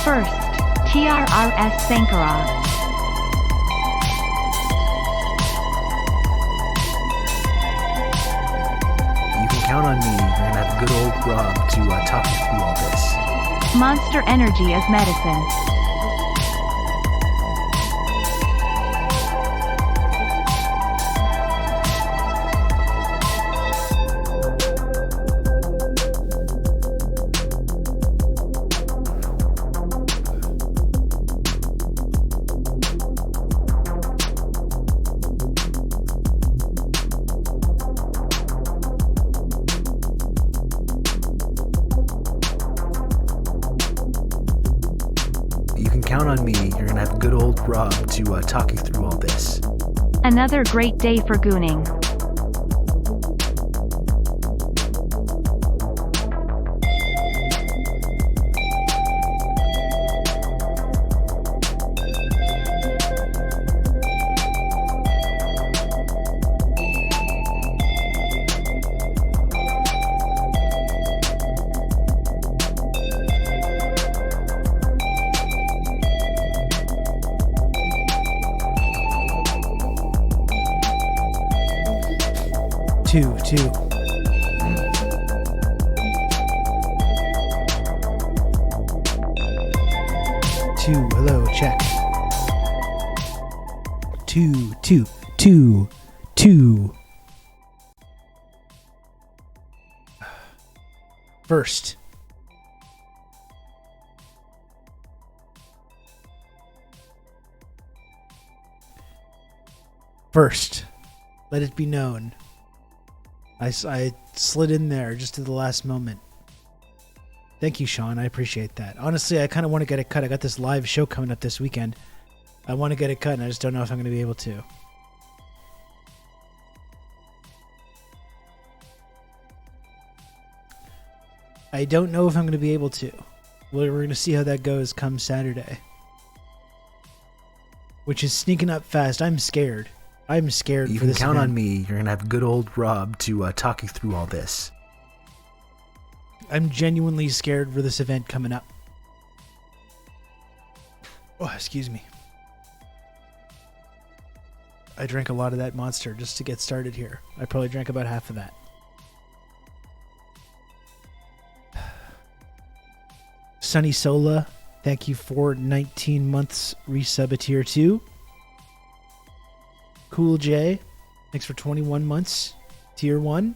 First, TRRS Sankara. You can count on me. You're gonna have good old Rob to talk you through all this. Monster Energy is medicine. You can count on me. You're gonna have good old Rob to talk you through all this. Another great day for gooning. Two. Hello, check. Two. First. Let it be known. I slid in there just at the last moment. Thank you, Sean. I appreciate that. Honestly, I kind of want to get it cut. I got this live show coming up this weekend. I want to get it cut, and I just don't know if I'm going to be able to. I don't know if I'm going to be able to. We're going to see how that goes come Saturday. Which is sneaking up fast. I'm scared. I'm scared You for can this count event. on me. You're gonna have good old Rob to talk you through all this. I'm genuinely scared for this event coming up. Oh, excuse me. I drank a lot of that Monster just to get started here. I probably drank about half of that. Sunny Sola, thank you for 19 months resub at tier 2. Cool J, thanks for 21 months, tier 1.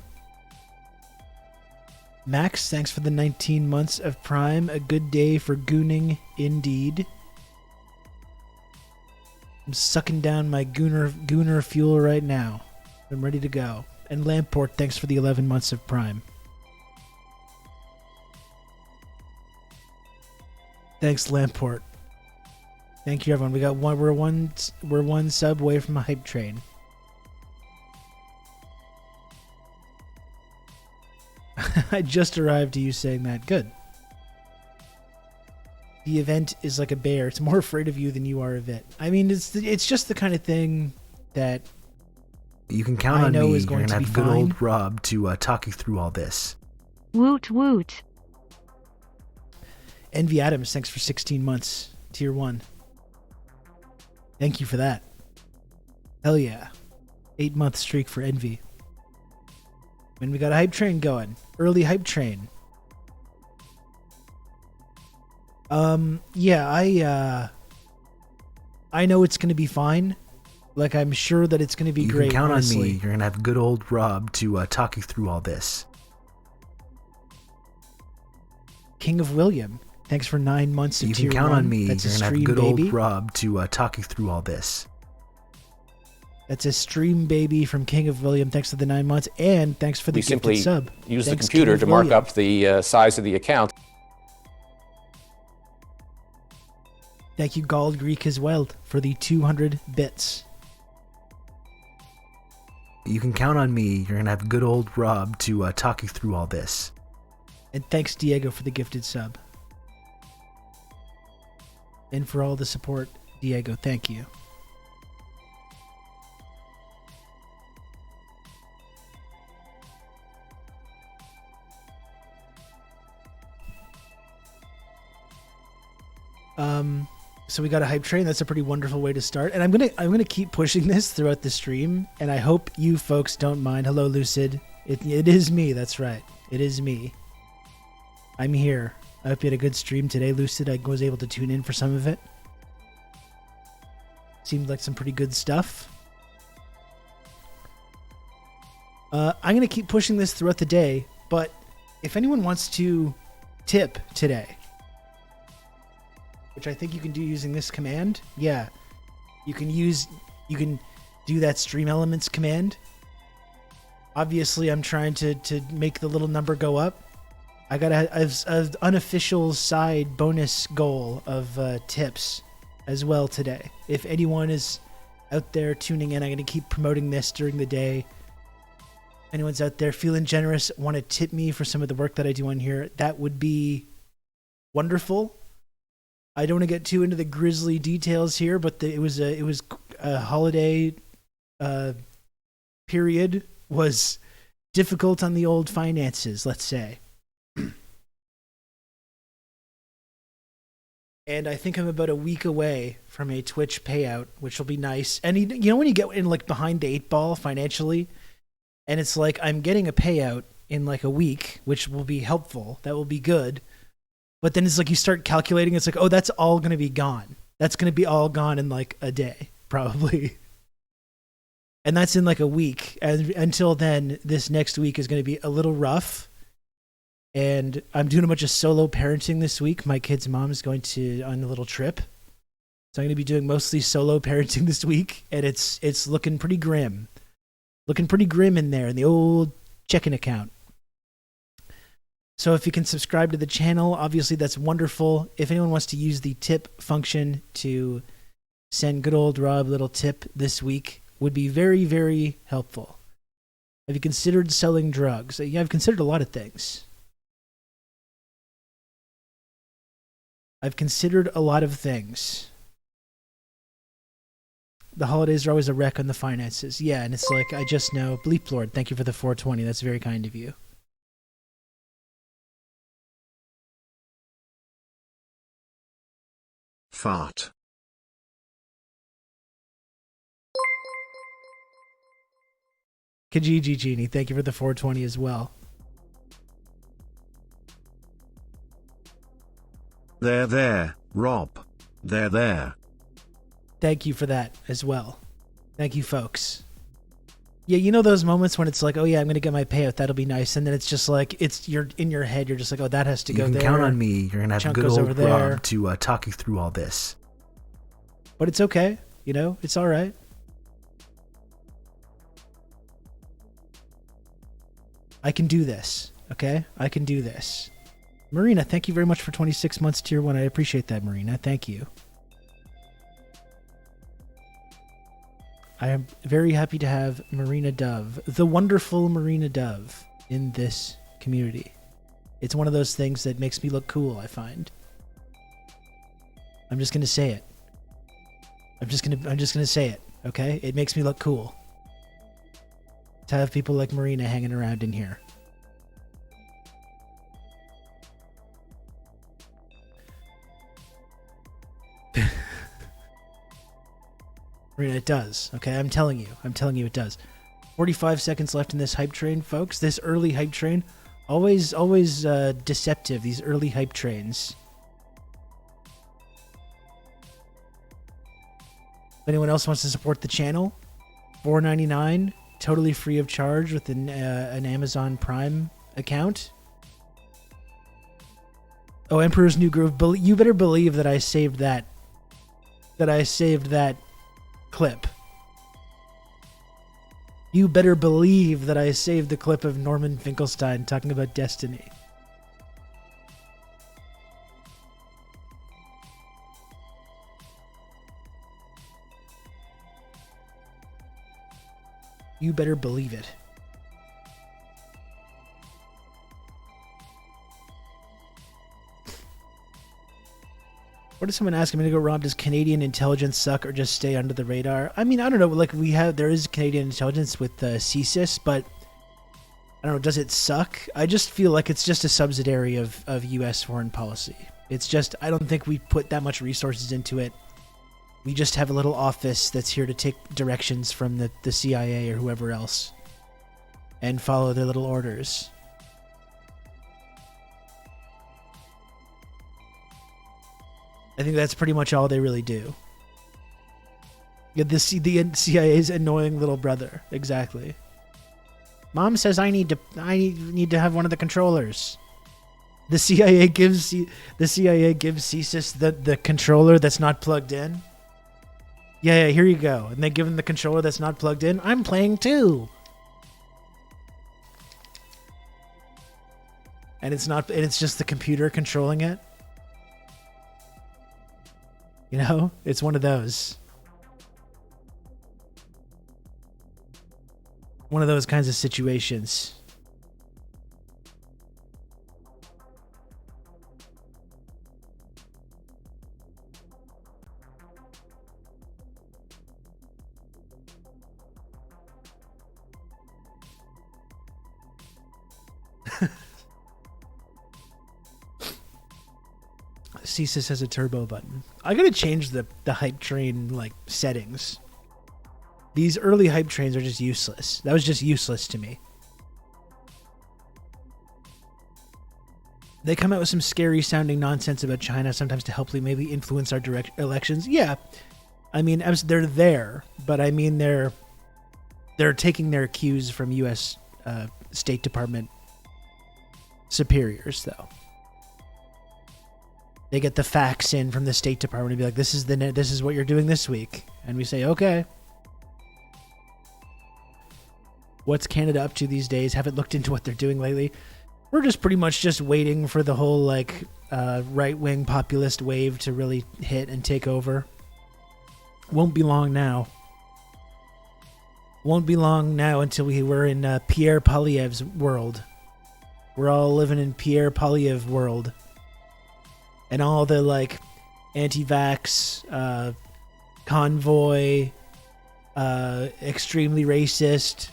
Max, thanks for the 19 months of Prime. A good day for gooning, indeed. I'm sucking down my gooner fuel right now. I'm ready to go. And Lamport, thanks for the 11 months of Prime. Thanks, Lamport. Thank you, everyone. We're one sub away from a hype train. I just arrived to you saying that. Good. The event is like a bear. It's more afraid of you than you are of it. I mean, it's just the kind of thing that you can count I on know me. is going You're to gonna be have good fine. old Rob to talk you through all this. Woot woot. Envy Adams, thanks for 16 months. Tier 1. Thank you for that. Hell yeah. 8-month streak for Envy. And we got a hype train going. Early hype train. Yeah, I know it's going to be fine. Like, I'm sure that it's going to be great, You can count honestly. on me. You're gonna have good old Rob to talk you through all this. King of William, thanks for 9 months of You tier can count 1. on me. That's You're a gonna have stream good baby. old Rob to talk you through all this. That's a stream baby from King of William. Thanks for the 9 months, and thanks for the We gifted simply sub. use the Thanks, computer King of to mark William. up the size of the account. Thank you, Gald Greek, as well, for the 200 bits. You can count on me. You're gonna have good old Rob to talk you through all this. And thanks, Diego, for the gifted sub. And for all the support, Diego, thank you. So we got a hype train. That's a pretty wonderful way to start. And I'm gonna keep pushing this throughout the stream. And I hope you folks don't mind. Hello, Lucid. It is me. That's right. It is me. I'm here. I hope you had a good stream today, Lucid. I was able to tune in for some of it. Seemed like some pretty good stuff. I'm gonna keep pushing this throughout the day. But if anyone wants to tip today, which I think you can do using this command. Yeah, you can do that stream elements command. Obviously, I'm trying to make the little number go up. I got an unofficial side bonus goal of tips as well today. If anyone is out there tuning in, I'm going to keep promoting this during the day. If anyone's out there feeling generous, want to tip me for some of the work that I do on here, that would be wonderful. I don't want to get too into the grisly details here, but it was a holiday period, was difficult on the old finances, let's say. And I think I'm about a week away from a Twitch payout, which will be nice. And you know when you get in like behind the 8 ball financially, and it's like I'm getting a payout in like a week, which will be helpful. That will be good. But then it's like you start calculating, it's like, oh, that's all going to be gone. That's going to be all gone in like a day, probably. And that's in like a week. And until then, this next week is going to be a little rough. And I'm doing a bunch of solo parenting this week. My kid's mom is going on a little trip. So I'm going to be doing mostly solo parenting this week. And it's looking pretty grim. Looking pretty grim in there in the old checking account. So if you can subscribe to the channel, obviously that's wonderful. If anyone wants to use the tip function to send good old Rob a little tip this week, would be very, very helpful. Have you considered selling drugs? Yeah, I've considered a lot of things. I've considered a lot of things. The holidays are always a wreck on the finances. Yeah, and it's like, I just know. Bleep Lord, thank you for the 420. That's very kind of you. Fart. Kijiji Genie, thank you for the 420 as well. They're there, Rob. They're there. Thank you for that as well. Thank you, folks. Yeah, you know those moments when it's like, oh yeah, I'm going to get my payout, that'll be nice. And then it's just like, you're in your head, you're just like, oh, that has to go there. You can count on me. You're going to have a Chunk good goes old over there. Rob to talk you through all this. But it's okay. You know, it's all right. I can do this. Okay? I can do this. Marina, thank you very much for 26 months tier 1. I appreciate that, Marina. Thank you. I am very happy to have Marina Dove, the wonderful Marina Dove, in this community. It's one of those things that makes me look cool, I find. I'm just going to say it. I'm just going to say it, okay? It makes me look cool to have people like Marina hanging around in here. Marina, it does. Okay, I'm telling you it does. 45 seconds left in this hype train, folks. This early hype train, always deceptive. These early hype trains. If anyone else wants to support the channel, $4.99, totally free of charge with an Amazon Prime account. Oh, Emperor's New Groove. You better believe that I saved that. That I saved that clip. You better believe that I saved the clip of Norman Finkelstein talking about Destiny. You better believe it. What if someone asked me to go, Rob, does Canadian intelligence suck or just stay under the radar? I mean, I don't know. Like there is Canadian intelligence with CSIS, but I don't know. Does it suck? I just feel like it's just a subsidiary of U.S. foreign policy. It's just, I don't think we put that much resources into it. We just have a little office that's here to take directions from the CIA or whoever else and follow their little orders. I think that's pretty much all they really do. Yeah, the CIA's annoying little brother. Exactly. Mom says I need to have one of the controllers. The CIA gives CSIS the controller that's not plugged in. Yeah, here you go. And they give him the controller that's not plugged in. I'm playing too. And it's just the computer controlling it. You know, it's one of those. One of those kinds of situations. CSIS has a turbo button. I gotta change the hype train like settings. These early hype trains are just useless. That was just useless to me. They come out with some scary sounding nonsense about China sometimes to help maybe influence our direct elections. Yeah. I mean, they're there, but I mean they're taking their cues from US State Department superiors though. They get the facts in from the State Department and be like, this is what you're doing this week. And we say, okay. What's Canada up to these days? Haven't looked into what they're doing lately. We're just pretty much just waiting for the whole like right-wing populist wave to really hit and take over. Won't be long now. Won't be long now until we're in Pierre Poilievre's world. We're all living in Pierre Poilievre world. And all the like anti-vax, convoy, extremely racist,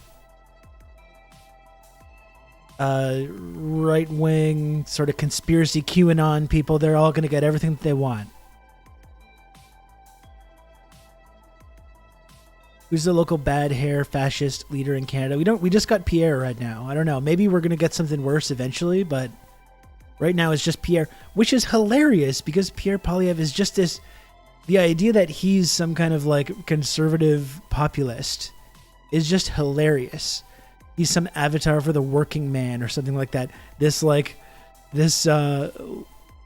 right-wing sort of conspiracy QAnon people, they're all going to get everything that they want. Who's the local bad hair fascist leader in Canada? We just got Pierre right now. I don't know. Maybe we're going to get something worse eventually, but right now it's just Pierre, which is hilarious because Pierre Poilievre is just this, the idea that he's some kind of like conservative populist is just hilarious. He's some avatar for the working man or something like that.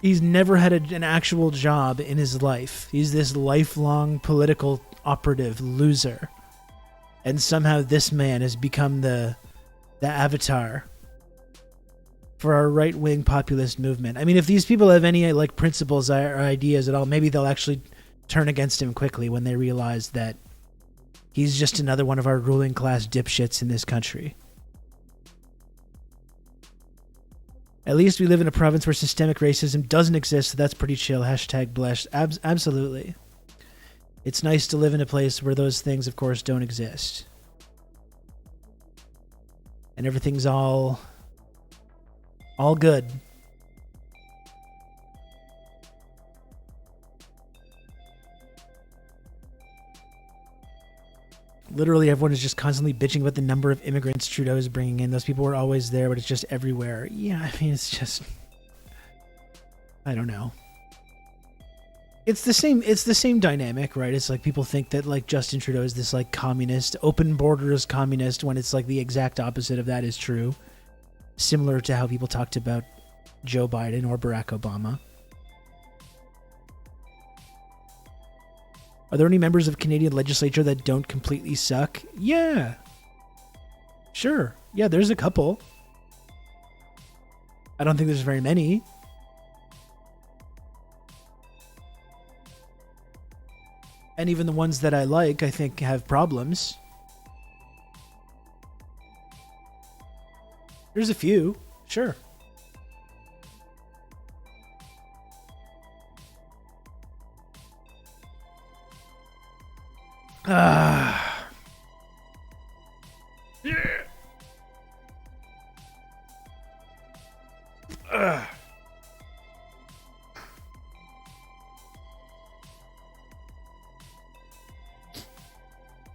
He's never had an actual job in his life. He's this lifelong political operative loser. And somehow this man has become the avatar for our right-wing populist movement. I mean, if these people have any like principles or ideas at all, maybe they'll actually turn against him quickly when they realize that he's just another one of our ruling class dipshits in this country. At least we live in a province where systemic racism doesn't exist, so that's pretty chill. Hashtag blessed. Absolutely. It's nice to live in a place where those things, of course, don't exist. And everything's all good. Literally everyone is just constantly bitching about the number of immigrants Trudeau is bringing in. Those people were always there, but it's just everywhere. Yeah, I mean, it's just, I don't know. It's the same dynamic, right? It's like people think that like Justin Trudeau is this like communist, open borders communist, when it's like the exact opposite of that is true. Similar to how people talked about Joe Biden or Barack Obama. Are there any members of Canadian legislature that don't completely suck? Yeah. Sure. Yeah, there's a couple. I don't think there's very many. And even the ones that I like, I think, have problems. There's a few. Sure.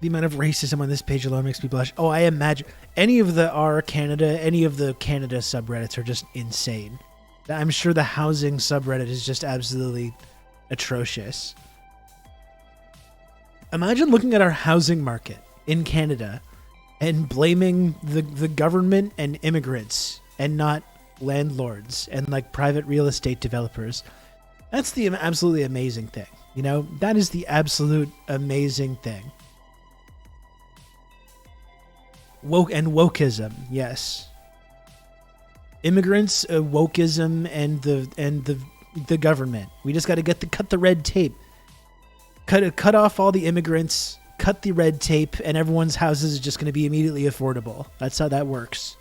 The amount of racism on this page alone makes me blush. Oh, I imagine any of the any of the Canada subreddits are just insane. I'm sure the housing subreddit is just absolutely atrocious. Imagine looking at our housing market in Canada and blaming the government and immigrants and not landlords and like private real estate developers. That's the absolutely amazing thing. You know, that is the absolute amazing thing. Wokeism, yes. Immigrants, wokeism, and the government. We just got to cut the red tape. Cut off all the immigrants, cut the red tape, and everyone's houses is just going to be immediately affordable. That's how that works.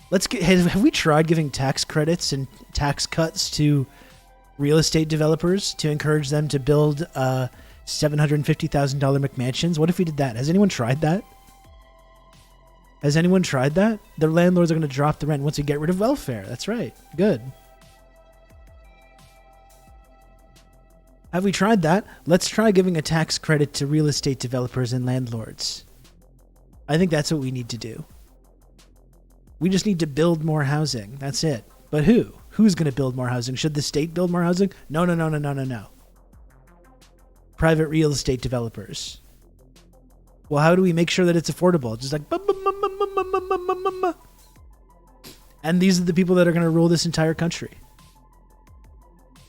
Have we tried giving tax credits and tax cuts to real estate developers to encourage them to build $750,000 McMansions? What if we did that? Has anyone tried that? Has anyone tried that? Their landlords are going to drop the rent once we get rid of welfare. That's right. Good. Have we tried that? Let's try giving a tax credit to real estate developers and landlords. I think that's what we need to do. We just need to build more housing. That's it. But who? Who's going to build more housing? Should the state build more housing? No. Private real estate developers. Well, how do we make sure that it's affordable? Just like... And these are the people that are going to rule this entire country.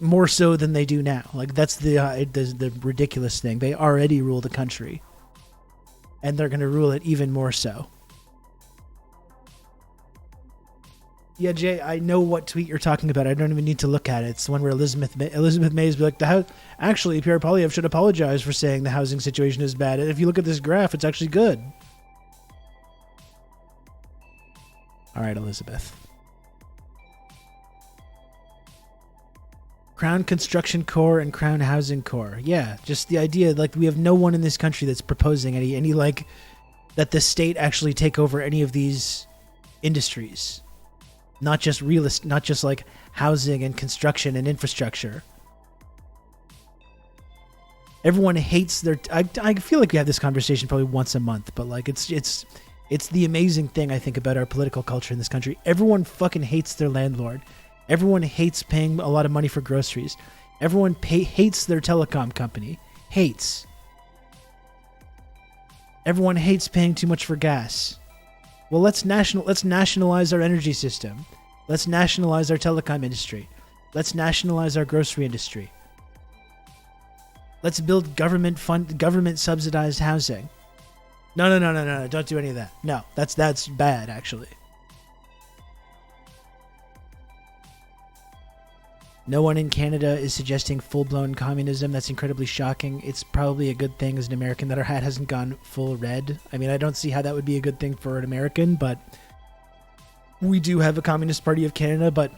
More so than they do now. Like, that's the ridiculous thing. They already rule the country. And they're going to rule it even more so. Yeah, Jay, I know what tweet you're talking about. I don't even need to look at it. It's the one where Elizabeth May's be like, actually, Pierre Poilievre should apologize for saying the housing situation is bad. And if you look at this graph, it's actually good. All right, Elizabeth. Crown Construction Corps and Crown Housing Corps. Yeah, just the idea, like, we have no one in this country that's proposing any like, that the state actually take over any of these industries. Not just not just like housing and construction and infrastructure. Everyone hates their... I feel like we have this conversation probably once a month, but like it's the amazing thing I think about our political culture in this country. Everyone fucking hates their landlord. Everyone hates paying a lot of money for groceries. Everyone hates their telecom company. Hates. Everyone hates paying too much for gas. Well, let's nationalize our energy system. Let's nationalize our telecom industry. Let's nationalize our grocery industry. Let's build government subsidized housing. No, don't do any of that. No, that's bad, actually. No one in Canada is suggesting full-blown communism. That's incredibly shocking. It's probably a good thing as an American that our hat hasn't gone full red. I mean, I don't see how that would be a good thing for an American, but we do have a Communist Party of Canada, but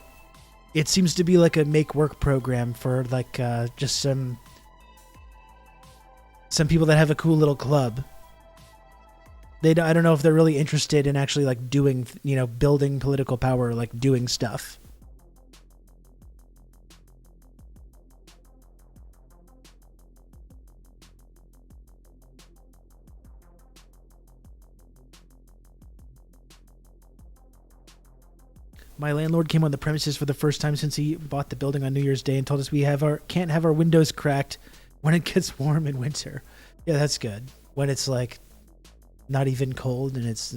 it seems to be like a make-work program for like just some people that have a cool little club. I don't know if they're really interested in actually like doing, building political power, like doing stuff. My landlord came on the premises for the first time since he bought the building on New Year's Day and told us we can't have our windows cracked when it gets warm in winter. Yeah, that's good. When it's like not even cold and it's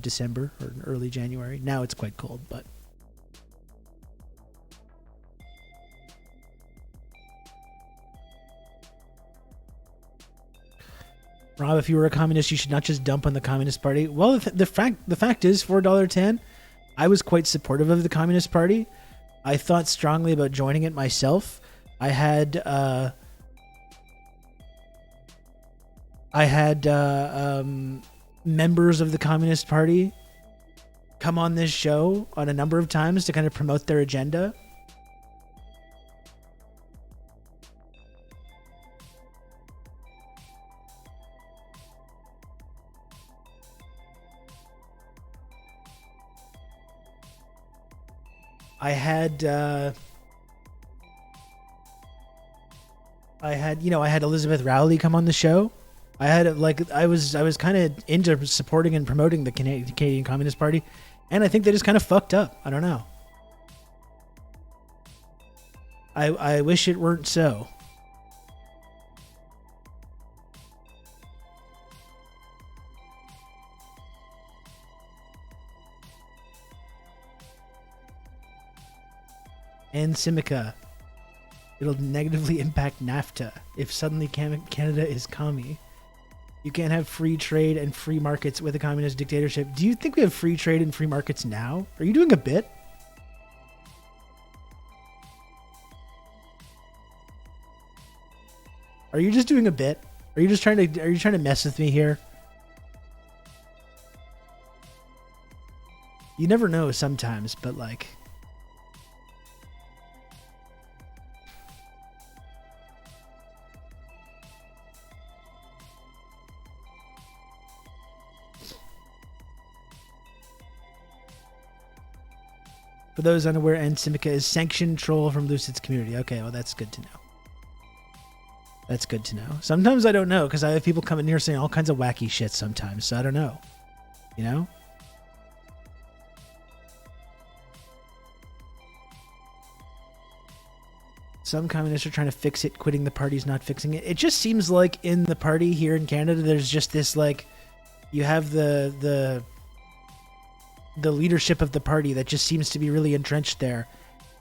December or early January. Now it's quite cold, but Rob, if you were a communist, you should not just dump on the Communist Party. Well, the fact is, for $1.10, I was quite supportive of the Communist Party. I thought strongly about joining it myself. I had members of the Communist Party come on this show on a number of times to kind of promote their agenda. I had Elizabeth Rowley come on the show. I had like I was kind of into supporting and promoting the Canadian Communist Party, and I think they just kind of fucked up. I don't know. I wish it weren't so. And Simica. It'll negatively impact NAFTA if suddenly Canada is commie. You can't have free trade and free markets with a communist dictatorship. Do you think we have free trade and free markets now? Are you doing a bit? Are you just doing a bit? Are you trying to mess with me here? You never know sometimes, but like for those unaware, and Simica is sanctioned troll from Lucid's community. Okay, well that's good to know. That's good to know. Sometimes I don't know because I have people coming here saying all kinds of wacky shit sometimes, so I don't know. You know? Some communists are trying to fix it, quitting the party's not fixing it. It just seems like in the party here in Canada, there's just this like, you have the leadership of the party that just seems to be really entrenched there.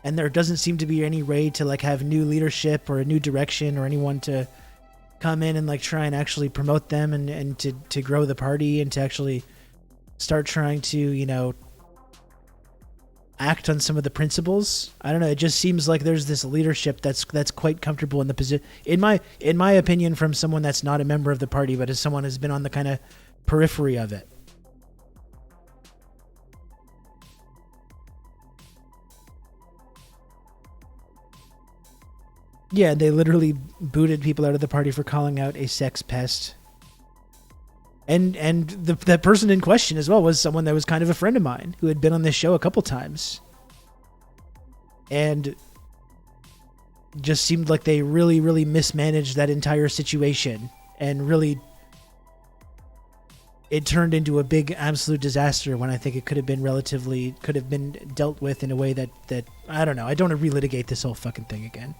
And there doesn't seem to be any way to like have new leadership or a new direction or anyone to come in and like try and actually promote them and to grow the party and to actually start trying to, you know, act on some of the principles. I don't know. It just seems like there's this leadership that's quite comfortable in the position. In my opinion, from someone that's not a member of the party, but as someone who's been on the kind of periphery of it. Yeah, they literally booted people out of the party for calling out a sex pest. And the person in question as well was someone that was kind of a friend of mine who had been on this show a couple times. And just seemed like they really, really mismanaged that entire situation. And really, it turned into a big absolute disaster when I think it could have been dealt with in a way that I don't know. I don't want to relitigate this whole fucking thing again.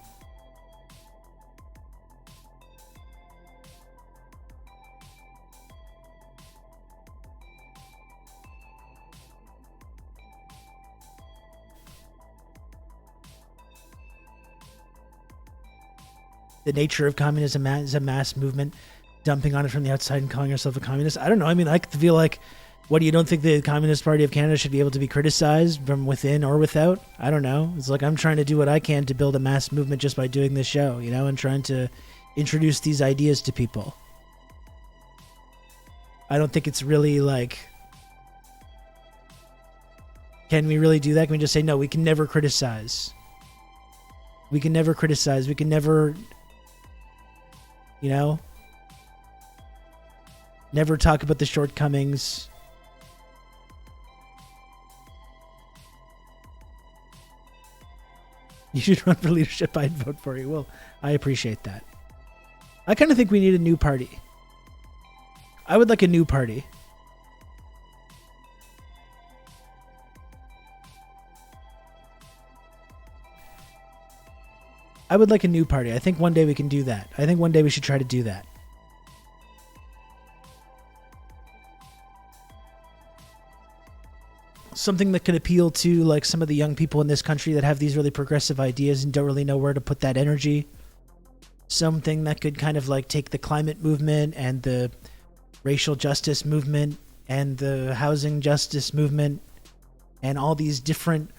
The nature of communism is a mass movement, dumping on it from the outside and calling yourself a communist. I don't know. I mean, I feel like, what, you don't think the Communist Party of Canada should be able to be criticized from within or without? I don't know. It's like I'm trying to do what I can to build a mass movement just by doing this show, you know, and trying to introduce these ideas to people. I don't think it's really like, can we really do that? Can we just say, no, we can never criticize. We can never criticize. We can never, you know, never talk about the shortcomings. You should run for leadership. I'd vote for you. Well, I appreciate that. I kind of think we need a new party. I would like a new party. I would like a new party. I think one day we can do that. I think one day we should try to do that. Something that could appeal to like some of the young people in this country that have these really progressive ideas and don't really know where to put that energy. Something that could kind of like take the climate movement and the racial justice movement and the housing justice movement and all these different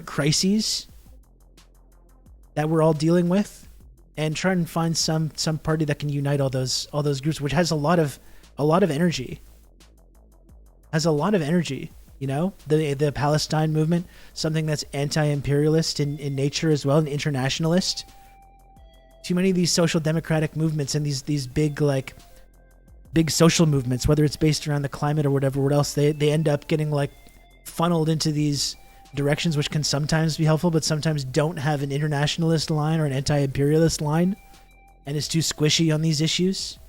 crises that we're all dealing with, and try and find some party that can unite all those groups, which has a lot of energy. Has a lot of energy, you know? The Palestine movement, something that's anti-imperialist in nature as well, and internationalist. Too many of these social democratic movements and these big social movements, whether it's based around the climate or whatever else, they end up getting like funneled into these directions, which can sometimes be helpful, but sometimes don't have an internationalist line or an anti-imperialist line, and is too squishy on these issues.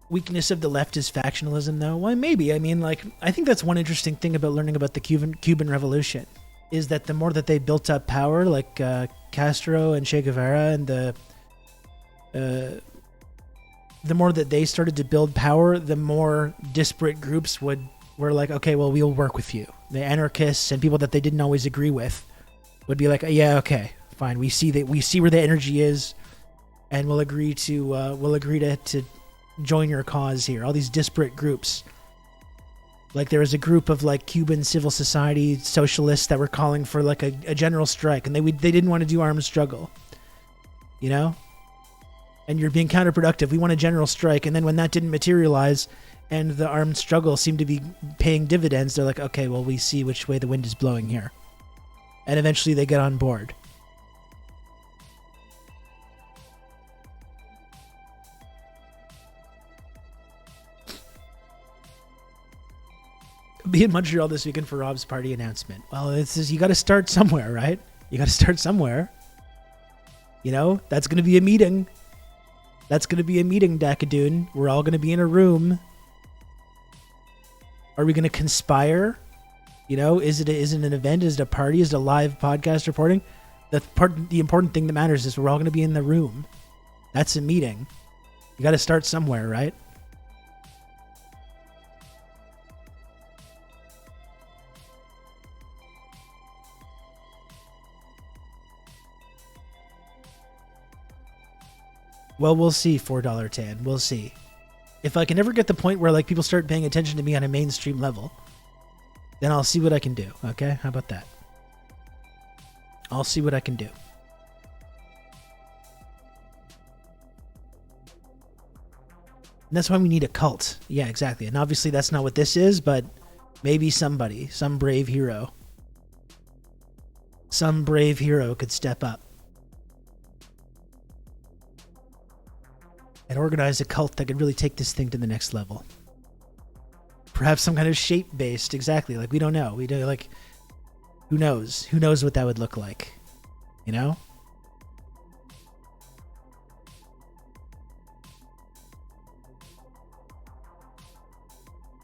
weakness of the left is factionalism, though? Well, maybe. I mean, like, I think that's one interesting thing about learning about the Cuban Revolution, is that the more that they built up power, like Castro and Che Guevara, and the more that they started to build power, the more disparate groups were like, okay, well, we'll work with you. The anarchists and people that they didn't always agree with would be like, yeah, okay, fine. We see where the energy is, and we'll agree to join your cause here. All these disparate groups. Like there was a group of like Cuban civil society socialists that were calling for like a general strike, and they didn't want to do armed struggle. You know? And you're being counterproductive. We want a general strike, and then when that didn't materialize and the armed struggle seemed to be paying dividends, they're like, okay, well, we see which way the wind is blowing here. And eventually they get on board. Be in Montreal this weekend for Rob's party announcement. Well, you got to start somewhere, right? You got to start somewhere. You know, that's going to be a meeting. That's going to be a meeting, Dakadoon. We're all going to be in a room. Are we going to conspire? You know, is it an event? Is it a party? Is it a live podcast reporting? The important thing that matters is we're all going to be in the room. That's a meeting. You got to start somewhere, right? Well, we'll see, $4 tan. We'll see. If I can ever get the point where like people start paying attention to me on a mainstream level, then I'll see what I can do. Okay? How about that? I'll see what I can do. And that's why we need a cult. Yeah, exactly. And obviously that's not what this is, but maybe somebody, some brave hero could step up and organize a cult that could really take this thing to the next level. Perhaps some kind of shape-based, exactly. Like, we don't know. We do, like, who knows? Who knows what that would look like? You know?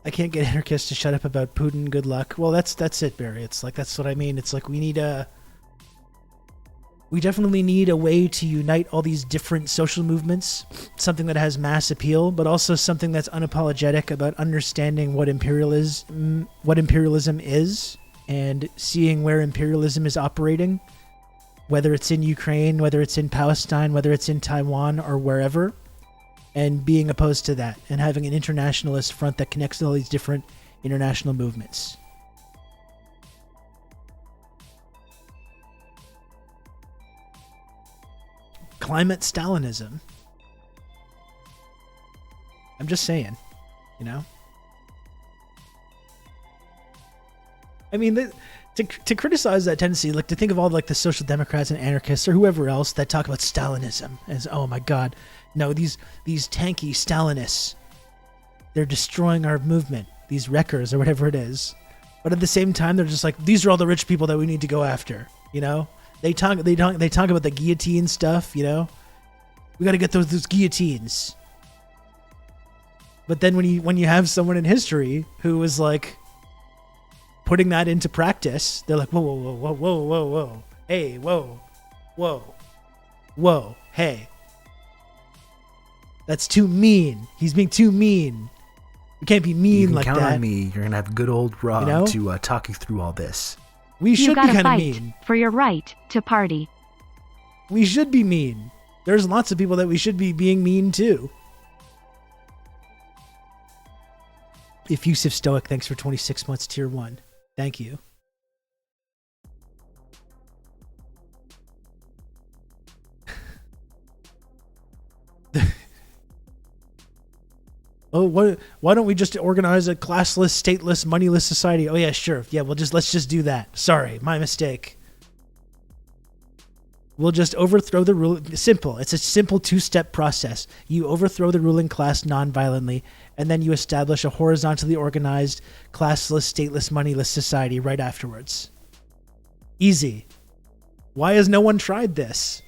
I can't get anarchists to shut up about Putin. Good luck. Well, that's it, Barry. It's like, that's what I mean. It's like we definitely need a way to unite all these different social movements, something that has mass appeal, but also something that's unapologetic about understanding what imperialism is, and seeing where imperialism is operating, whether it's in Ukraine, whether it's in Palestine, whether it's in Taiwan or wherever, and being opposed to that, and having an internationalist front that connects all these different international movements. Climate Stalinism. I'm just saying, you know? I mean, to criticize that tendency, like to think of all like the social democrats and anarchists or whoever else that talk about Stalinism as, oh my God, no, these tanky Stalinists, they're destroying our movement, these wreckers or whatever it is. But at the same time, they're just like, these are all the rich people that we need to go after, you know? They talk about the guillotine stuff, you know? We got to get those guillotines. But then when you have someone in history who was like putting that into practice, they're like, whoa, whoa, whoa, whoa, whoa, whoa, whoa. Hey, whoa, whoa, whoa, hey. That's too mean. He's being too mean. You can't be mean like that. You can count on me. You're going to have good old Rob, you know, to talk you through all this. We should be kind of mean. For your right to party. We should be mean. There's lots of people that we should be being mean to. Effusive Stoic, thanks for 26 months, tier 1. Thank you. Oh, why don't we just organize a classless, stateless, moneyless society? Oh yeah, sure. Yeah, let's just do that. Sorry, my mistake. We'll just overthrow the rule. Simple. It's a simple 2-step process. You overthrow the ruling class non-violently, and then you establish a horizontally organized, classless, stateless, moneyless society right afterwards. Easy. Why has no one tried this?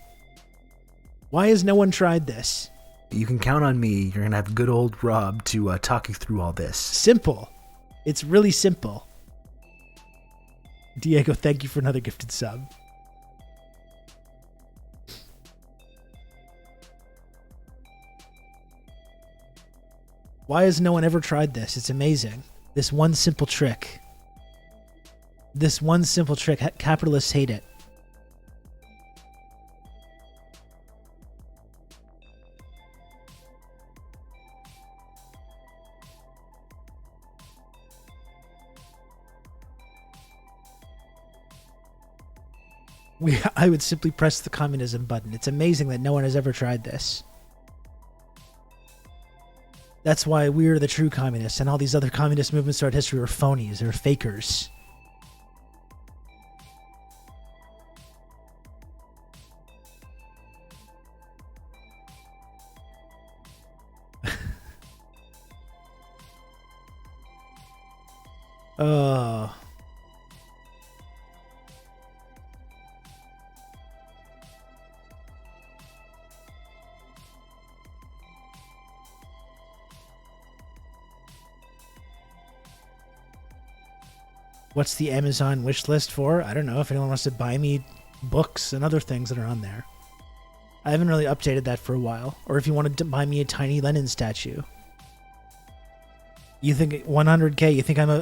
Why has no one tried this? You can count on me. You're gonna have good old Rob to talk you through all this. Simple. It's really simple. Diego, thank you for another gifted sub. Why has no one ever tried this? It's amazing. This one simple trick. This one simple trick. Capitalists hate it. I would simply press the communism button. It's amazing that no one has ever tried this. That's why we're the true communists, and all these other communist movements throughout history were phonies. They were fakers. Oh. What's the Amazon wish list for? I don't know. If anyone wants to buy me books and other things that are on there. I haven't really updated that for a while. Or if you wanted to buy me a tiny Lenin statue. You think 100K?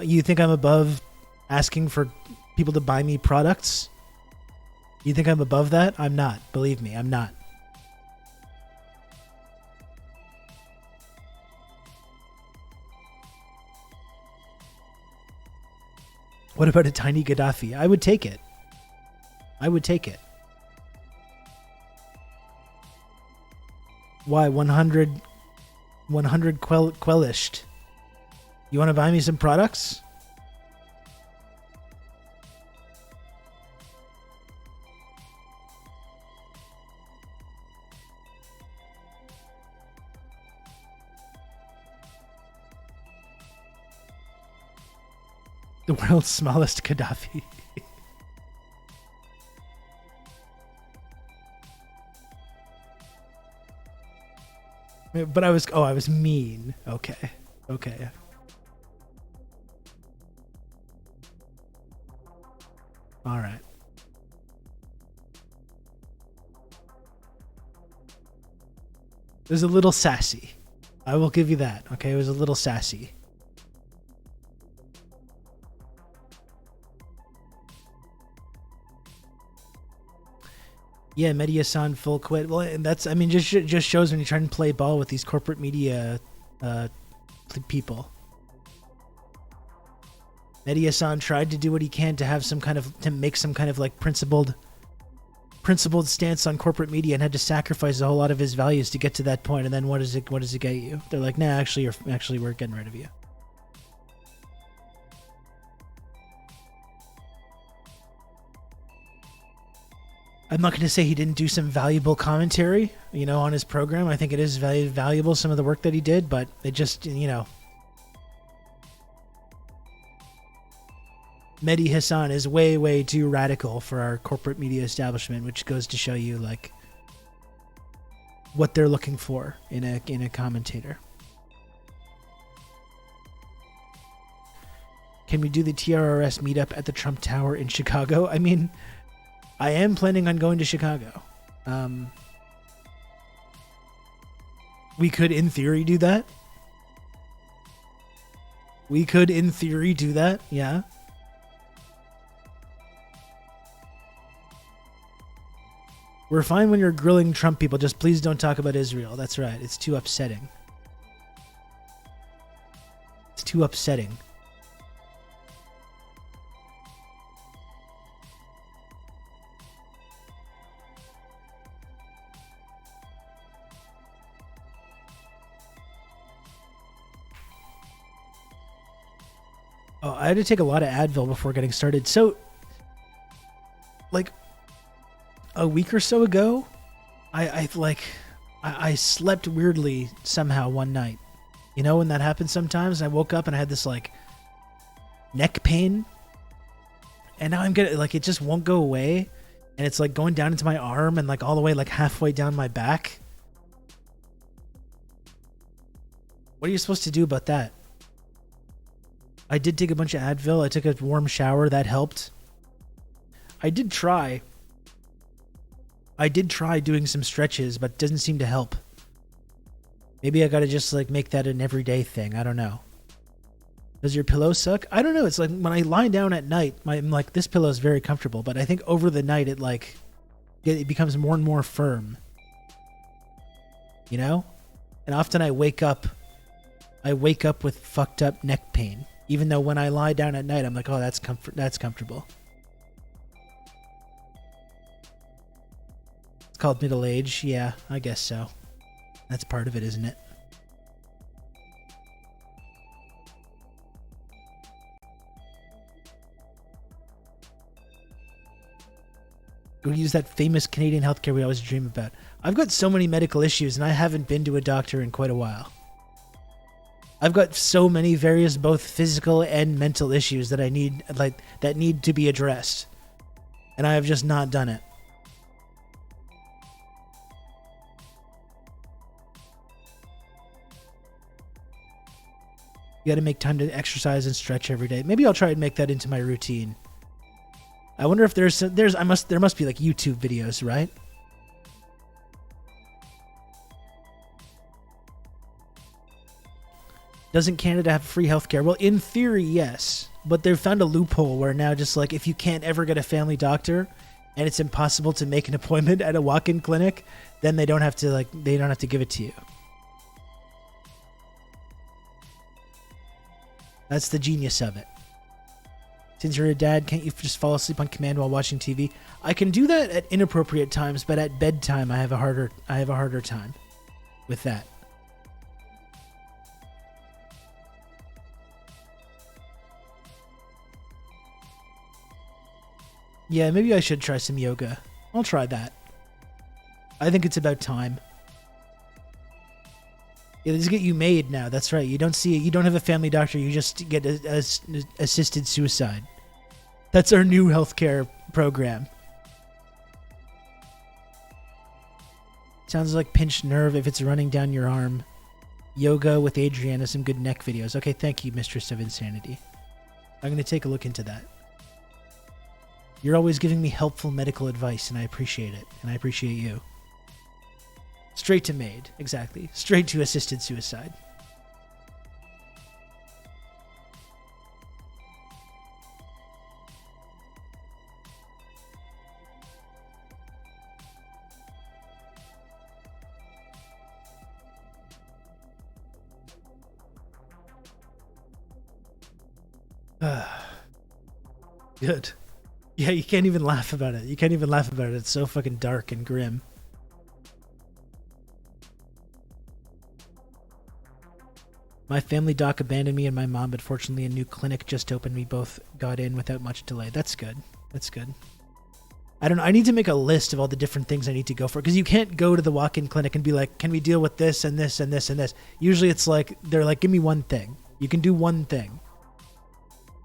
You think I'm above asking for people to buy me products? You think I'm above that? I'm not. Believe me, I'm not. What about a tiny Gaddafi? I would take it. I would take it. Why 100 quellished? You want to buy me some products? The world's smallest Gaddafi. But I was mean. Okay. Okay. All right. It was a little sassy. I will give you that. Okay, it was a little sassy. Yeah, Mediasan full quit. Well, and that's, I mean, just shows when you're trying to play ball with these corporate media people. Mediasan tried to do what he can to make some kind of like principled stance on corporate media, and had to sacrifice a whole lot of his values to get to that point. And then what does it get you? They're like, nah, actually we're getting rid of you. I'm not going to say he didn't do some valuable commentary, on his program. I think it is valuable, some of the work that he did, but it just, Mehdi Hassan is way, way too radical for our corporate media establishment, which goes to show you, like, what they're looking for in a commentator. Can we do the TRRS meetup at the Trump Tower in Chicago? I mean, I am planning on going to Chicago. We could, in theory, do that. Yeah. We're fine when you're grilling Trump people. Just please don't talk about Israel. That's right. It's too upsetting. It's too upsetting. Oh, I had to take a lot of Advil before getting started. So, like, a week or so ago, I slept weirdly somehow one night. When that happens sometimes, I woke up and I had this, like, neck pain. And now I'm getting, like, it just won't go away. And it's, like, going down into my arm and, like, all the way, like, halfway down my back. What are you supposed to do about that? I did take a bunch of Advil. I took a warm shower. That helped. I did try doing some stretches, but it doesn't seem to help. Maybe I gotta just like make that an everyday thing. I don't know. Does your pillow suck? I don't know. It's like when I lie down at night, I'm like, this pillow is very comfortable, but I think over the night it becomes more and more firm. You know? And often I wake up with fucked up neck pain. Even though when I lie down at night, I'm like, oh, that's comfortable. It's called middle age. Yeah, I guess so. That's part of it, isn't it? Go use that famous Canadian healthcare we always dream about. I've got so many medical issues and I haven't been to a doctor in quite a while. I've got so many various both physical and mental issues that I need that need to be addressed. And I have just not done it. You got to make time to exercise and stretch every day. Maybe I'll try and make that into my routine. I wonder if there must be like YouTube videos, right? Doesn't Canada have free healthcare? Well, in theory, yes. But they've found a loophole where now just like if you can't ever get a family doctor and it's impossible to make an appointment at a walk-in clinic, then they don't have to give it to you. That's the genius of it. Since you're a dad, can't you just fall asleep on command while watching TV? I can do that at inappropriate times, but at bedtime I have a harder time with that. Yeah, maybe I should try some yoga. I'll try that. I think it's about time. Yeah, let's get you made now. That's right. You don't have a family doctor. You just get assisted suicide. That's our new healthcare program. Sounds like pinched nerve if it's running down your arm. Yoga with Adriana, some good neck videos. Okay, thank you, Mistress of Insanity. I'm going to take a look into that. You're always giving me helpful medical advice, and I appreciate it. And I appreciate you. Straight to MAID, exactly. Straight to assisted suicide. Good. Yeah, you can't even laugh about it. It's so fucking dark and grim. My family doc abandoned me and my mom, but fortunately a new clinic just opened. We both got in without much delay. That's good. That's good. I don't know. I need to make a list of all the different things I need to go for, because you can't go to the walk-in clinic and be like, can we deal with this and this and this and this? Usually it's like, they're like, give me one thing. You can do one thing.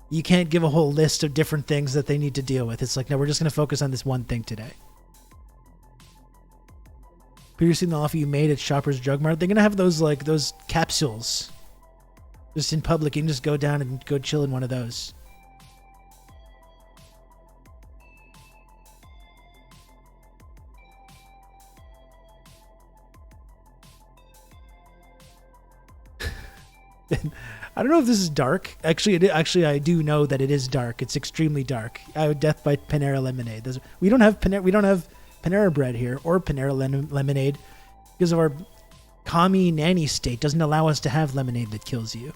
You can't give a whole list of different things that they need to deal with. It's like, no, we're just going to focus on this one thing today. Previously, the offer you made at Shoppers Drug Mart, they're going to have those capsules. Just in public, you can just go down and go chill in one of those. I don't know if this is dark. Actually, I do know that it is dark. It's extremely dark. I would death by Panera Lemonade. We don't have Panera Bread here or Panera Lemonade because of our commie nanny state doesn't allow us to have lemonade that kills you.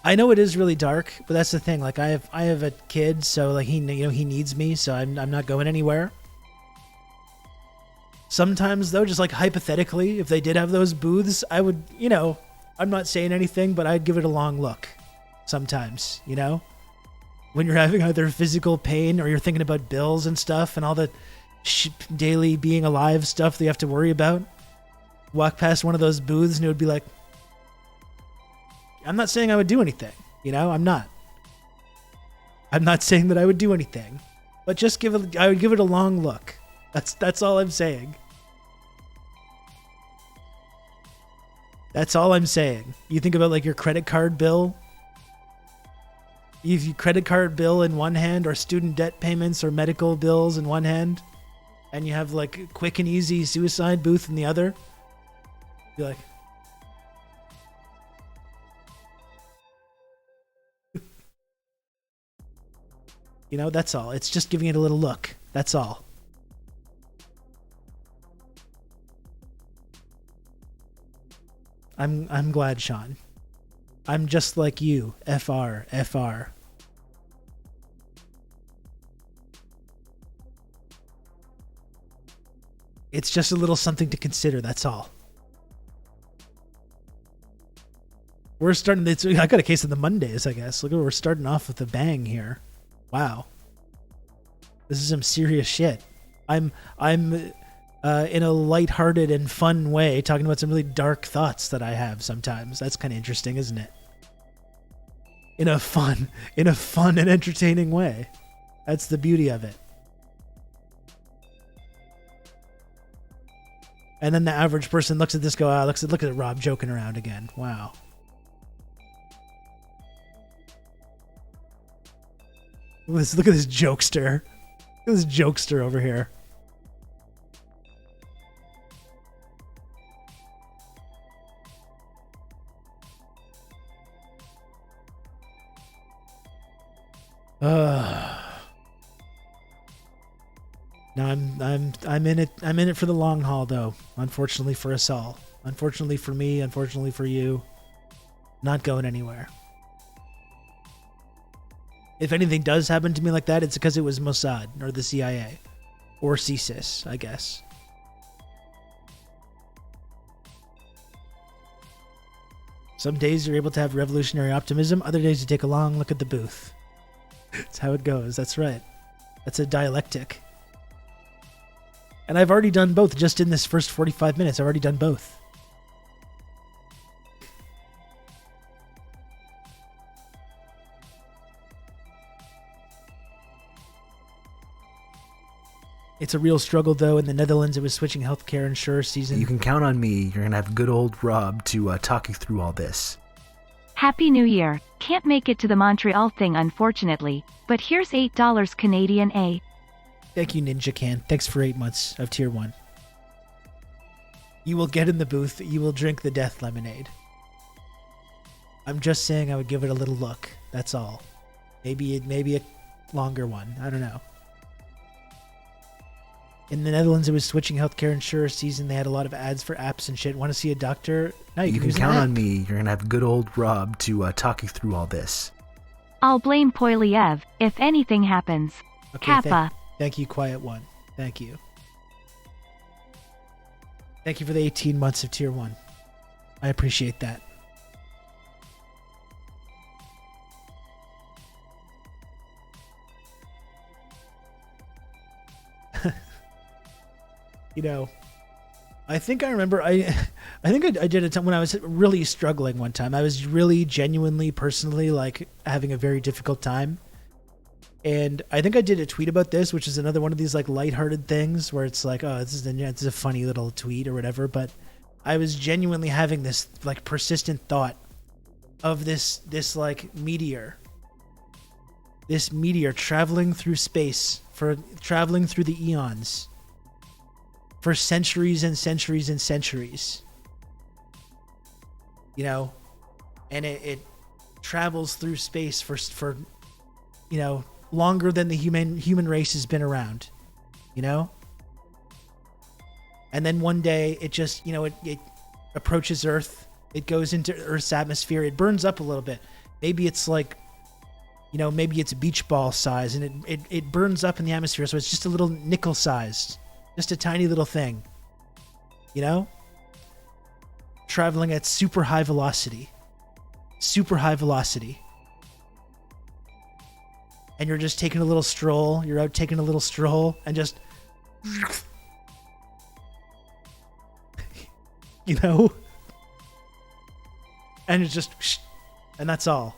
I know it is really dark, but that's the thing. Like I have a kid, so like he needs me, so I'm not going anywhere. Sometimes, though, just like hypothetically, if they did have those booths, I would, I'm not saying anything, but I'd give it a long look. Sometimes, when you're having either physical pain or you're thinking about bills and stuff and all the daily being alive stuff that you have to worry about, walk past one of those booths and it would be like, I'm not saying I would do anything, I'm not. I'm not saying that I would do anything, but just I would give it a long look. That's all I'm saying. That's all I'm saying. You think about like your credit card bill. If you credit card bill in one hand, or student debt payments or medical bills in one hand, and you have like a quick and easy suicide booth in the other, you're like, you know, that's all. It's just giving it a little look. That's all. I'm glad, Sean. I'm just like you. FR. It's just a little something to consider, that's all. We're starting, I got a case of the Mondays, I guess. Look at, we're starting off with a bang here. Wow. This is some serious shit. I'm in a lighthearted and fun way talking about some really dark thoughts that I have sometimes. That's kind of interesting, isn't it? In a fun and entertaining way. That's the beauty of it. And then the average person looks at this, go, ah, look at Rob joking around again. Wow. Look at this jokester. Look at this jokester over here. No, I'm in it for the long haul, though. Unfortunately for us all. Unfortunately for me, unfortunately for you. Not going anywhere. If anything does happen to me like that, it's because it was Mossad or the CIA or CSIS, I guess. Some days you're able to have revolutionary optimism. Other days you take a long look at the booth. That's how it goes. That's right. That's a dialectic. And I've already done both just in this first 45 minutes. I've already done both. It's a real struggle, though. In the Netherlands, it was switching healthcare insurer season. You can count on me. You're going to have good old Rob to talk you through all this. Happy New Year. Can't make it to the Montreal thing, unfortunately, but here's $8 Canadian A. Thank you, Ninja Can. Thanks for 8 months of Tier 1. You will get in the booth. You will drink the death lemonade. I'm just saying I would give it a little look. That's all. Maybe a longer one. I don't know. In the Netherlands, it was switching healthcare insurer season. They had a lot of ads for apps and shit. Want to see a doctor? No, you can count on me. You're going to have good old Rob to talk you through all this. I'll blame Poiliev if anything happens. Okay, Kappa. Thank you, Quiet One. Thank you. Thank you for the 18 months of Tier 1. I appreciate that. You know, I think I remember, I think I did a time when I was really struggling one time. I was really genuinely, personally, like, having a very difficult time. And I think I did a tweet about this, which is another one of these, like, lighthearted things where it's like, oh, this is a funny little tweet or whatever. But I was genuinely having this, like, persistent thought of this like, meteor. This meteor traveling through space, traveling through the eons. For centuries and centuries and centuries. You know? And it travels through space for you know, longer than the human race has been around. You know? And then one day it just, you know, it approaches Earth. It goes into Earth's atmosphere. It burns up a little bit. Maybe it's like, you know, maybe it's beach ball size, and it burns up in the atmosphere, so it's just a little nickel sized. Just a tiny little thing, you know? Traveling at super high velocity. Super high velocity. And you're just taking a little stroll. You're out taking a little stroll and just... you know? And it's just... and that's all.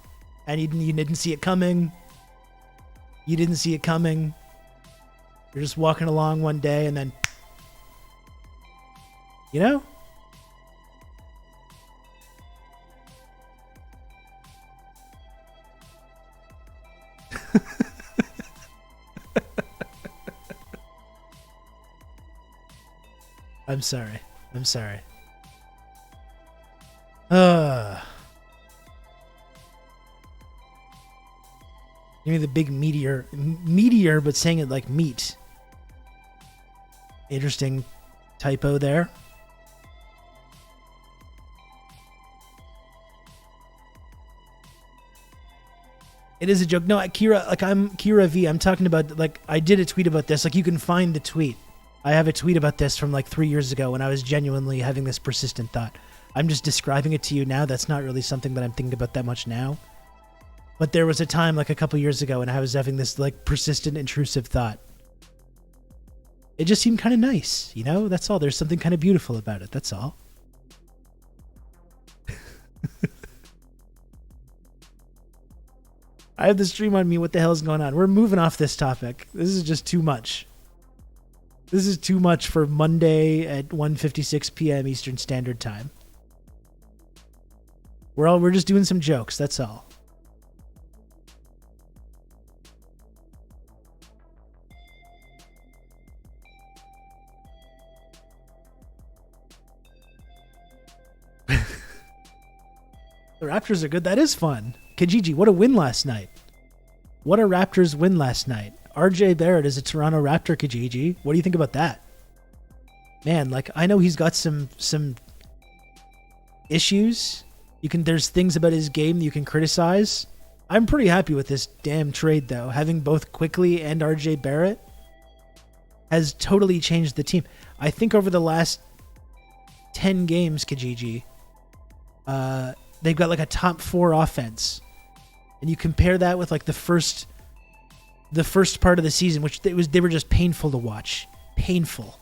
And you didn't see it coming. You didn't see it coming. You're just walking along one day and then, you know? I'm sorry. I'm sorry. Give me the big meteor, but saying it like meat. Interesting typo there. It is a joke. No, Kira, like I'm Kira V. I'm talking about, like, I did a tweet about this. Like, you can find the tweet. I have a tweet about this from like 3 years ago when I was genuinely having this persistent thought. I'm just describing it to you now. That's not really something that I'm thinking about that much now. But there was a time like a couple years ago when I was having this like persistent, intrusive thought. It just seemed kind of nice, you know? That's all. There's something kind of beautiful about it. That's all. I have the stream on me. What the hell is going on? We're moving off this topic. This is just too much. This is too much for Monday at 1:56 p.m. Eastern Standard Time. We're just doing some jokes. That's all. The Raptors are good. That is fun. Kijiji, what a win last night. What a Raptors win last night. RJ Barrett is a Toronto Raptor, Kijiji. What do you think about that? Man, like, I know he's got some issues. There's things about his game that you can criticize. I'm pretty happy with this damn trade, though. Having both Quickly and RJ Barrett has totally changed the team. I think over the last 10 games, Kijiji, they've got like a top 4 offense. And you compare that with like the first part of the season, which they were just painful to watch. Painful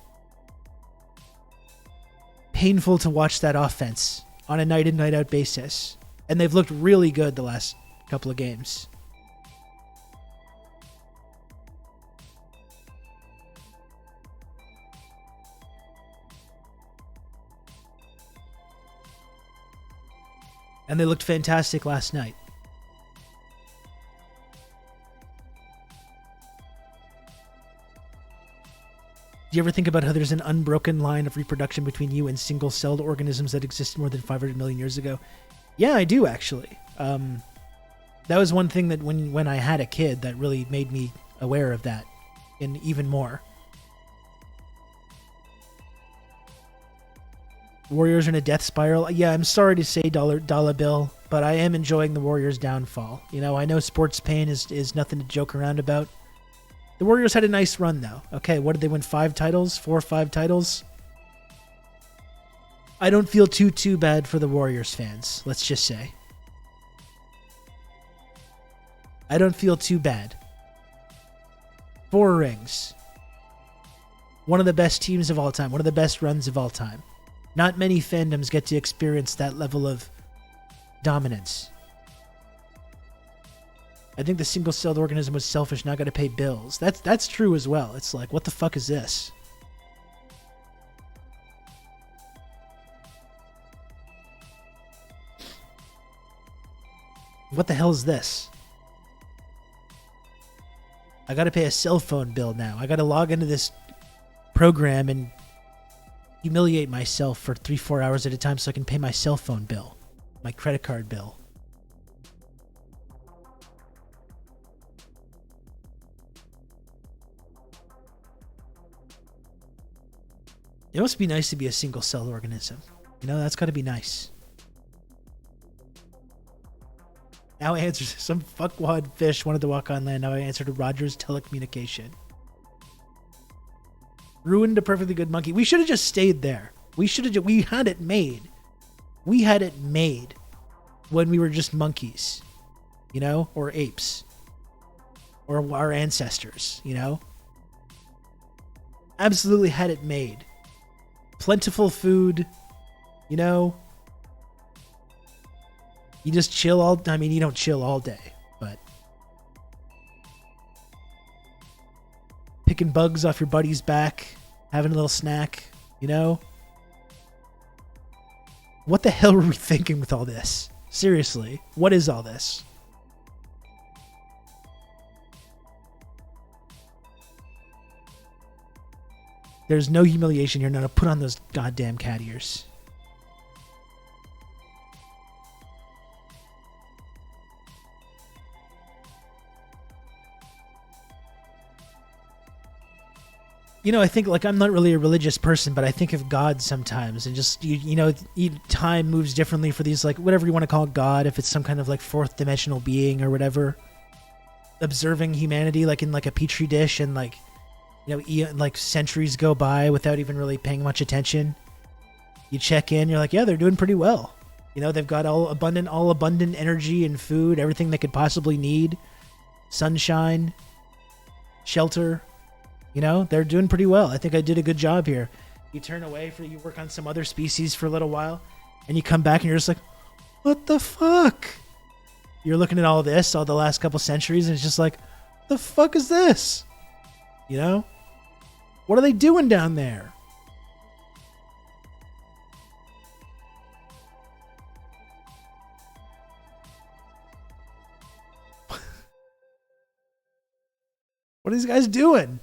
to watch that offense on a night in, night out basis. And they've looked really good the last couple of games. And they looked fantastic last night. Do you ever think about how there's an unbroken line of reproduction between you and single-celled organisms that existed more than 500 million years ago? Yeah, I do, actually. That was one thing that when I had a kid that really made me aware of that, and even more. Warriors are in a death spiral. Yeah, I'm sorry to say, Dollar Bill, but I am enjoying the Warriors' downfall. You know, I know sports pain is nothing to joke around about. The Warriors had a nice run, though. Okay, what did they win? 5 titles? 4 or 5 titles? I don't feel too bad for the Warriors fans, let's just say. I don't feel too bad. 4 rings. One of the best teams of all time. One of the best runs of all time. Not many fandoms get to experience that level of dominance. I think the single-celled organism was selfish, now got to pay bills. That's true as well. It's like, what the fuck is this? What the hell is this? I got to pay a cell phone bill now. I got to log into this program and humiliate myself for 3-4 hours at a time so I can pay my cell phone bill, my credit card bill. It must be nice to be a single-celled organism. You know, that's got to be nice. Now I answered some fuckwad fish wanted to walk on land. Now I answered Rogers telecommunication. Ruined a perfectly good monkey. We should have just stayed there. We had it made. We had it made when we were just monkeys, you know, or apes, or our ancestors, you know. Absolutely had it made. Plentiful food, you know. You just chill I mean, you don't chill all day, but picking bugs off your buddy's back, having a little snack, you know. What the hell were we thinking with all this? Seriously, what is all this? There's no humiliation here. Now to put on those goddamn cat ears. You know, I think, like, I'm not really a religious person, but I think of God sometimes, and just, you know, time moves differently for these, like, whatever you want to call God, if it's some kind of, like, fourth dimensional being or whatever. Observing humanity, like, in, like, a petri dish, and, like, you know, like, centuries go by without even really paying much attention. You check in, you're like, yeah, they're doing pretty well. You know, they've got all abundant energy and food, everything they could possibly need. Sunshine, shelter. You know, they're doing pretty well. I think I did a good job here. You turn away you work on some other species for a little while, and you come back and you're just like, what the fuck? You're looking at all this, all the last couple centuries, and it's just like, the fuck is this? You know? What are they doing down there? What are these guys doing?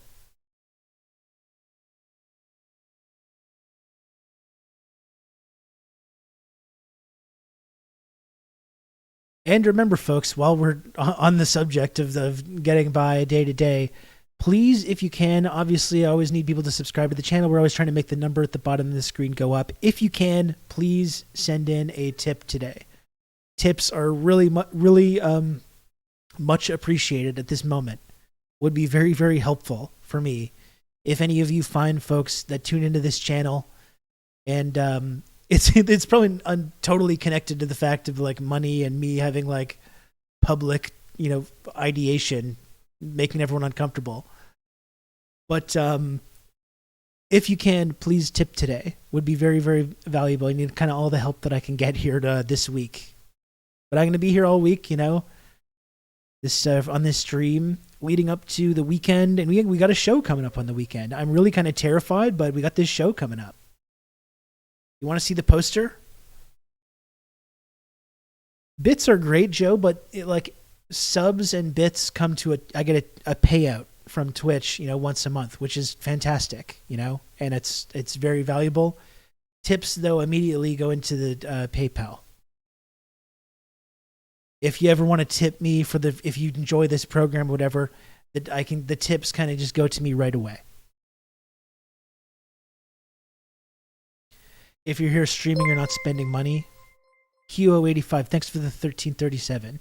And remember, folks, while we're on the subject of getting by day to day, please, if you can, obviously I always need people to subscribe to the channel. We're always trying to make the number at the bottom of the screen go up. If you can, please send in a tip today. Tips are really much appreciated at this moment. Would be very, very helpful for me. If any of you find folks that tune into this channel, and it's probably totally connected to the fact of, like, money and me having, like, public, you know, ideation, making everyone uncomfortable. But if you can, please tip today. Would be very, very valuable. I need kind of all the help that I can get here this week. But I'm going to be here all week, you know, this on this stream leading up to the weekend, and we got a show coming up on the weekend. I'm really kind of terrified, but we got this show coming up. You want to see the poster? Bits are great, Joe, but like subs and bits come to I get a payout from Twitch, you know, once a month, which is fantastic, you know, and it's very valuable. Tips, though, immediately go into the PayPal. If you ever want to tip me if you enjoy this program or whatever, the tips kind of just go to me right away. If you're here streaming, you're not spending money. QO85, thanks for the 1337.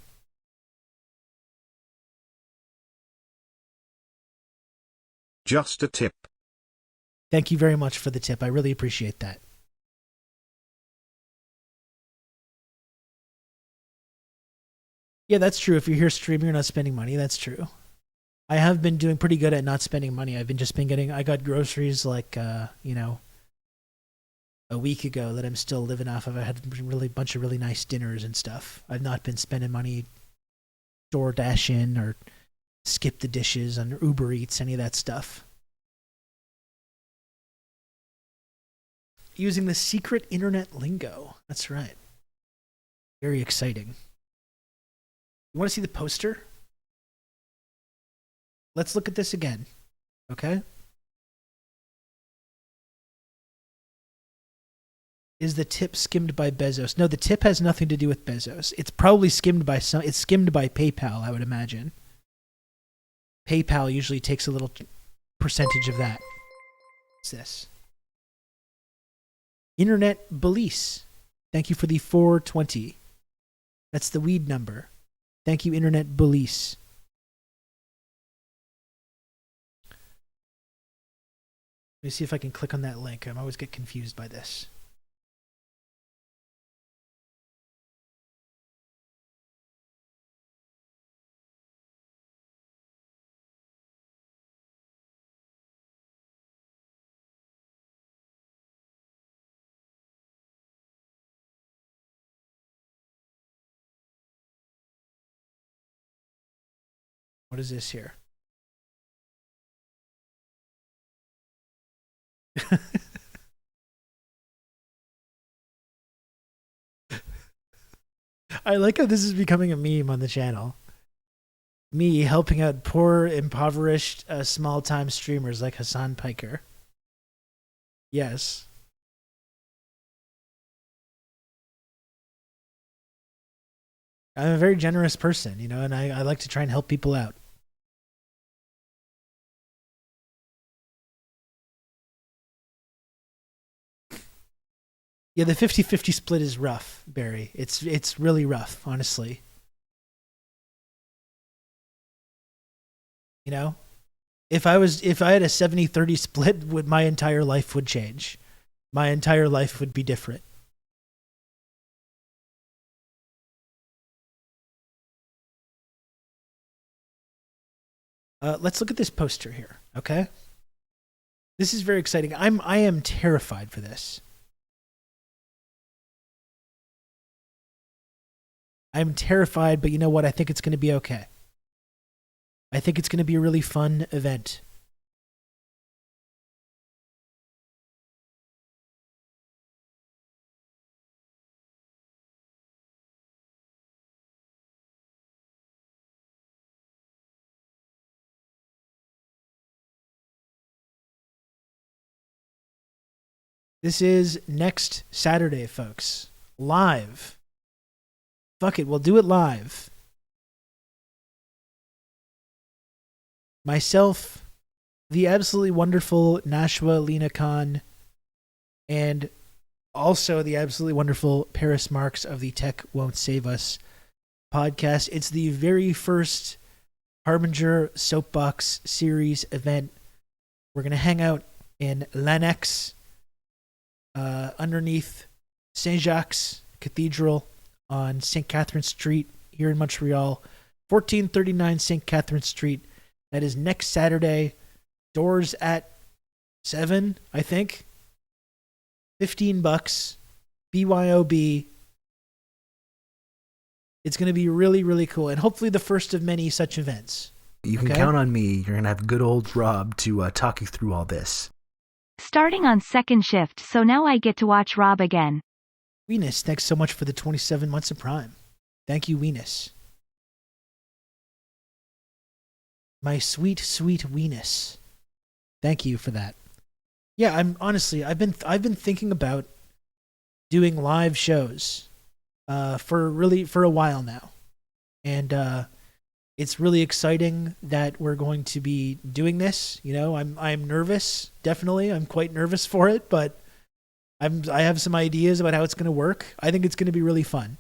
Just a tip. Thank you very much for the tip. I really appreciate that. Yeah, that's true. If you're here streaming, you're not spending money. That's true. I have been doing pretty good at not spending money. I got groceries like, you know, a week ago that I'm still living off of. I had a bunch of really nice dinners and stuff. I've not been spending money door dashing or skip the dishes on Uber Eats, any of that stuff. Using the secret internet lingo. That's right. Very exciting. You want to see the poster? Let's look at this again. Okay? Is the tip skimmed by Bezos? No, the tip has nothing to do with Bezos. It's probably skimmed by it's skimmed by PayPal, I would imagine. PayPal usually takes a little percentage of that. What's this? Internet Belize. Thank you for the 420. That's the weed number. Thank you, Internet Belize. Let me see if I can click on that link. I always get confused by this. What is this here? I like how this is becoming a meme on the channel. Me helping out poor, impoverished, small-time streamers like Hassan Piker. Yes. I'm a very generous person, and I like to try and help people out. Yeah, the 50-50 split is rough, Barry. It's really rough, honestly. You know? If I had a 70-30 split, my entire life would change. My entire life would be different. Let's look at this poster here, okay? This is very exciting. I am terrified for this. I'm terrified, but you know what? I think it's going to be okay. I think it's going to be a really fun event. This is next Saturday, folks. Live. Fuck it, we'll do it live. Myself, the absolutely wonderful Nashwa Lena Khan, and also the absolutely wonderful Paris Marks of the Tech Won't Save Us podcast. It's the very first Harbinger Soapbox Series event. We're going to hang out in Lannex, underneath Saint Jacques Cathedral on St. Catherine Street here in Montreal. 1439 St. Catherine Street. That is next Saturday. Doors at 7, I think. $15. BYOB. It's going to be really, really cool. And hopefully the first of many such events. You can count on me. You're going to have good old Rob to talk you through all this. Starting on second shift, so now I get to watch Rob again. Weenus, thanks so much for the 27 months of Prime. Thank you, Weenus. My sweet, sweet Weenus. Thank you for that. Yeah, I've been thinking about doing live shows for a while now. And it's really exciting that we're going to be doing this. I'm nervous, definitely. I'm quite nervous for it, but I have some ideas about how it's going to work. I think it's going to be really fun.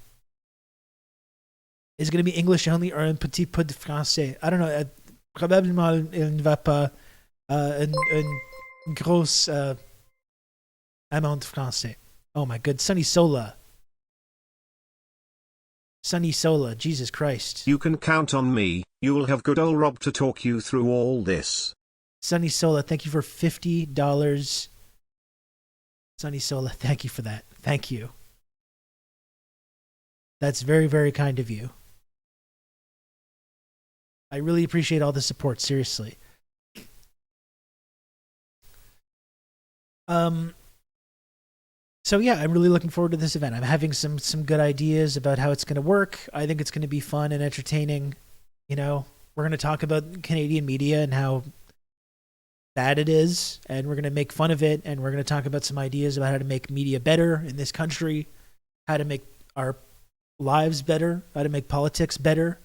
Is it going to be English only or un petit peu de français? I don't know. Probablement il ne va pas une grosse amount de français. Oh my good. Sunny Sola. Sunny Sola. Jesus Christ. You can count on me. You will have good old Rob to talk you through all this. Sunny Sola, thank you for $50. Sunny Sola, thank you for that. Thank you. That's very, very kind of you. I really appreciate all the support, seriously. So yeah, I'm really looking forward to this event. I'm having some good ideas about how it's going to work. I think it's going to be fun and entertaining. We're going to talk about Canadian media and how bad it is, and we're going to make fun of it, and we're going to talk about some ideas about how to make media better in this country, how to make our lives better, how to make politics better.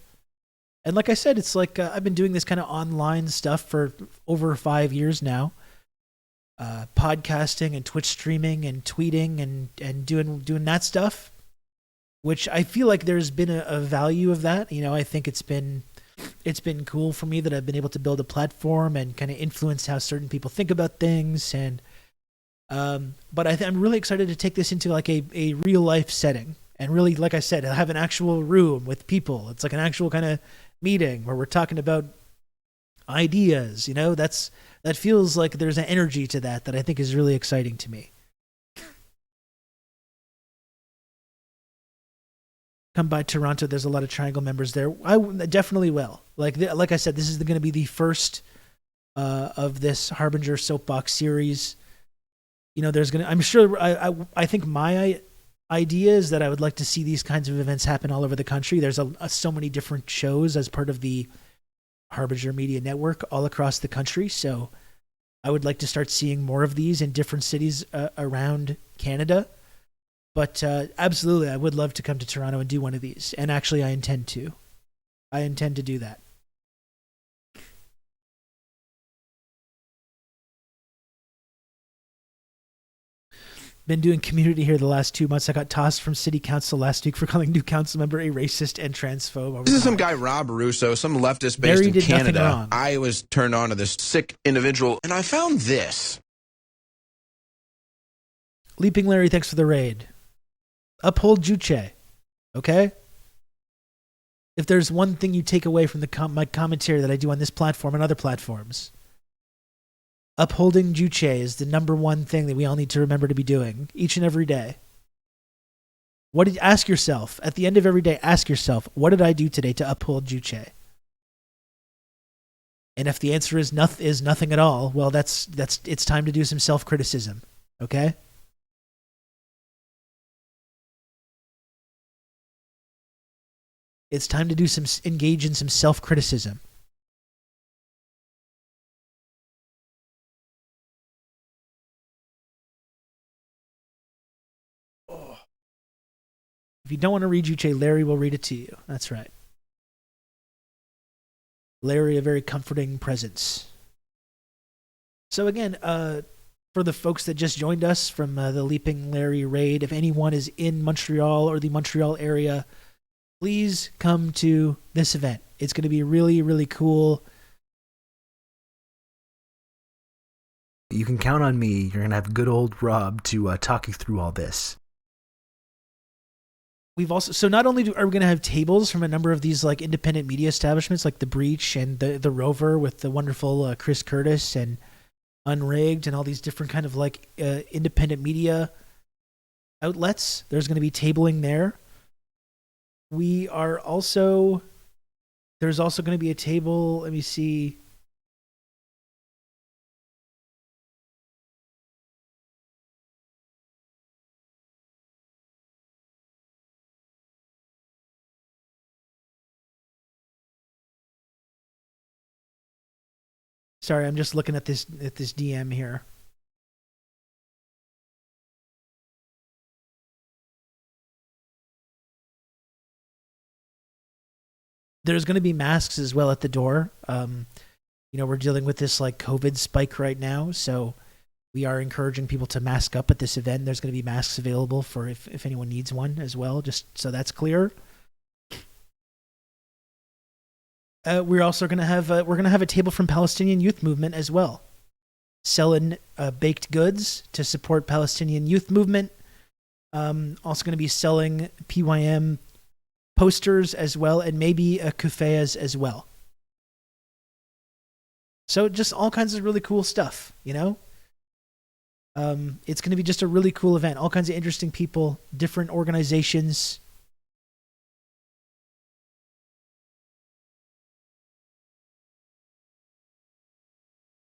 And like I said, it's like I've been doing this kind of online stuff for over 5 years now. Podcasting and Twitch streaming and tweeting and doing that stuff, which I feel like there's been a value of that. I think it's been cool for me that I've been able to build a platform and kind of influence how certain people think about things. And but I'm really excited to take this into like a real life setting and really, like I said, have an actual room with people. It's like an actual kind of meeting where we're talking about ideas. That feels like there's an energy to that I think is really exciting to me. Come by Toronto. There's a lot of Triangle members there. I definitely will. Like I said, this is going to be the first of this Harbinger Soapbox series. There's going to, I'm sure, I think my idea is that I would like to see these kinds of events happen all over the country. There's so many different shows as part of the Harbinger Media Network all across the country. So I would like to start seeing more of these in different cities around Canada. But absolutely, I would love to come to Toronto and do one of these. And actually, I intend to. I intend to do that. Been doing community here the last 2 months. I got tossed from city council last week for calling new council member a racist and transphobe. This is some guy, Rob Russo, some leftist based in Canada. I was turned on to this sick individual, and I found this. Leaping Larry, thanks for the raid. Uphold Juche, okay? If there's one thing you take away from my commentary that I do on this platform and other platforms, upholding Juche is the number one thing that we all need to remember to be doing each and every day. Ask yourself, at the end of every day, ask yourself, what did I do today to uphold Juche? And if the answer is nothing at all, well, it's time to do some self-criticism, okay? It's time to engage in some self-criticism. Oh. If you don't want to read Juche, Larry will read it to you. That's right. Larry, a very comforting presence. So again, for the folks that just joined us from the Leaping Larry raid, if anyone is in Montreal or the Montreal area, please come to this event. It's going to be really, really cool. You can count on me. You're going to have good old Rob to talk you through all this. So not only are we going to have tables from a number of these like independent media establishments like The Breach and the Rover with the wonderful Chris Curtis and Unrigged and all these different kind of like independent media outlets. There's going to be tabling there. There's also going to be a table. Let me see. Sorry, I'm just looking at this DM here. There's going to be masks as well at the door. We're dealing with this like COVID spike right now, so we are encouraging people to mask up at this event. There's going to be masks available for if anyone needs one as well, just so that's clear. We're also going to have a table from Palestinian Youth Movement as well, selling baked goods to support Palestinian Youth Movement. Also going to be selling PYM posters as well, and maybe kufayas as well. So just all kinds of really cool stuff, It's going to be just a really cool event. All kinds of interesting people, different organizations.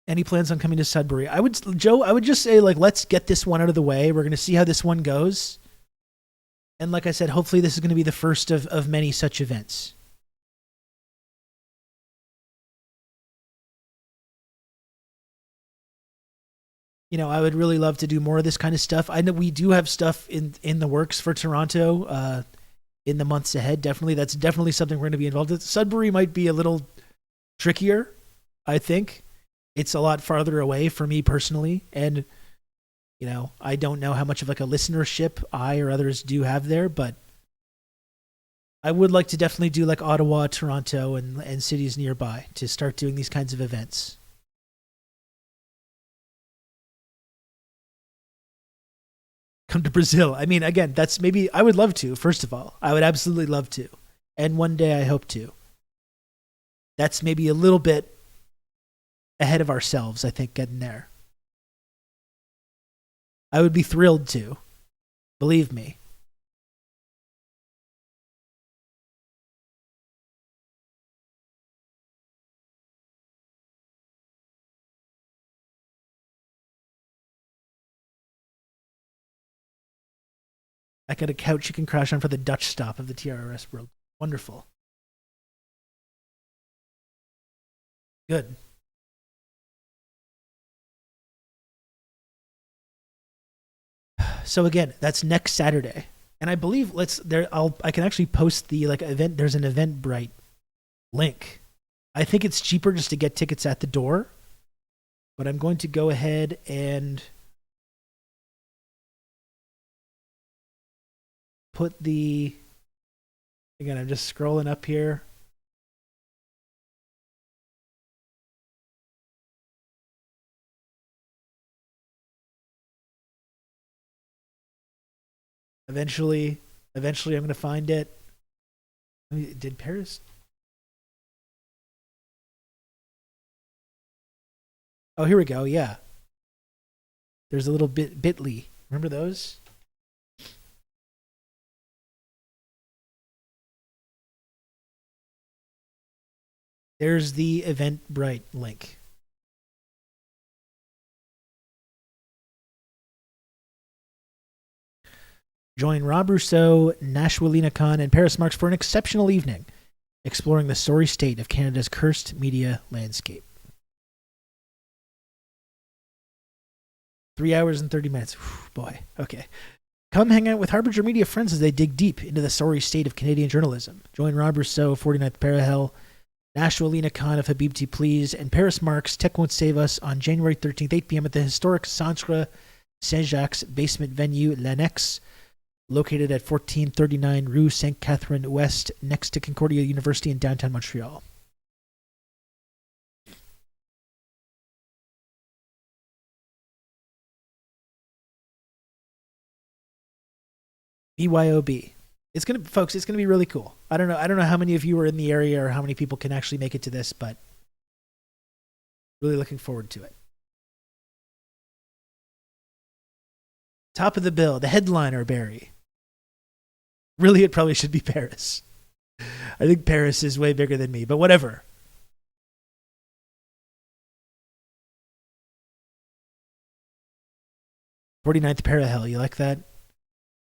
Any plans on coming to Sudbury? I would just say, like, let's get this one out of the way. We're going to see how this one goes. And like I said, hopefully this is going to be the first of many such events. I would really love to do more of this kind of stuff. I know we do have stuff in the works for Toronto in the months ahead. That's definitely something we're going to be involved with. Sudbury might be a little trickier, I think. It's a lot farther away for me personally, and I don't know how much of like a listenership I or others do have there, but I would like to definitely do like Ottawa, Toronto, and cities nearby to start doing these kinds of events. Come to Brazil. I mean, again, that's maybe I would love to. First of all, I would absolutely love to, and one day I hope to. That's maybe a little bit ahead of ourselves, I think, getting there. I would be thrilled to. Believe me. I got a couch you can crash on for the Dutch stop of the TRRS world. Wonderful. Good. So again, that's next Saturday. And I believe I can actually post the event. There's an Eventbrite link. I think it's cheaper just to get tickets at the door, but I'm going to go ahead and put again, I'm just scrolling up here. Eventually I'm going to find it. Did Paris? Oh, here we go. Yeah. There's a little bit.ly. Remember those? There's the Eventbrite link. Join Rob Rousseau, Nashwilina Khan, and Paris Marks for an exceptional evening, exploring the sorry state of Canada's cursed media landscape. 3 hours and 30 minutes. Whew, boy, okay. Come hang out with Harbinger Media friends as they dig deep into the sorry state of Canadian journalism. Join Rob Rousseau, 49th Parahel, Nashwilina Khan of Habibti Please, and Paris Marks, Tech Won't Save Us, on January 13th, 8 p.m. at the historic Centre Saint-Jacques basement venue, L'Annex, located at 1439 Rue Sainte-Catherine West, next to Concordia University in downtown Montreal. BYOB. It's gonna be really cool. I don't know how many of you are in the area or how many people can actually make it to this, but really looking forward to it. Top of the bill, the headliner, Barry. Really, it probably should be Paris. I think Paris is way bigger than me, but whatever. "49th Parahel," you like that?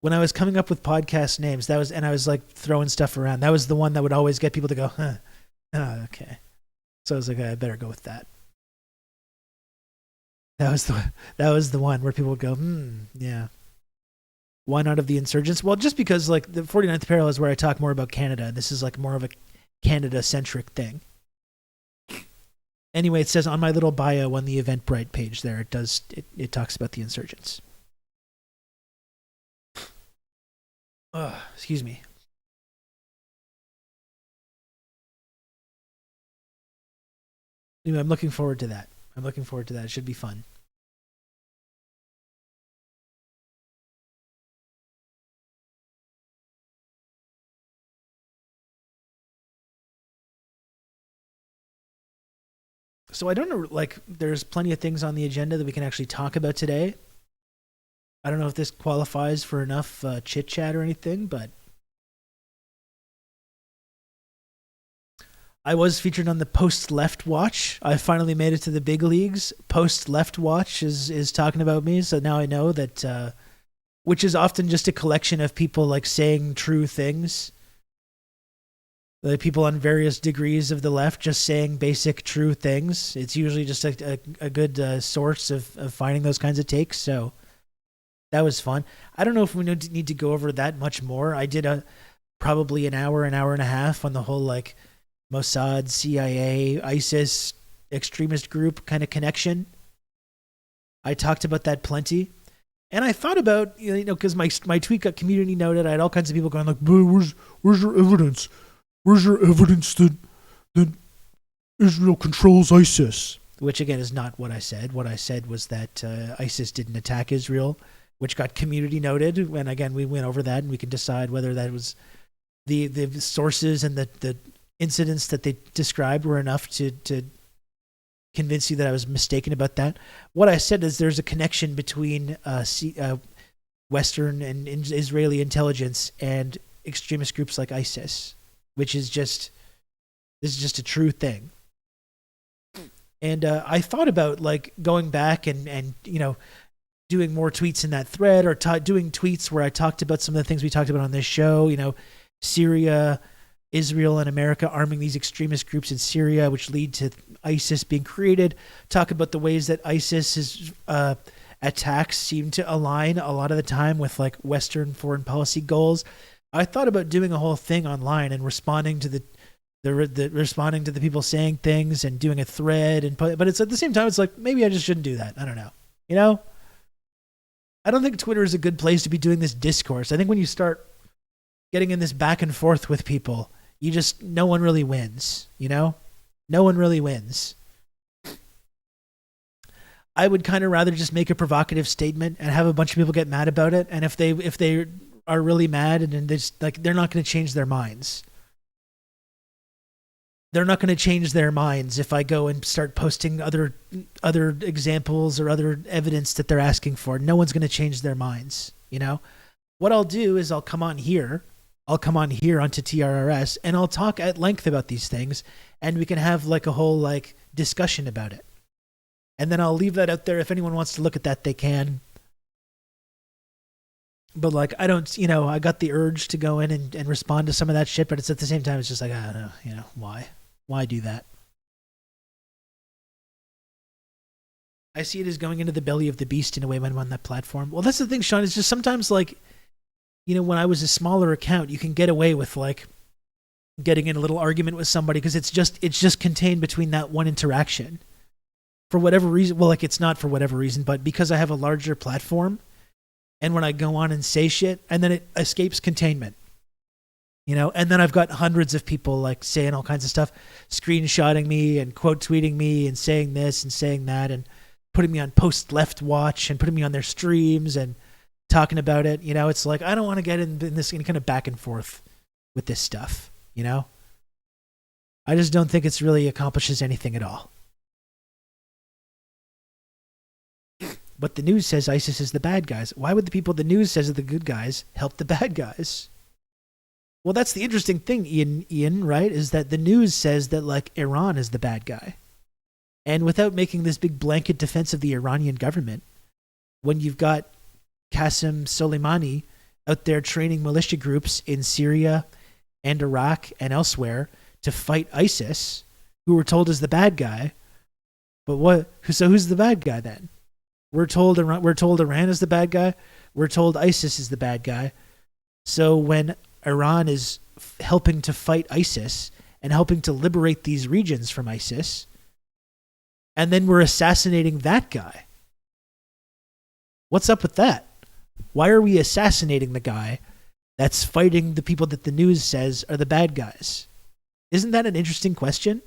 When I was coming up with podcast names, I was like throwing stuff around. That was the one that would always get people to go, huh? Oh, okay. So I was like, I better go with that. That was the one where people would go, yeah. Why not of the insurgents? Well, just because the 49th Parallel is where I talk more about Canada. This is more of a Canada-centric thing. Anyway, it says on my little bio on the Eventbrite page there, it talks about the insurgents. Excuse me. Anyway, I'm looking forward to that. It should be fun. So I don't know, there's plenty of things on the agenda that we can actually talk about today. I don't know if this qualifies for enough chit-chat or anything, but I was featured on the Post Left Watch. I finally made it to the big leagues. Post Left Watch is talking about me, so now I know that, which is often just a collection of people saying true things. The people on various degrees of the left just saying basic true things. It's usually just a good source of finding those kinds of takes, so that was fun. I don't know if we need to go over that much more. I did probably an hour and a half on the whole Mossad, CIA, ISIS, extremist group kind of connection. I talked about that plenty. And I thought about, because my tweet got community noted. I had all kinds of people going where's your evidence? Where's your evidence that Israel controls ISIS? Which, again, is not what I said. What I said was that ISIS didn't attack Israel, which got community noted. And, again, we went over that, and we can decide whether that was the sources and the incidents that they described were enough to convince you that I was mistaken about that. What I said is there's a connection between Western and Israeli intelligence and extremist groups like ISIS, which is this is just a true thing. And I thought about going back and doing more tweets in that thread, or doing tweets where I talked about some of the things we talked about on this show, Syria, Israel, and America arming these extremist groups in Syria, which lead to ISIS being created. Talk about the ways that ISIS is attacks seem to align a lot of the time with like Western foreign policy goals. I thought about doing a whole thing online and responding to the responding to the people saying things and doing a thread, but it's at the same time it's like maybe I just shouldn't do that. I don't know. You know? I don't think Twitter is a good place to be doing this discourse. I think when you start getting in this back and forth with people, no one really wins, you know? No one really wins. I would kind of rather just make a provocative statement and have a bunch of people get mad about it. And if they are really mad and they just, like, they're not going to change their minds. They're not going to change their minds if I go and start posting other examples or other evidence that they're asking for. No one's going to change their minds, you know? What I'll do is I'll come on here onto TRRS and I'll talk at length about these things and we can have like a whole like discussion about it. And then I'll leave that out there. If anyone wants to look at that, they can. But like, I don't, you know, I got the urge to go in and respond to some of that shit, but it's at the same time, it's just like, I don't know, you know, why? Why do that? I see it as going into the belly of the beast in a way when I'm on that platform. Well, that's the thing, Sean, it's just sometimes like, you know, when I was a smaller account, you can get away with like getting in a little argument with somebody because it's just contained between that one interaction. For whatever reason, well, like it's not for whatever reason, but because I have a larger platform and when I go on and say shit and then it escapes containment. You know, and then I've got hundreds of people like saying all kinds of stuff, screenshotting me and quote tweeting me and saying this and saying that and putting me on post left watch and putting me on their streams and talking about it. You know, it's like, I don't want to get in this kind of back and forth with this stuff, you know? I just don't think it's really accomplishes anything at all. But the news says ISIS is the bad guys. Why would the people the news says are the good guys help the bad guys? Well, that's the interesting thing, Ian, right? Is that the news says that, like, Iran is the bad guy. And without making this big blanket defense of the Iranian government, when you've got Qasem Soleimani out there training militia groups in Syria and Iraq and elsewhere to fight ISIS, who we're told is the bad guy, but who's the bad guy then? We're told Iran is the bad guy. We're told ISIS is the bad guy. So when Iran is helping to fight ISIS and helping to liberate these regions from ISIS, and then we're assassinating that guy. What's up with that? Why are we assassinating the guy that's fighting the people that the news says are the bad guys? Isn't that an interesting question?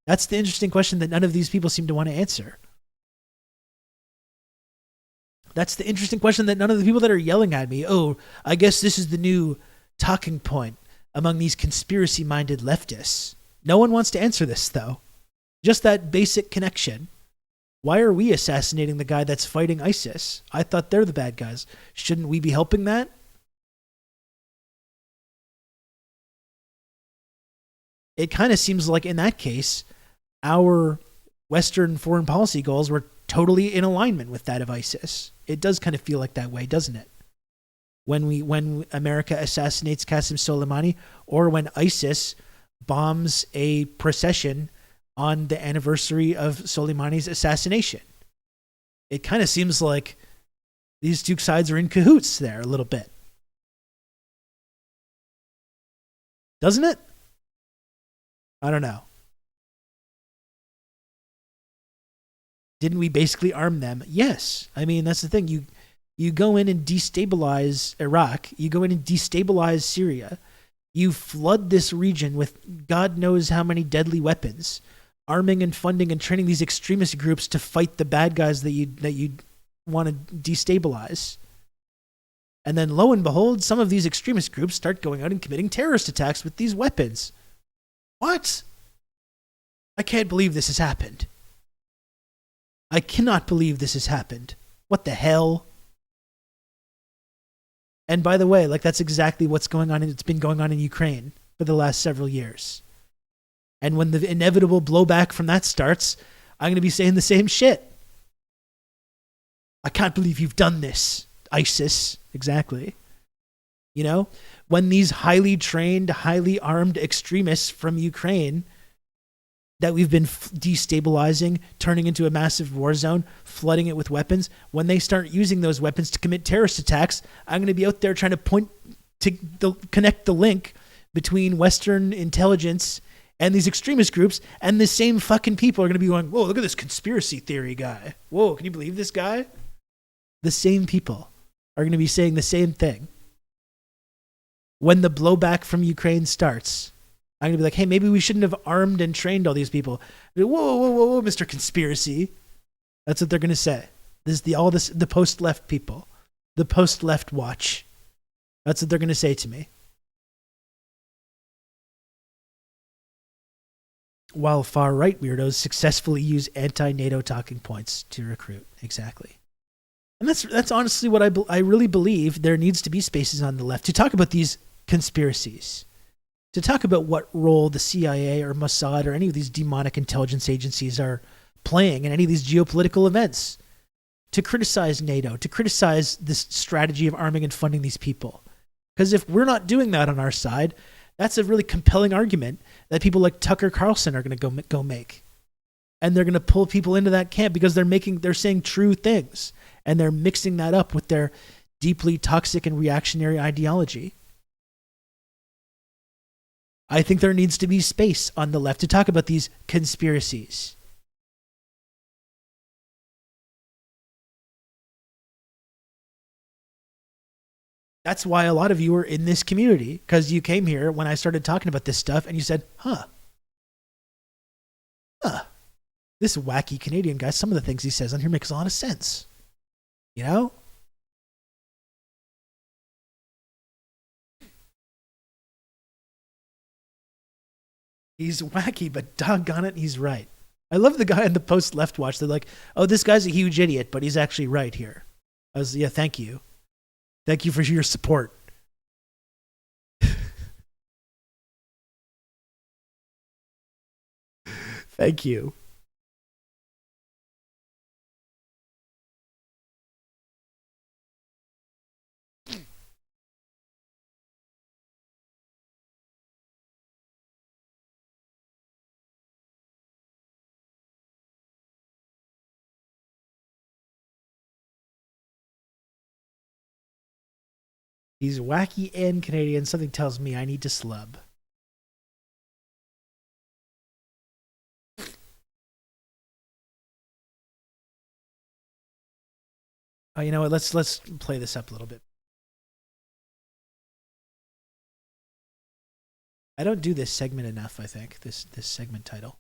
That's the interesting question that none of these people seem to want to answer. That's the interesting question that none of the people that are yelling at me, oh, I guess this is the new talking point among these conspiracy-minded leftists. No one wants to answer this, though. Just that basic connection. Why are we assassinating the guy that's fighting ISIS? I thought they're the bad guys. Shouldn't we be helping that? It kind of seems like in that case, our Western foreign policy goals were totally in alignment with that of ISIS. It does kind of feel like that way, doesn't it? When America assassinates Qasem Soleimani, or when ISIS bombs a procession on the anniversary of Soleimani's assassination. It kind of seems like these two sides are in cahoots there a little bit. Doesn't it? I don't know. Didn't we basically arm them? Yes. I mean, that's the thing. You go in and destabilize Iraq. You go in and destabilize Syria. You flood this region with God knows how many deadly weapons, arming and funding and training these extremist groups to fight the bad guys that you want to destabilize. And then lo and behold, some of these extremist groups start going out and committing terrorist attacks with these weapons. What? I can't believe this has happened. I cannot believe this has happened. What the hell? And by the way, like that's exactly what's going on. It's been going on in Ukraine for the last several years. And when the inevitable blowback from that starts, I'm going to be saying the same shit. I can't believe you've done this, ISIS. Exactly. You know, when these highly trained, highly armed extremists from Ukraine that we've been destabilizing, turning into a massive war zone, flooding it with weapons. When they start using those weapons to commit terrorist attacks, I'm going to be out there trying to connect the link between Western intelligence and these extremist groups, and the same fucking people are going to be going, whoa, look at this conspiracy theory guy. Whoa, can you believe this guy? The same people are going to be saying the same thing. When the blowback from Ukraine starts, I'm going to be like, hey, maybe we shouldn't have armed and trained all these people. Whoa, whoa, whoa, whoa, Mr. Conspiracy. That's what they're going to say. The post-left people, the post-left watch. That's what they're going to say to me. While far-right weirdos successfully use anti-NATO talking points to recruit. Exactly. And that's honestly what I really believe. There needs to be spaces on the left to talk about these conspiracies, to talk about what role the CIA or Mossad or any of these demonic intelligence agencies are playing in any of these geopolitical events, to criticize NATO, to criticize this strategy of arming and funding these people. Because if we're not doing that on our side, that's a really compelling argument that people like Tucker Carlson are going to go make. And they're going to pull people into that camp because they're saying true things. And they're mixing that up with their deeply toxic and reactionary ideology. I think there needs to be space on the left to talk about these conspiracies. That's why a lot of you are in this community, because you came here when I started talking about this stuff and you said, this wacky Canadian guy, some of the things he says on here makes a lot of sense. You know? He's wacky, but doggone it, he's right. I love the guy in the post-left watch. They're like, oh, this guy's a huge idiot, but he's actually right here. Yeah, thank you. Thank you for your support. Thank you. He's wacky and Canadian. Something tells me I need to slub. Oh, you know what? Let's play this up a little bit. I don't do this segment enough, I think. This segment title.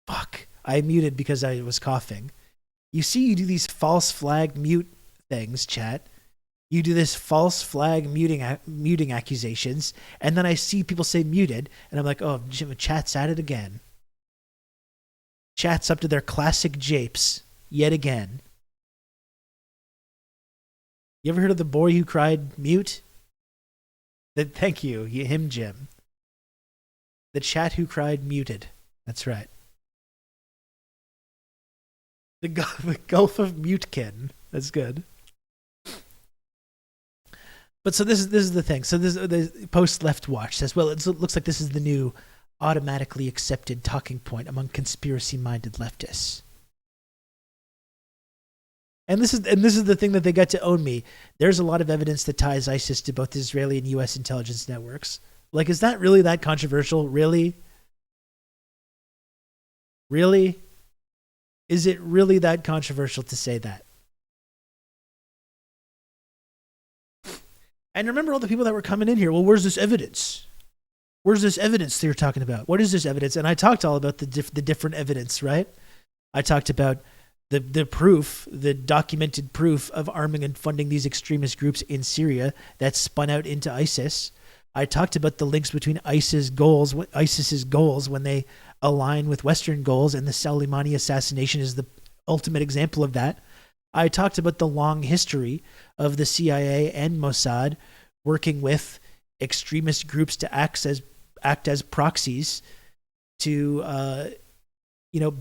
Fuck. I muted because I was coughing. You see, you do these false flag mute things, chat. You do this false flag muting accusations, and then I see people say muted, and I'm like, oh, chat's at it again. Chat's up to their classic japes yet again. You ever heard of the boy who cried mute? Thank you, him, Jim. The chat who cried muted. That's right. The Gulf of Mutekin. That's good. But so this is the thing. So the post-left watch says, well, it looks like this is the new automatically accepted talking point among conspiracy-minded leftists. And this is the thing that they got to own me. There's a lot of evidence that ties ISIS to both Israeli and U.S. intelligence networks. Like, is that really that controversial? Really? Really? Is it really that controversial to say that? And remember all the people that were coming in here. Well, where's this evidence? Where's this evidence that you're talking about? What is this evidence? And I talked all about the different evidence, right? I talked about the proof, the documented proof of arming and funding these extremist groups in Syria that spun out into ISIS. I talked about the links between ISIS's goals when they align with Western goals, and the Soleimani assassination is the ultimate example of that. I talked about the long history of the CIA and Mossad working with extremist groups to act as proxies to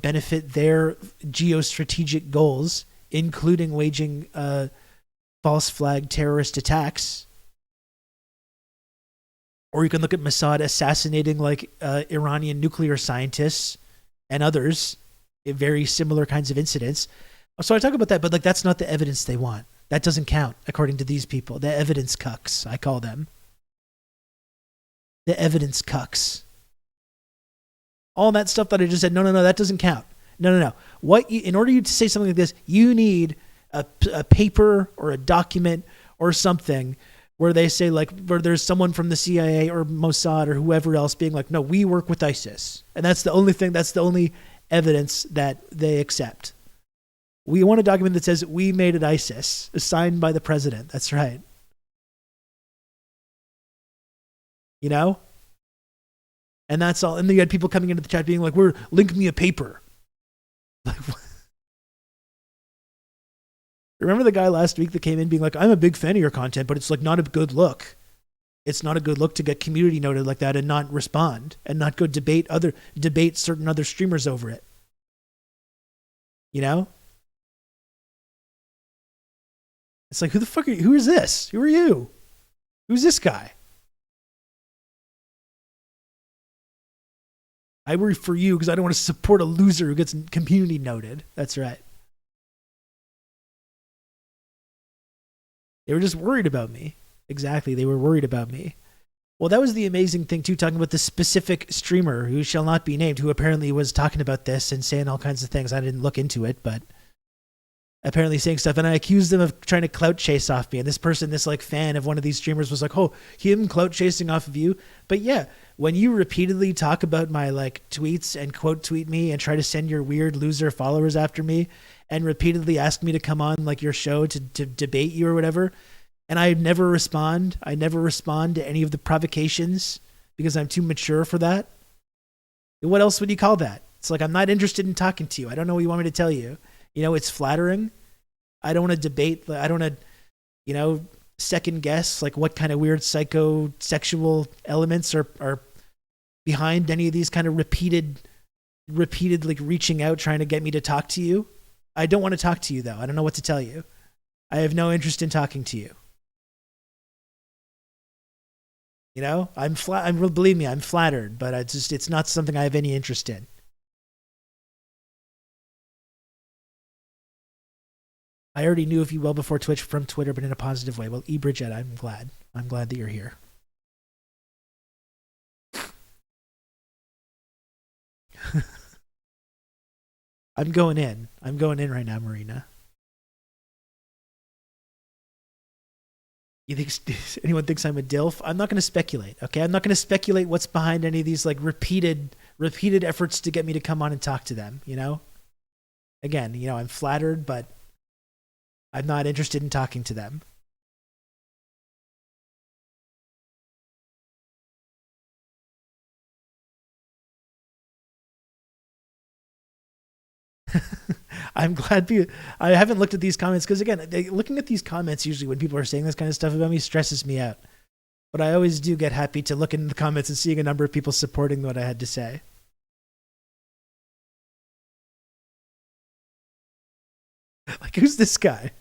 benefit their geostrategic goals, including waging false flag terrorist attacks. Or you can look at Mossad assassinating Iranian nuclear scientists and others in very similar kinds of incidents. So I talk about that, but that's not the evidence they want. That doesn't count, according to these people. The evidence cucks, I call them. The evidence cucks. All that stuff that I just said, no, that doesn't count. No. In order to say something like this, you need a paper or a document or something where they say, where there's someone from the CIA or Mossad or whoever else being like, no, we work with ISIS. And that's the only evidence that they accept. We want a document that says we made it ISIS, signed by the president. That's right. And that's all. And then you had people coming into the chat being like, link me a paper. Remember the guy last week that came in being like, I'm a big fan of your content, but it's not a good look. It's not a good look to get community noted like that and not respond and not go debate certain other streamers over it. It's like, who the fuck are you? Who is this? Who are you? Who's this guy? I worry for you because I don't want to support a loser who gets community noted. That's right. They were just worried about me. Exactly. They were worried about me. Well, that was the amazing thing too, talking about the specific streamer who shall not be named, who apparently was talking about this and saying all kinds of things. I didn't look into it, but apparently saying stuff. And I accused them of trying to clout chase off me. And this person, this fan of one of these streamers was like, oh, him clout chasing off of you. But yeah, when you repeatedly talk about my tweets and quote tweet me and try to send your weird loser followers after me and repeatedly ask me to come on your show to debate you or whatever, and I never respond to any of the provocations because I'm too mature for that. What else would you call that? It's I'm not interested in talking to you. I don't know what you want me to tell you. It's flattering. I don't want to debate. I don't want to, second guess what kind of weird psychosexual elements are behind any of these kind of repeated reaching out trying to get me to talk to you. I don't want to talk to you though. I don't know what to tell you. I have no interest in talking to you. Believe me, I'm flattered, but it's not something I have any interest in. I already knew of you well before Twitch from Twitter, but in a positive way. Well, Bridget, I'm glad that you're here. I'm going in right now, Marina. You think anyone thinks I'm a DILF? I'm not going to speculate, okay? I'm not going to speculate what's behind any of these repeated efforts to get me to come on and talk to them, Again, I'm flattered, but I'm not interested in talking to them. I'm glad I haven't looked at these comments because, again, looking at these comments usually when people are saying this kind of stuff about me stresses me out. But I always do get happy to look in the comments and seeing a number of people supporting what I had to say. Who's this guy?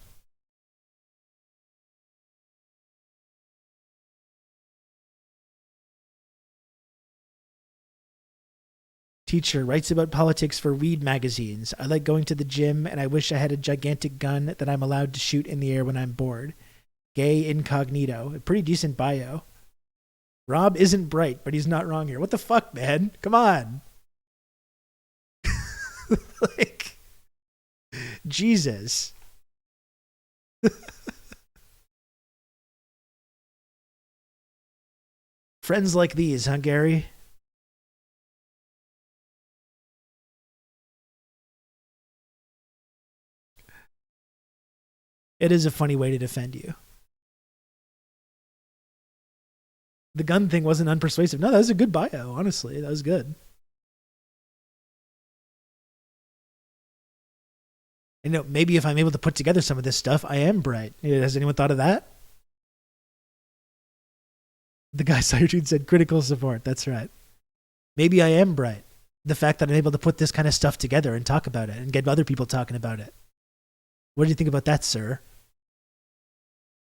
Teacher writes about politics for weed magazines. I like going to the gym, and I wish I had a gigantic gun that I'm allowed to shoot in the air when I'm bored. Gay incognito. A pretty decent bio. Rob isn't bright, but he's not wrong here. What the fuck, man? Come on. Jesus. Friends like these, huh, Gary? It is a funny way to defend you. The gun thing wasn't unpersuasive. No, that was a good bio, honestly. That was good. And maybe if I'm able to put together some of this stuff, I am bright. Has anyone thought of that? The guy Sayertune said critical support. That's right. Maybe I am bright. The fact that I'm able to put this kind of stuff together and talk about it and get other people talking about it. What do you think about that, sir?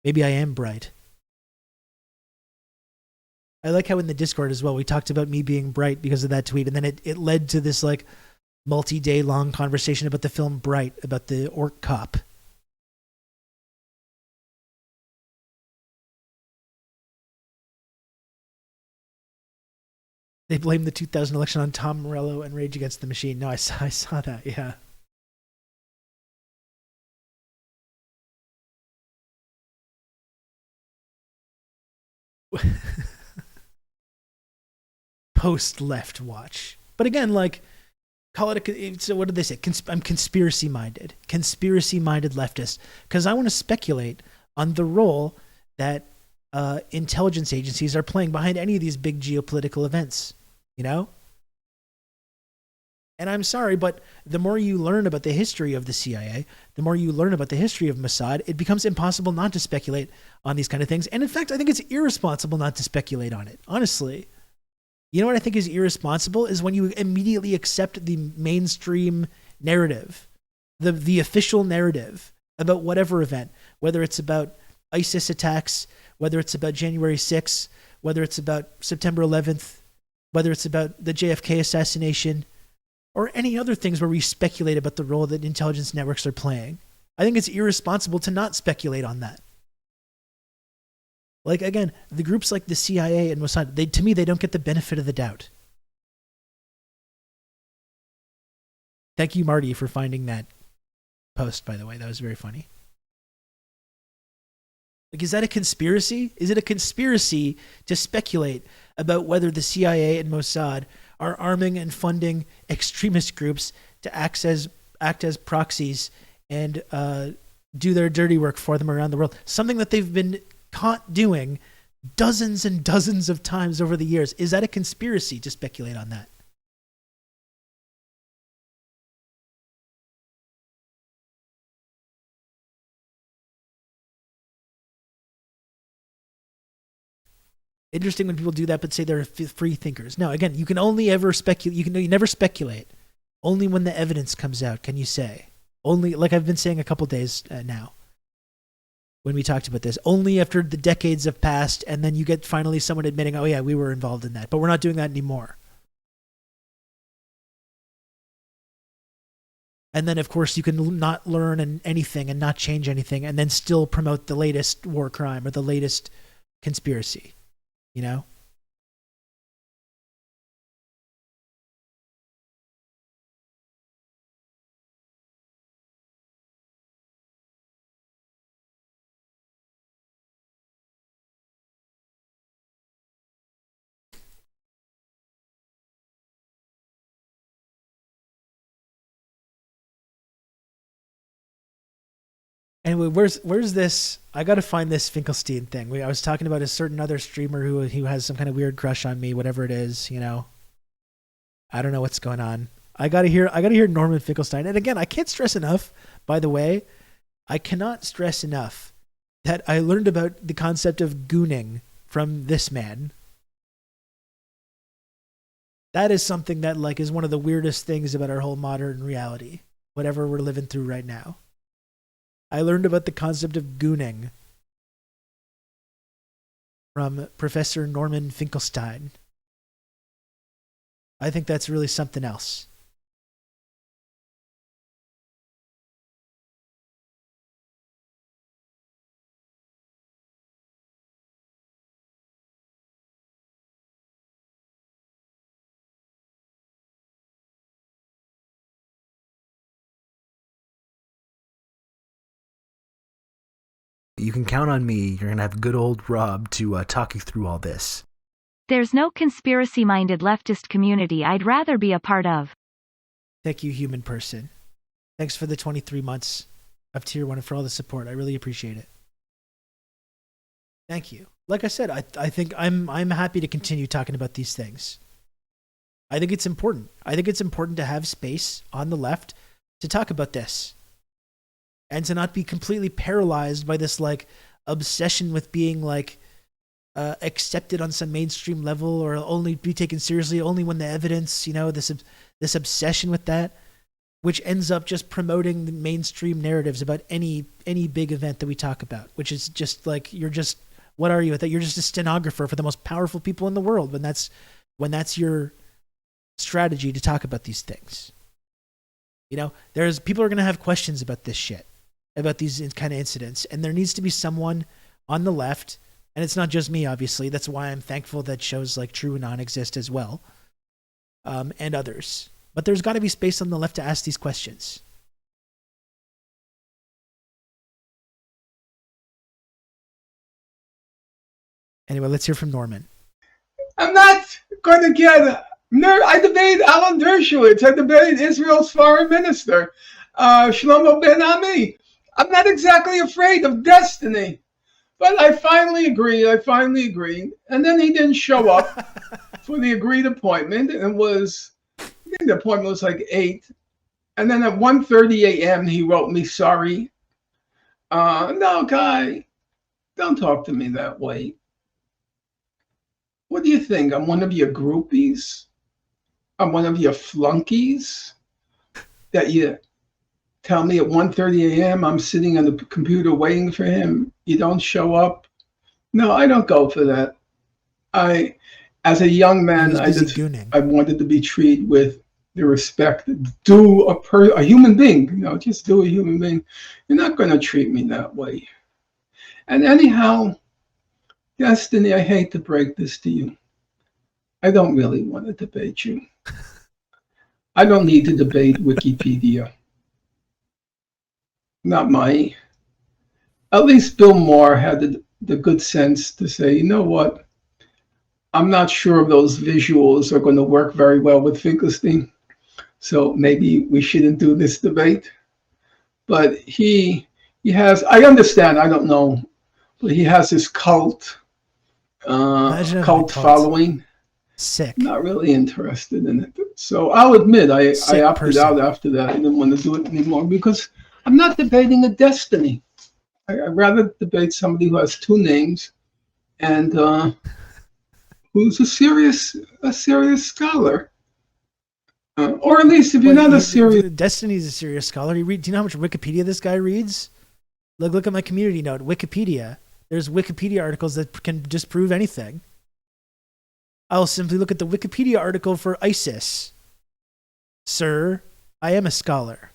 Maybe I am bright. I like how in the Discord as well, we talked about me being bright because of that tweet. And then it led to this like multi-day long conversation about the film Bright, about the orc cop. They blamed the 2000 election on Tom Morello and Rage Against the Machine. No, I saw that, yeah. Post-left watch. But again, like, call it so what did they say? I'm conspiracy-minded. Conspiracy-minded leftist. Because I want to speculate on the role that intelligence agencies are playing behind any of these big geopolitical events. You know? And I'm sorry, but the more you learn about the history of the CIA, the more you learn about the history of Mossad, it becomes impossible not to speculate on these kind of things. And in fact, I think it's irresponsible not to speculate on it. Honestly. You know what I think is irresponsible is when you immediately accept the mainstream narrative, the official narrative about whatever event, whether it's about ISIS attacks, whether it's about January 6th, whether it's about September 11th, whether it's about the JFK assassination, or any other things where we speculate about the role that intelligence networks are playing. I think it's irresponsible to not speculate on that. Like, again, the groups like the CIA and Mossad, to me, they don't get the benefit of the doubt. Thank you, Marty, for finding that post, by the way. That was very funny. Like, is that a conspiracy? Is it a conspiracy to speculate about whether the CIA and Mossad are arming and funding extremist groups to act as proxies and do their dirty work for them around the world? Something that they've been caught doing dozens and dozens of times over the years. Is that a conspiracy to speculate on that? Interesting when people do that but say they're free thinkers. No, again, you can only ever speculate. You never speculate. Only when the evidence comes out can you say. Only, like I've been saying a couple days now when we talked about this, only after the decades have passed and then you get finally someone admitting, oh yeah, we were involved in that, but we're not doing that anymore. And then, of course, you can not learn anything and not change anything and then still promote the latest war crime or the latest conspiracy, you know? Anyway, where's this? I got to find this Finkelstein thing. I was talking about a certain other streamer who has some kind of weird crush on me, whatever it is, you know. I don't know what's going on. I got to hear Norman Finkelstein. And again, I can't stress enough, by the way, I cannot stress enough that I learned about the concept of gooning from this man. That is something that like is one of the weirdest things about our whole modern reality, whatever we're living through right now. I learned about the concept of gooning from Professor Norman Finkelstein. I think that's really something else. You can count on me. You're going to have good old Rob to talk you through all this. There's no conspiracy-minded leftist community I'd rather be a part of. Thank you, human person. Thanks for the 23 months of Tier 1 and for all the support. I really appreciate it. Thank you. like I said, I think I'm happy to continue talking about these things. I think it's important. I think it's important to have space on the left to talk about this, and to not be completely paralyzed by this like obsession with being like accepted on some mainstream level, or only be taken seriously only when the evidence, this obsession with that, which ends up just promoting the mainstream narratives about any big event that we talk about, which is just like, what are you? That you're just a stenographer for the most powerful people in the world when that's your strategy to talk about these things. There's people are going to have questions about this shit, about these kind of incidents, and there needs to be someone on the left. And it's not just me, obviously. That's why I'm thankful that shows like TrueAnon exist as well, and others. But there's got to be space on the left to ask these questions. Anyway, let's hear from Norman. I'm not going to get... I debated Alan Dershowitz. I debated Israel's foreign minister, Shlomo Ben Ami. I'm not exactly afraid of destiny. But I finally agreed. And then he didn't show up for the agreed appointment. I think the appointment was like 8. And then at 1:30 a.m., he wrote me, sorry. No, Guy, don't talk to me that way. What do you think? I'm one of your groupies? I'm one of your flunkies? That you tell me at 1:30 a.m. I'm sitting on the computer waiting for him. You don't show up. No, I don't go for that. As a young man, I wanted to be treated with the respect due a human being. Just do a human being. You're not going to treat me that way. And anyhow, Destiny, I hate to break this to you. I don't really want to debate you. I don't need to debate Wikipedia. Not my. At least Bill Maher had the good sense to say, you know what? I'm not sure those visuals are going to work very well with Finkelstein. So maybe we shouldn't do this debate. But he has, I understand, I don't know, but he has this cult following. Sick. Not really interested in it. So I'll admit, I opted out after that. I didn't want to do it anymore because I'm not debating a destiny. I'd rather debate somebody who has 2 names and who's a serious scholar. Or at least if you're not a serious... Destiny's a serious scholar. Do you know how much Wikipedia this guy reads? Look at my community note, Wikipedia. There's Wikipedia articles that can disprove anything. I'll simply look at the Wikipedia article for ISIS. Sir, I am a scholar.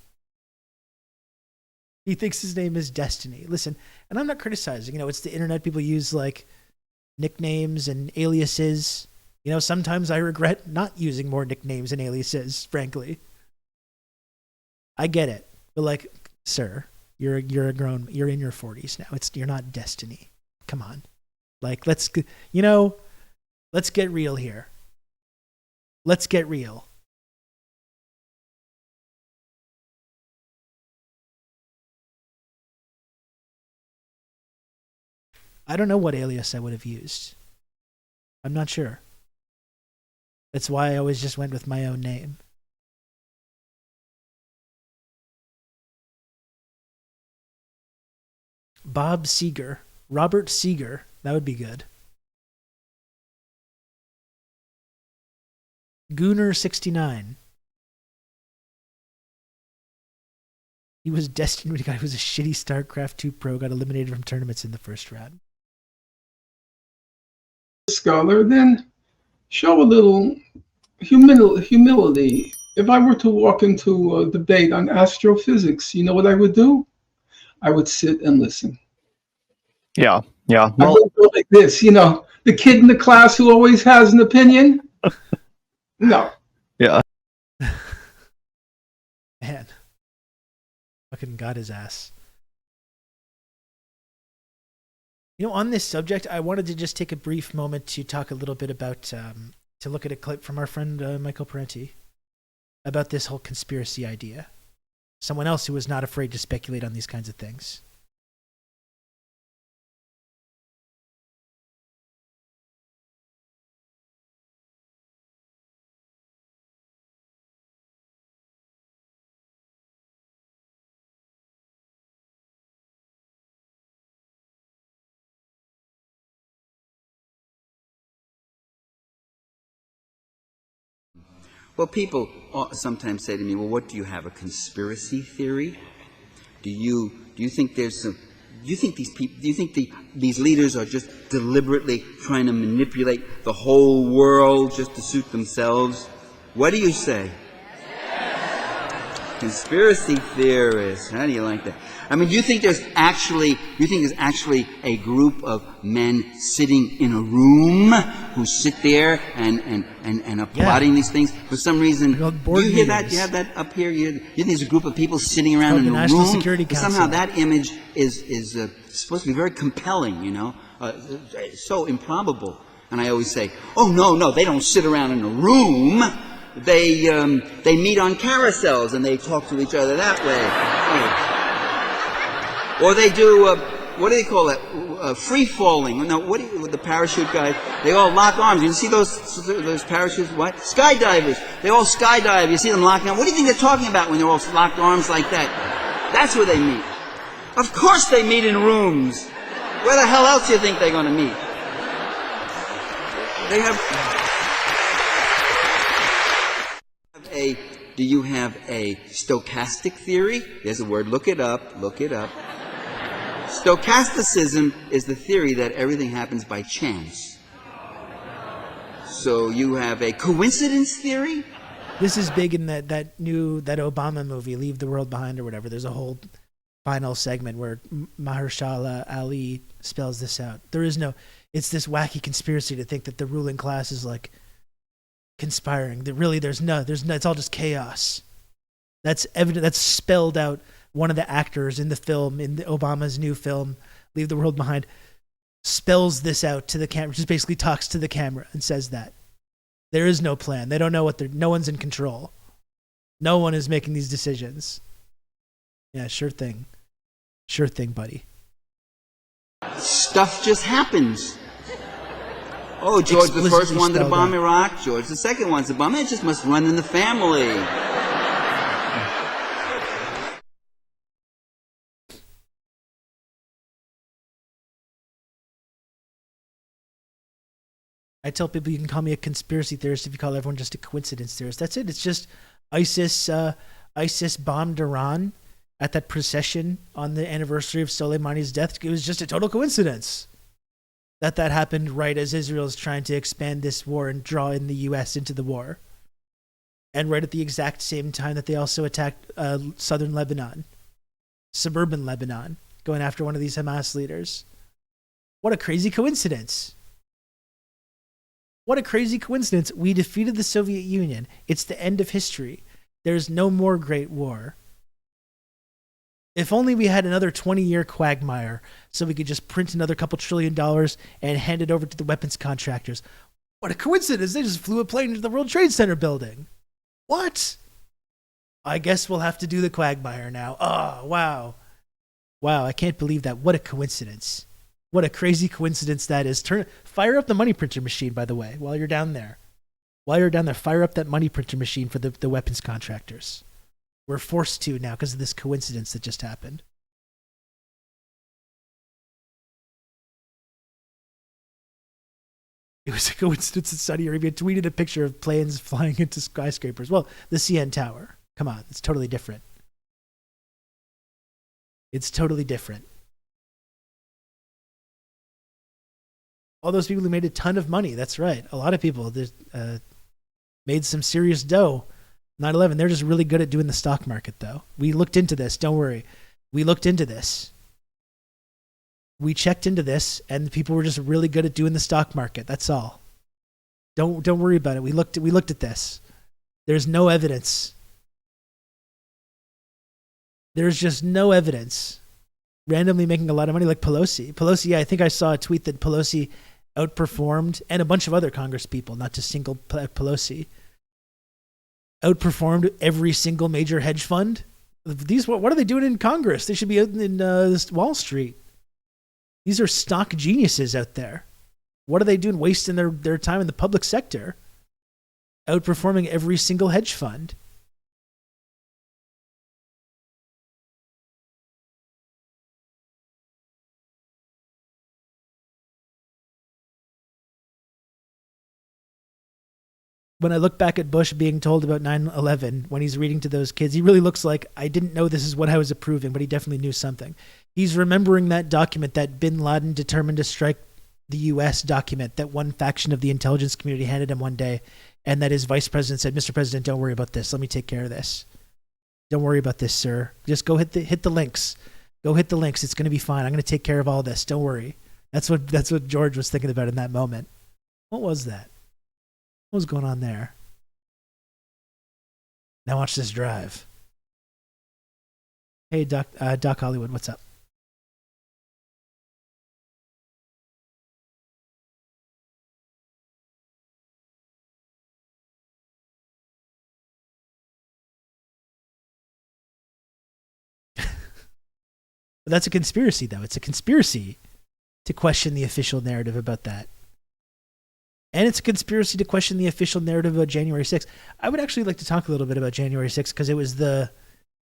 He thinks his name is Destiny. Listen, and I'm not criticizing. It's the internet. People use like nicknames and aliases. Sometimes I regret not using more nicknames and aliases, frankly. I get it. But like, sir, you're in your 40s now. You're not Destiny. Come on. Like, let's get real here. Let's get real. I don't know what alias I would have used. I'm not sure. That's why I always just went with my own name. Bob Seeger. Robert Seeger. That would be good. Gooner69. He was destined to be a guy who was a shitty StarCraft 2 pro, got eliminated from tournaments in the first round. Scholar, then show a little humility. If I were to walk into a debate on astrophysics, you know what I would do? I would sit and listen. Yeah. Well, I would go like this, the kid in the class who always has an opinion. No. Yeah. Man. Fucking got his ass. On this subject, I wanted to just take a brief moment to talk a little bit about, to look at a clip from our friend Michael Parenti about this whole conspiracy idea. Someone else who was not afraid to speculate on these kinds of things. Well, people sometimes say to me, well, what do you have, a conspiracy theory? Do you think there's some, do you think these leaders are just deliberately trying to manipulate the whole world just to suit themselves? What do you say? Conspiracy theorists. How do you like that? I mean, do you think there's actually a group of men sitting in a room who sit there and are plotting these things? For some reason, do you hear that? You have that up here? You think there's a group of people sitting around in a National room? Security Council. Somehow that image is supposed to be very compelling, you know? So improbable. And I always say, oh, no, they don't sit around in a room. They meet on carousels and they talk to each other that way. Or they do, what do they call it? Free falling. No, with the parachute guys? They all lock arms. You see those parachutes? What? Skydivers. They all skydive. You see them locking arms. What do you think they're talking about when they're all locked arms like that? That's where they meet. Of course they meet in rooms. Where the hell else do you think they're going to meet? They have... Do you have a stochastic theory? There's a word. Look it up. Look it up. Stochasticism is the theory that everything happens by chance. So you have a coincidence theory? This is big in that Obama movie, Leave the World Behind or whatever. There's a whole final segment where Mahershala Ali spells this out. It's this wacky conspiracy to think that the ruling class is like conspiring. That really there's no, it's all just chaos. That's evident. That's spelled out. One of the actors in the film, in Obama's new film, Leave the World Behind, spells this out to the camera, just basically talks to the camera and says that. There is no plan. They don't know no one's in control. No one is making these decisions. Yeah, sure thing. Sure thing, buddy. Stuff just happens. Oh, George the first wanted to bomb Iraq. George the second wants to bomb. It just must run in the family. I tell people you can call me a conspiracy theorist if you call everyone just a coincidence theorist. That's it. It's just ISIS bombed Iran at that procession on the anniversary of Soleimani's death. It was just a total coincidence that happened right as Israel is trying to expand this war and draw in the U.S. into the war. And right at the exact same time that they also attacked southern Lebanon, suburban Lebanon, going after one of these Hamas leaders. What a crazy coincidence. What a crazy coincidence. We defeated the Soviet Union. It's the end of history. There's no more Great War. If only we had another 20-year quagmire so we could just print another couple $1 trillion and hand it over to the weapons contractors. What a coincidence. They just flew a plane into the World Trade Center building. What? I guess we'll have to do the quagmire now. Oh, wow. Wow, I can't believe that. What a coincidence. What a crazy coincidence that is. Fire up the money printer machine, by the way, while you're down there. While you're down there, fire up that money printer machine for the weapons contractors. We're forced to now because of this coincidence that just happened. It was a coincidence that Saudi Arabia tweeted a picture of planes flying into skyscrapers. Well, the CN Tower. Come on, it's totally different. It's totally different. All those people who made a ton of money, that's right. A lot of people made some serious dough. 9/11, they're just really good at doing the stock market, though. We looked into this, don't worry. We looked into this. We checked into this, and people were just really good at doing the stock market. That's all. Don't worry about it. We looked at this. There's no evidence. There's just no evidence. Randomly making a lot of money like Pelosi. Pelosi, yeah, I think I saw a tweet that Pelosi outperformed, and a bunch of other Congress people, not just single Pelosi, outperformed every single major hedge fund. What are they doing in Congress? They should be out in Wall Street. These are stock geniuses out there. What are they doing wasting their time in the public sector? Outperforming every single hedge fund. when I look back at Bush being told about 9/11, when he's reading to those kids, he really looks like, I didn't know this is what I was approving, but he definitely knew something. He's remembering that document, that bin Laden determined to strike the U.S. document that one faction of the intelligence community handed him one day, and that his vice president said, Mr. President, don't worry about this. Let me take care of this. Don't worry about this, sir. Just go hit the links. Go hit the links. It's going to be fine. I'm going to take care of all this. Don't worry. That's what George was thinking about in that moment. What was that? What was going on there? Now watch this drive. Hey, Doc Hollywood, what's up? But that's a conspiracy, though. It's a conspiracy to question the official narrative about that. And it's a conspiracy to question the official narrative about January 6th. I would actually like to talk a little bit about January 6th because it was the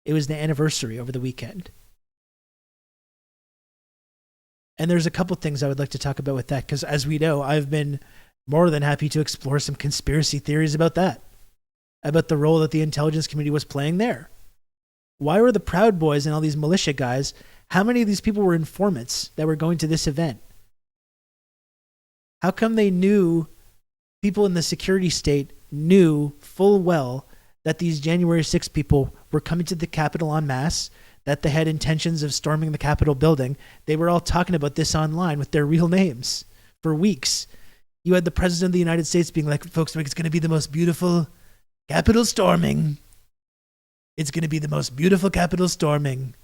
anniversary over the weekend. And there's a couple things I would like to talk about with that because, as we know, I've been more than happy to explore some conspiracy theories about that, about the role that the intelligence community was playing there. Why were the Proud Boys and all these militia guys, how many of these people were informants that were going to this event? How come they knew, people in the security state knew full well that these January 6 people were coming to the Capitol en masse, that they had intentions of storming the Capitol building? They were all talking about this online with their real names for weeks. You had the President of the United States being like, folks, it's going to be the most beautiful Capitol storming. It's going to be the most beautiful Capitol storming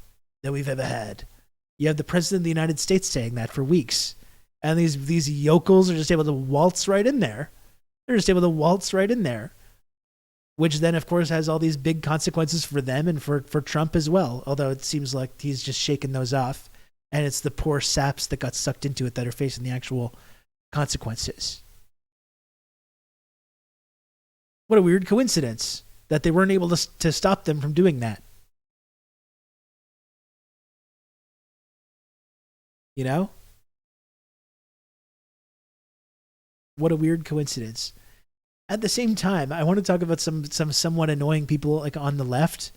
that we've ever had. You have the President of the United States saying that for weeks. And these yokels are just able to waltz right in there. They're just able to waltz right in there. Which then, of course, has all these big consequences for them and for Trump as well. Although it seems like he's just shaking those off. And it's the poor saps that got sucked into it that are facing the actual consequences. What a weird coincidence that they weren't able to stop them from doing that. You know? What a weird coincidence. At the same time, I want to talk about some somewhat annoying people like on the left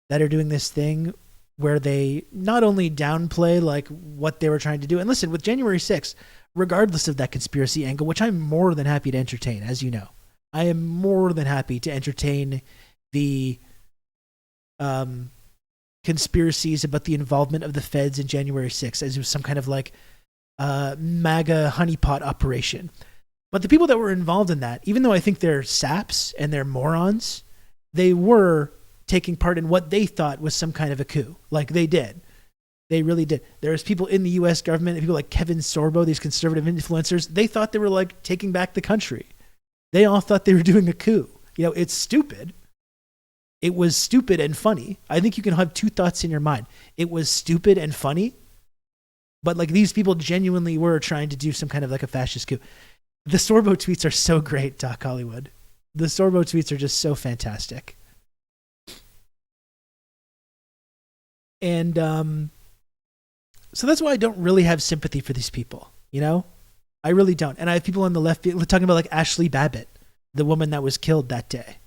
that are doing this thing where they not only downplay like what they were trying to do. And listen, with January 6th, regardless of that conspiracy angle, which I'm more than happy to entertain, as you know, I am more than happy to entertain the conspiracies about the involvement of the feds in January 6th as it was some kind of like MAGA honeypot operation. But the people that were involved in that, even though I think they're saps and they're morons, they were taking part in what they thought was some kind of a coup. Like they did. They really did. There's people in the U.S. government, people like Kevin Sorbo, these conservative influencers, they thought they were like taking back the country. They all thought they were doing a coup. You know, it's stupid. It was stupid and funny. I think you can have two thoughts in your mind. It was stupid and funny, but like these people genuinely were trying to do some kind of like a fascist coup. The Sorbo tweets are so great, Doc Hollywood. The Sorbo tweets are just so fantastic. And so that's why I don't really have sympathy for these people, you know? I really don't. And I have people on the left talking about like Ashley Babbitt, the woman that was killed that day.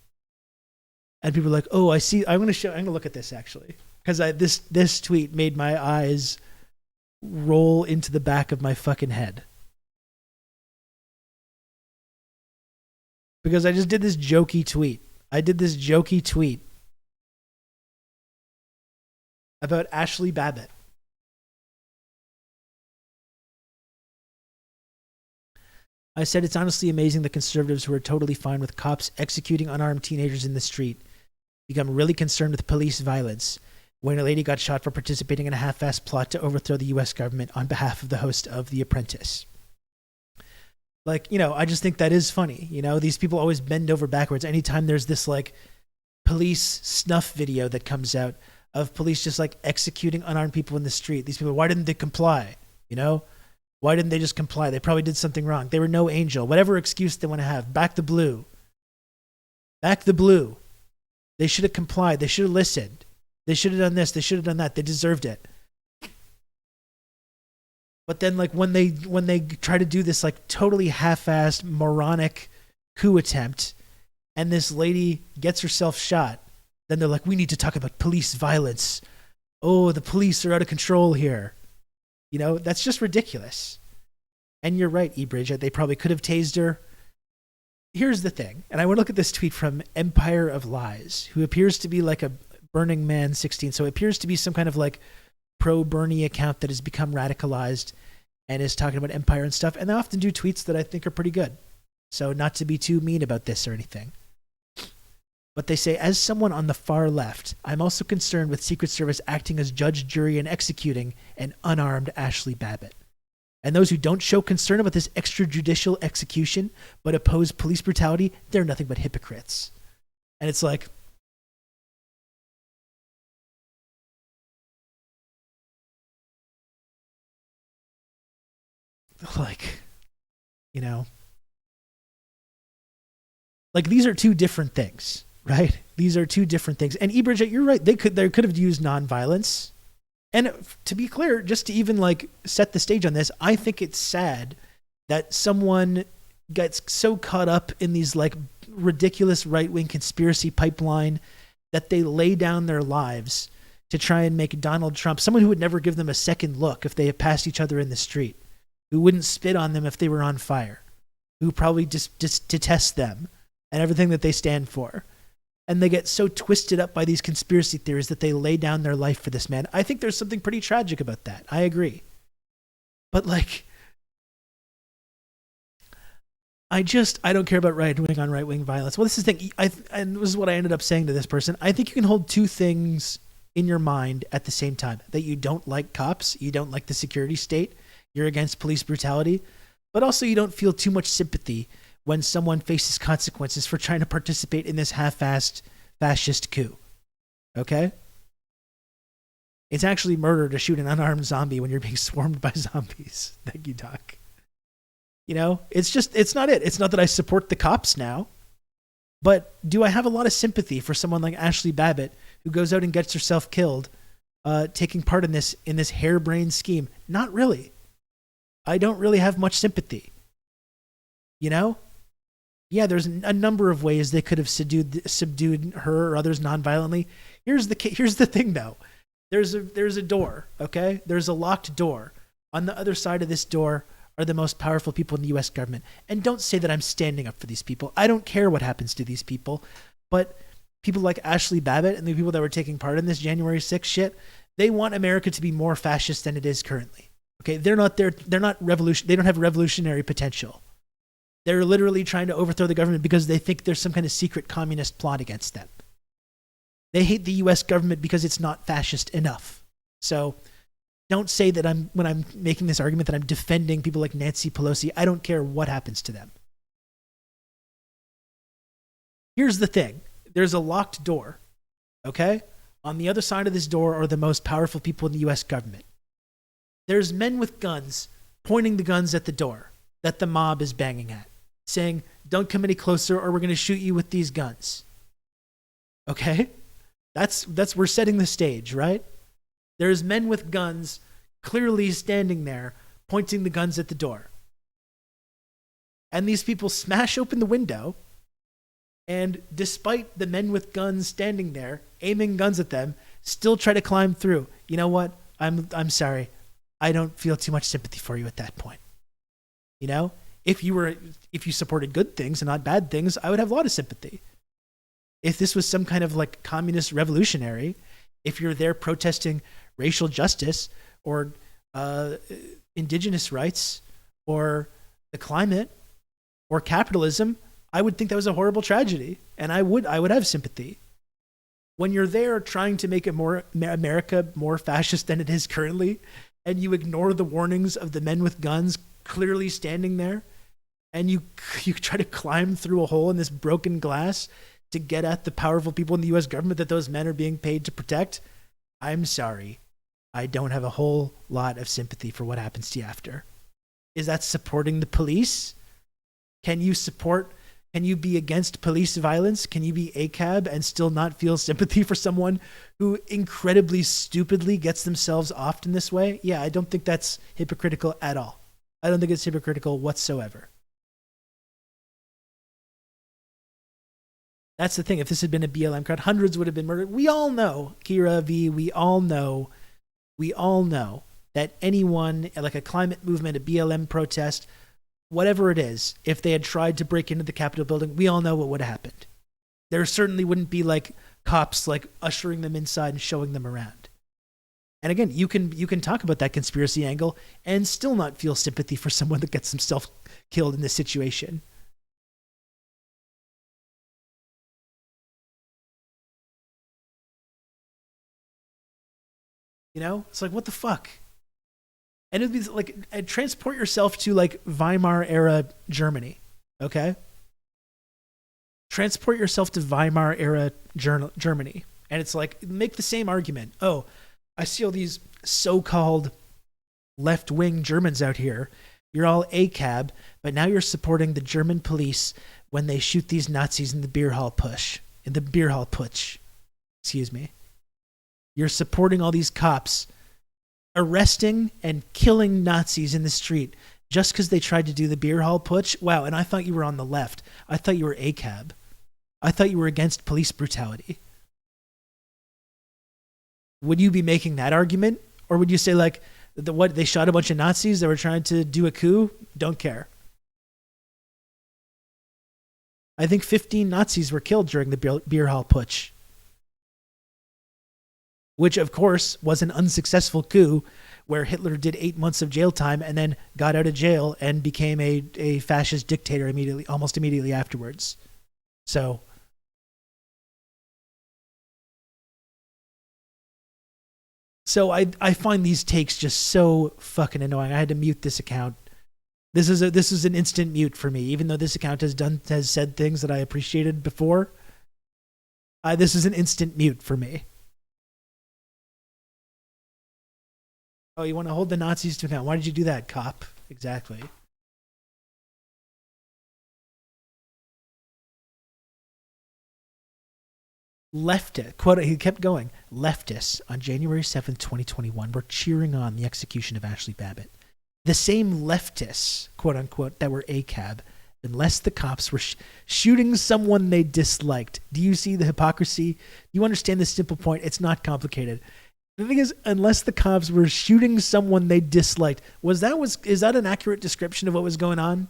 And people are like, oh, I see. I'm going to look at this actually. Because this tweet made my eyes roll into the back of my fucking head. Because I just did this jokey tweet. About Ashley Babbitt. I said it's honestly amazing that conservatives who are totally fine with cops executing unarmed teenagers in the street become really concerned with police violence when a lady got shot for participating in a half-assed plot to overthrow the U.S. government on behalf of the host of The Apprentice. Like, you know, I just think that is funny. You know, these people always bend over backwards anytime there's this like police snuff video that comes out of police just like executing unarmed people in the street. These people, why didn't they comply? You know, why didn't they just comply? They probably did something wrong. They were no angel. Whatever excuse they want to have. Back the blue. Back the blue. They should have complied. They should have listened. They should have done this. They should have done that. They deserved it. But then like when they try to do this like totally half-assed moronic coup attempt and this lady gets herself shot, then they're like, we need to talk about police violence. Oh, the police are out of control here. You know, that's just ridiculous. And you're right, eBridge, they probably could have tased her. Here's the thing, and I want to look at this tweet from Empire of Lies, who appears to be like a Burning Man 16. So it appears to be some kind of like pro-Bernie account that has become radicalized and is talking about Empire and stuff. And they often do tweets that I think are pretty good. So not to be too mean about this or anything. But they say, as someone on the far left, I'm also concerned with Secret Service acting as judge, jury, and executing an unarmed Ashley Babbitt. And those who don't show concern about this extrajudicial execution but oppose police brutality, they're nothing but hypocrites. And it's like, you know, like these are two different things, right? These are two different things. And eBridget, you're right. They could have used nonviolence. And to be clear, just to even like set the stage on this, I think it's sad that someone gets so caught up in these like ridiculous right-wing conspiracy pipeline that they lay down their lives to try and make Donald Trump, someone who would never give them a second look if they had passed each other in the street, who wouldn't spit on them if they were on fire, who probably just detest them and everything that they stand for. And they get so twisted up by these conspiracy theories that they lay down their life for this man. I think there's something pretty tragic about that. I agree. But like, I don't care about right-wing on right-wing violence. Well, this is the thing. And this is what I ended up saying to this person. I think you can hold two things in your mind at the same time. That you don't like cops, you don't like the security state, you're against police brutality, but also you don't feel too much sympathy when someone faces consequences for trying to participate in this half-assed fascist coup. Okay? It's actually murder to shoot an unarmed zombie when you're being swarmed by zombies. Thank you, Doc. You know, it's not it. It's not that I support the cops now, but do I have a lot of sympathy for someone like Ashley Babbitt who goes out and gets herself killed, taking part in this harebrained scheme? Not really. I don't really have much sympathy. You know? Yeah, there's a number of ways they could have subdued her or others nonviolently. Here's the thing, though. There's a door, okay? There's a locked door. On the other side of this door are the most powerful people in the U.S. government. And don't say that I'm standing up for these people. I don't care what happens to these people. But people like Ashley Babbitt and the people that were taking part in this January 6th shit, they want America to be more fascist than it is currently. Okay, they're not revolution. They don't have revolutionary potential. They're literally trying to overthrow the government because they think there's some kind of secret communist plot against them. They hate the U.S. government because it's not fascist enough. So don't say that when I'm making this argument that I'm defending people like Nancy Pelosi. I don't care what happens to them. Here's the thing. There's a locked door, okay? On the other side of this door are the most powerful people in the U.S. government. There's men with guns pointing the guns at the door that the mob is banging at, saying, don't come any closer or we're going to shoot you with these guns. Okay? We're setting the stage, right? There's men with guns clearly standing there, pointing the guns at the door. And these people smash open the window, and despite the men with guns standing there, aiming guns at them, still try to climb through. You know what? I'm sorry. I don't feel too much sympathy for you at that point. You know, if you supported good things and not bad things, I would have a lot of sympathy. If this was some kind of like communist revolutionary, if you're there protesting racial justice or indigenous rights or the climate or capitalism, I would think that was a horrible tragedy, and I would have sympathy. When you're there trying to make America more fascist than it is currently, and you ignore the warnings of the men with guns clearly standing there, and you try to climb through a hole in this broken glass to get at the powerful people in the U.S. government that those men are being paid to protect, I'm sorry. I don't have a whole lot of sympathy for what happens to you after. Is that supporting the police? Can you be against police violence? Can you be ACAB and still not feel sympathy for someone who incredibly stupidly gets themselves offed in this way? Yeah, I don't think that's hypocritical at all. I don't think it's hypocritical whatsoever. That's the thing. If this had been a BLM crowd, hundreds would have been murdered. We all know, Kira V, we all know that anyone, like a climate movement, a BLM protest, whatever it is, if they had tried to break into the Capitol building, we all know what would have happened. There certainly wouldn't be like cops like ushering them inside and showing them around. And again, you can talk about that conspiracy angle and still not feel sympathy for someone that gets himself killed in this situation. You know, it's like, what the fuck? And it'd be like, transport yourself to like Weimar era Germany, okay? Transport yourself to Weimar era Germany. And it's like, make the same argument. Oh, I see all these so-called left-wing Germans out here. You're all ACAB, but now you're supporting the German police when they shoot these Nazis in the beer hall putsch. Excuse me. You're supporting all these cops arresting and killing Nazis in the street just because they tried to do the beer hall putsch. Wow, and I thought you were on the left. I thought you were ACAB. I thought you were against police brutality. Would you be making that argument? Or would you say like, they shot a bunch of Nazis that were trying to do a coup? Don't care. I think 15 Nazis were killed during the beer hall putsch, which of course was an unsuccessful coup where Hitler did 8 months of jail time and then got out of jail and became a fascist dictator almost immediately afterwards. So I find these takes just so fucking annoying. I had to mute this account. This is an instant mute for me, even though this account has said things that I appreciated before. This is an instant mute for me. Oh, you want to hold the Nazis to account? Why did you do that, cop? Exactly. Quote, he kept going, leftists on January 7th, 2021 were cheering on the execution of Ashley Babbitt. The same leftists, quote unquote, that were ACAB, unless the cops were shooting someone they disliked. Do you see the hypocrisy? You understand this simple point? It's not complicated. The thing is, unless the cops were shooting someone they disliked, is that an accurate description of what was going on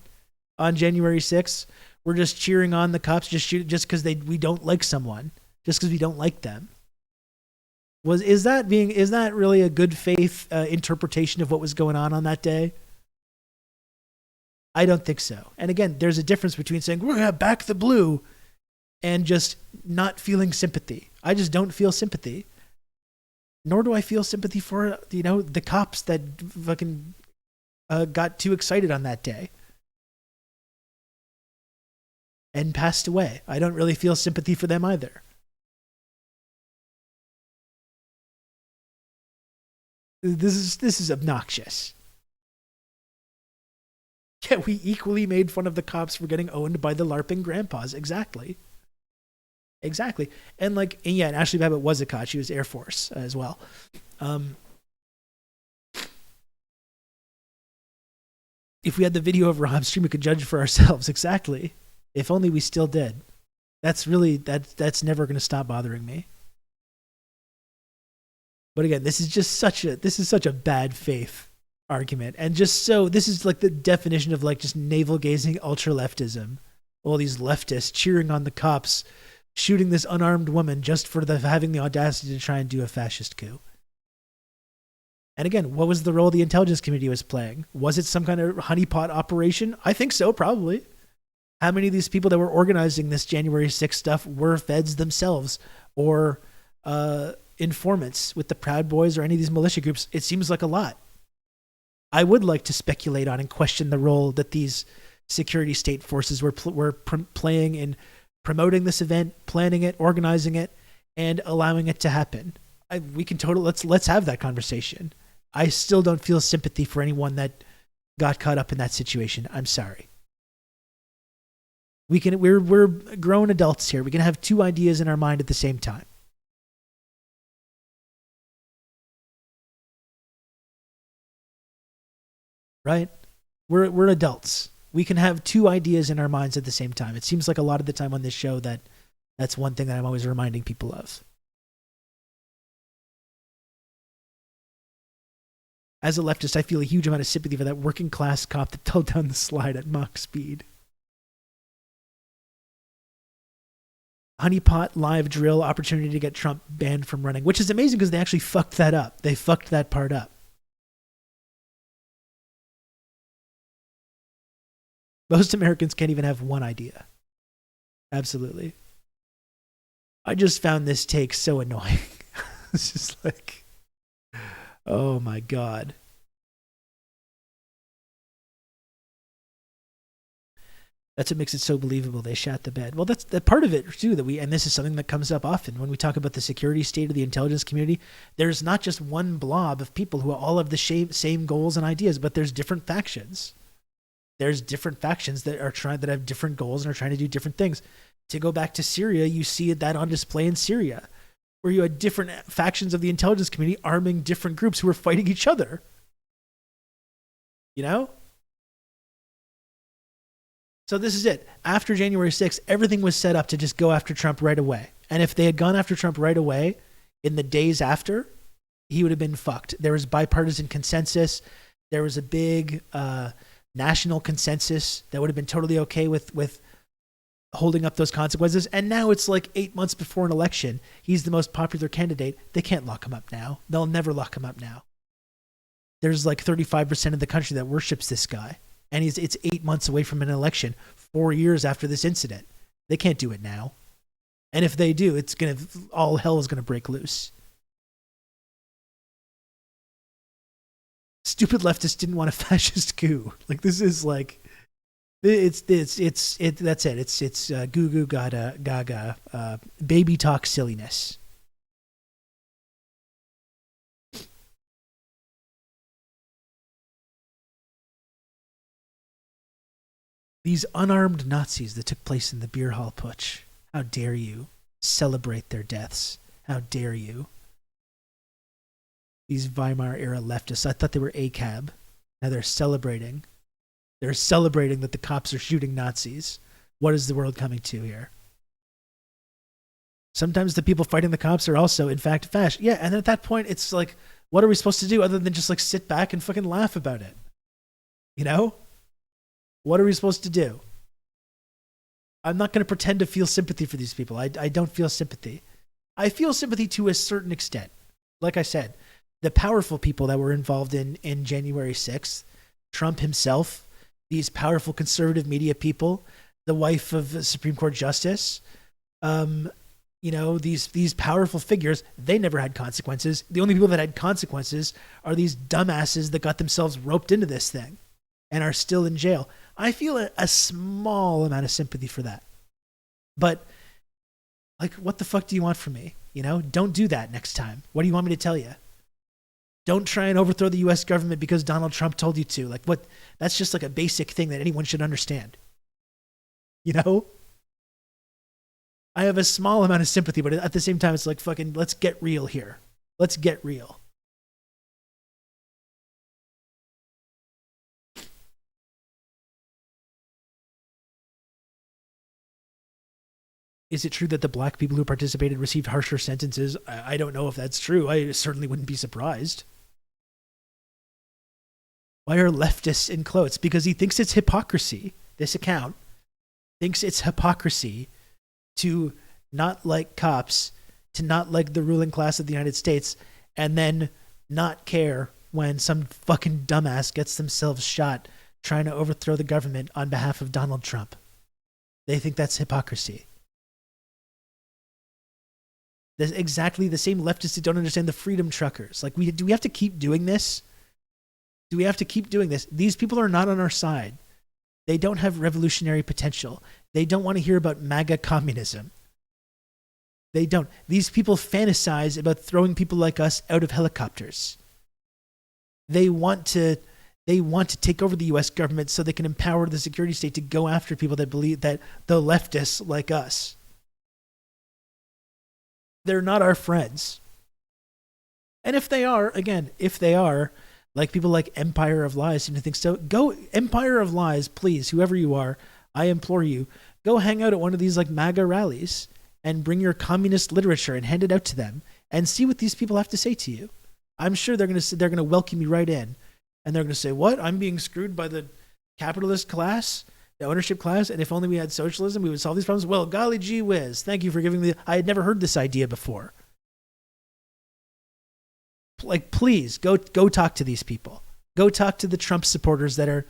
January 6th? We're just cheering on the cops just because we don't like someone, just because we don't like them. Is that really a good faith interpretation of what was going on that day? I don't think so. And again, there's a difference between saying we're gonna back the blue and just not feeling sympathy. I just don't feel sympathy. Nor do I feel sympathy for, the cops that fucking got too excited on that day and passed away. I don't really feel sympathy for them either. This is obnoxious. Yeah, we equally made fun of the cops for getting owned by the LARPing grandpas. Exactly. And and Ashley Babbitt was a cop. She was Air Force as well. If we had the video of Rob's stream, we could judge for ourselves. Exactly. If only we still did. That's never going to stop bothering me. But again, this is such a bad faith argument. And this is like the definition of like just navel gazing ultra leftism. All these leftists cheering on the cops shooting this unarmed woman just for having the audacity to try and do a fascist coup. And again, what was the role the intelligence community was playing? Was it some kind of honeypot operation? I think so, probably. How many of these people that were organizing this January 6th stuff were feds themselves or informants with the Proud Boys or any of these militia groups? It seems like a lot. I would like to speculate on and question the role that these security state forces were playing in promoting this event, planning it, organizing it, and allowing it to happen. Let's have that conversation. I still don't feel sympathy for anyone that got caught up in that situation. I'm sorry. We're grown adults here. We can have two ideas in our mind at the same time. Right? We're adults. We can have two ideas in our minds at the same time. It seems like a lot of the time on this show that That's one thing that I'm always reminding people of. As a leftist, I feel a huge amount of sympathy for that working class cop that fell down the slide at Mach speed. Honeypot live drill opportunity to get Trump banned from running, which is amazing because they actually fucked that up. They fucked that part up. Most Americans can't even have one idea. Absolutely. I just found this take so annoying. It's just like, oh my God. That's what makes it so believable. They shat the bed. Well, that's the part of it too and this is something that comes up often when we talk about the security state of the intelligence community. There's not just one blob of people who all have the same goals and ideas, but there's different factions. There's different factions that have different goals and are trying to do different things. To go back to Syria, you see that on display in Syria, where you had different factions of the intelligence community arming different groups who were fighting each other. You know? So this is it. After January 6th, everything was set up to just go after Trump right away. And if they had gone after Trump right away, in the days after, he would have been fucked. There was bipartisan consensus. There was a big national consensus that would have been totally okay with holding up those consequences. And now it's like 8 months before an election. He's the most popular candidate. They can't lock him up now. They'll never lock him up now. There's like 35% of the country that worships this guy. And it's 8 months away from an election, 4 years after this incident. They can't do it now. And if they do, all hell is going to break loose. Stupid leftists didn't want a fascist coup. Like, this is like, that's it. It's goo goo gaga, baby talk silliness. These unarmed Nazis that took place in the beer hall putsch. How dare you celebrate their deaths? How dare you? These Weimar era leftists, I thought they were ACAB. Now they're celebrating. They're celebrating that the cops are shooting Nazis. What is the world coming to here? Sometimes the people fighting the cops are also, in fact, fascist. Yeah, and at that point, it's like, what are we supposed to do other than just like sit back and fucking laugh about it? You know? What are we supposed to do? I'm not going to pretend to feel sympathy for these people. I don't feel sympathy. I feel sympathy to a certain extent. Like I said, the powerful people that were involved in January 6th, Trump himself, these powerful conservative media people, the wife of a Supreme Court justice, these powerful figures, they never had consequences. The only people that had consequences are these dumbasses that got themselves roped into this thing and are still in jail. I feel a small amount of sympathy for that. But, like, what the fuck do you want from me? You know, don't do that next time. What do you want me to tell you? Don't try and overthrow the U.S. government because Donald Trump told you to. Like, what? That's just like a basic thing that anyone should understand. You know? I have a small amount of sympathy, but at the same time, it's like, fucking, let's get real here. Let's get real. Is it true that the black people who participated received harsher sentences? I don't know if that's true. I certainly wouldn't be surprised. Why are leftists in quotes? Because he thinks it's hypocrisy. This account thinks it's hypocrisy to not like cops, to not like the ruling class of the United States, and then not care when some fucking dumbass gets themselves shot trying to overthrow the government on behalf of Donald Trump. They think that's hypocrisy. There's exactly the same leftists that don't understand the freedom truckers. Like, do we have to keep doing this? Do we have to keep doing this? These people are not on our side. They don't have revolutionary potential. They don't want to hear about MAGA communism. They don't. These people fantasize about throwing people like us out of helicopters. They want to take over the U.S. government so they can empower the security state to go after people that believe that the leftists like us. They're not our friends. And if they are, like people like Empire of Lies seem to think so, go Empire of Lies, please, whoever you are, I implore you, go hang out at one of these like MAGA rallies and bring your communist literature and hand it out to them and see what these people have to say to you. I'm sure they're going to welcome you right in, and they're going to say, "What? I'm being screwed by the capitalist class, the ownership class, and if only we had socialism, we would solve these problems." Well, golly gee whiz, thank you for giving me. I had never heard this idea before. Like, please go talk to these people. Go talk to the Trump supporters that are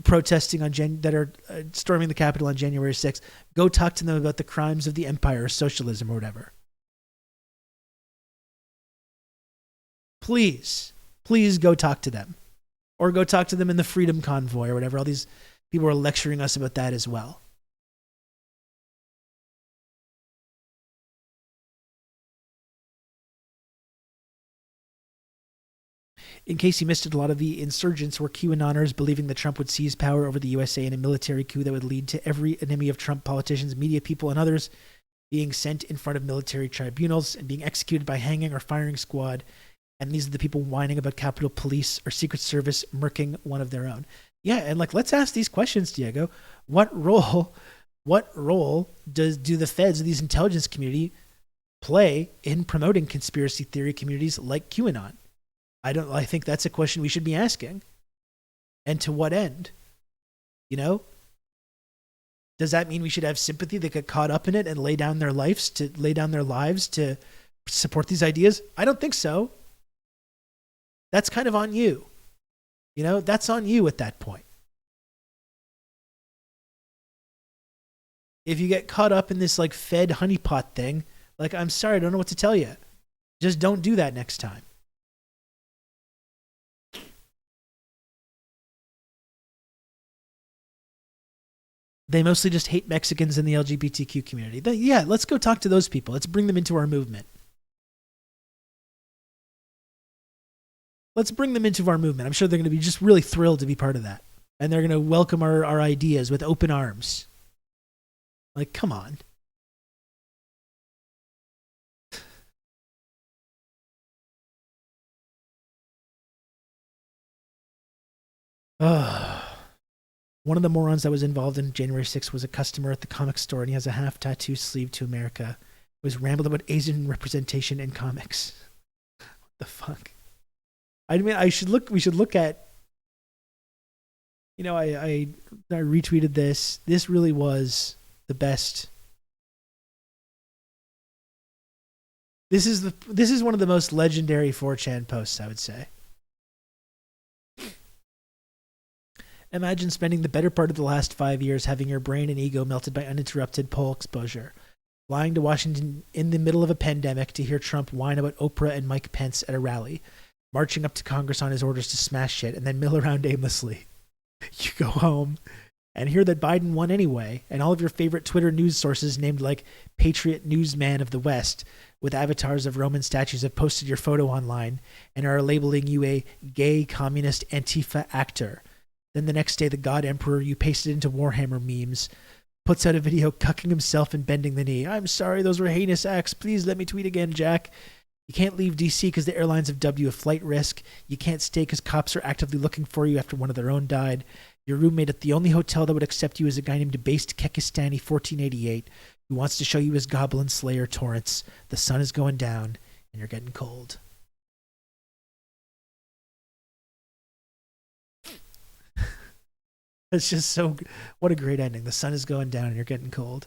protesting that are storming the Capitol on January 6th. Go talk to them about the crimes of the empire or socialism or whatever. Please go talk to them, or go talk to them in the Freedom Convoy or whatever. All these people are lecturing us about that as well. In case you missed it, a lot of the insurgents were QAnoners believing that Trump would seize power over the USA in a military coup that would lead to every enemy of Trump, politicians, media people, and others, being sent in front of military tribunals and being executed by hanging or firing squad. And these are the people whining about Capitol Police or Secret Service murking one of their own. Yeah, and let's ask these questions, Diego. What role do the feds or these intelligence community play in promoting conspiracy theory communities like QAnon? I think that's a question we should be asking. And to what end? Does that mean we should have sympathy that get caught up in it and lay down their lives to support these ideas? I don't think so. That's kind of on you. That's on you at that point. If you get caught up in this Fed honeypot thing, I'm sorry, I don't know what to tell you. Just don't do that next time. They mostly just hate Mexicans in the LGBTQ community. Yeah, let's go talk to those people. Let's bring them into our movement. I'm sure they're going to be just really thrilled to be part of that. And they're going to welcome our ideas with open arms. Come on. One of the morons that was involved in January 6th was a customer at the comic store, and he has a half tattoo sleeve to America. It was rambled about Asian representation in comics. What the fuck? I mean, we should look at, I retweeted this. This really was the best. This is one of the most legendary 4chan posts, I would say. Imagine spending the better part of the last 5 years having your brain and ego melted by uninterrupted poll exposure, flying to Washington in the middle of a pandemic to hear Trump whine about Oprah and Mike Pence at a rally, marching up to Congress on his orders to smash shit, and then mill around aimlessly. You go home and hear that Biden won anyway, and all of your favorite Twitter news sources named Patriot Newsman of the West with avatars of Roman statues have posted your photo online and are labeling you a gay communist Antifa actor. Then the next day, the God Emperor you pasted into Warhammer memes puts out a video cucking himself and bending the knee. "I'm sorry, those were heinous acts. Please let me tweet again, Jack." You can't leave D.C. because the airlines have dubbed you a flight risk. You can't stay because cops are actively looking for you after one of their own died. Your roommate at the only hotel that would accept you is a guy named Based Kekistani 1488 who wants to show you his Goblin Slayer torrents. The sun is going down and you're getting cold. It's just what a great ending. The sun is going down and you're getting cold.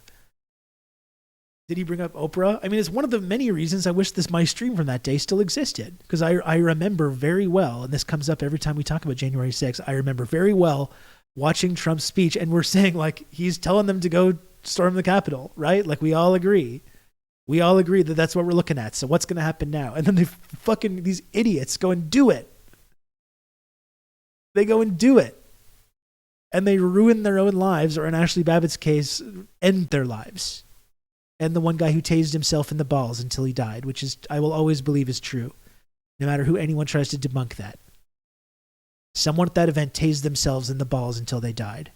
Did he bring up Oprah? I mean, it's one of the many reasons I wish my stream from that day still existed. Because I remember very well, and this comes up every time we talk about January 6th, I remember very well watching Trump's speech, and we're saying, he's telling them to go storm the Capitol, right? We all agree. We all agree that that's what we're looking at. So what's going to happen now? And then these idiots go and do it. They go and do it. And they ruin their own lives, or in Ashley Babbitt's case, end their lives. And the one guy who tased himself in the balls until he died, which is, I will always believe is true, no matter who anyone tries to debunk that. Someone at that event tased themselves in the balls until they died.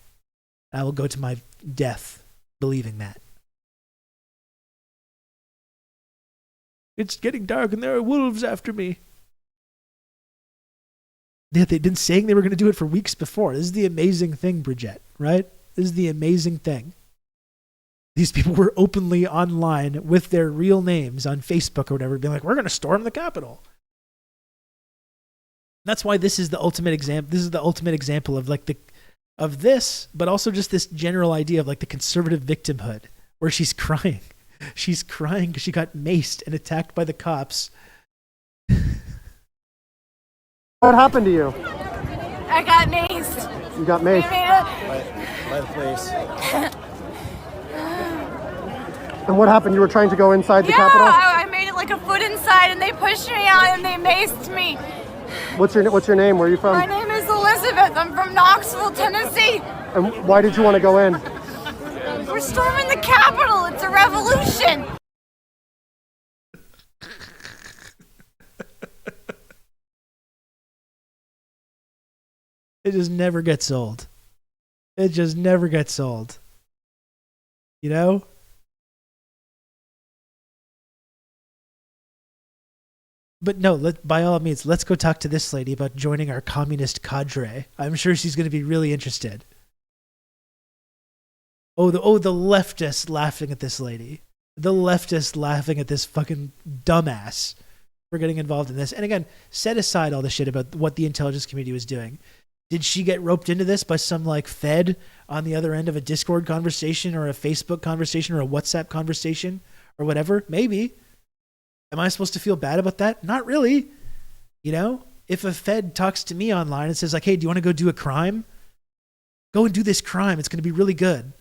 I will go to my death believing that. It's getting dark and there are wolves after me. They've been saying they were going to do it for weeks before. This is the amazing thing, Bridget, right? This is the amazing thing. These people were openly online with their real names on Facebook or whatever, being like, we're going to storm the Capitol. That's why this is the ultimate example. This is the ultimate example of like of this, but also just this general idea of like the conservative victimhood, where she's crying. She's crying because she got maced and attacked by the cops. What happened to you? I got maced. You got maced? By the police. And what happened? You were trying to go inside the Capitol? Yeah, I made it like a foot inside and they pushed me out and they maced me. What's your name? Where are you from? My name is Elizabeth. I'm from Knoxville, Tennessee. And why did you want to go in? We're storming the Capitol. It's a revolution. It just never gets old. It just never gets old. You know? But no, by all means, let's go talk to this lady about joining our communist cadre. I'm sure she's going to be really interested. The leftist laughing at this lady. The leftist laughing at this fucking dumbass for getting involved in this. And again, set aside all the shit about what the intelligence community was doing. Did she get roped into this by some like Fed on the other end of a Discord conversation or a Facebook conversation or a WhatsApp conversation or whatever? Maybe. Am I supposed to feel bad about that? Not really. You know, if a Fed talks to me online and says like, hey, do you want to go do a crime? Go and do this crime. It's going to be really good.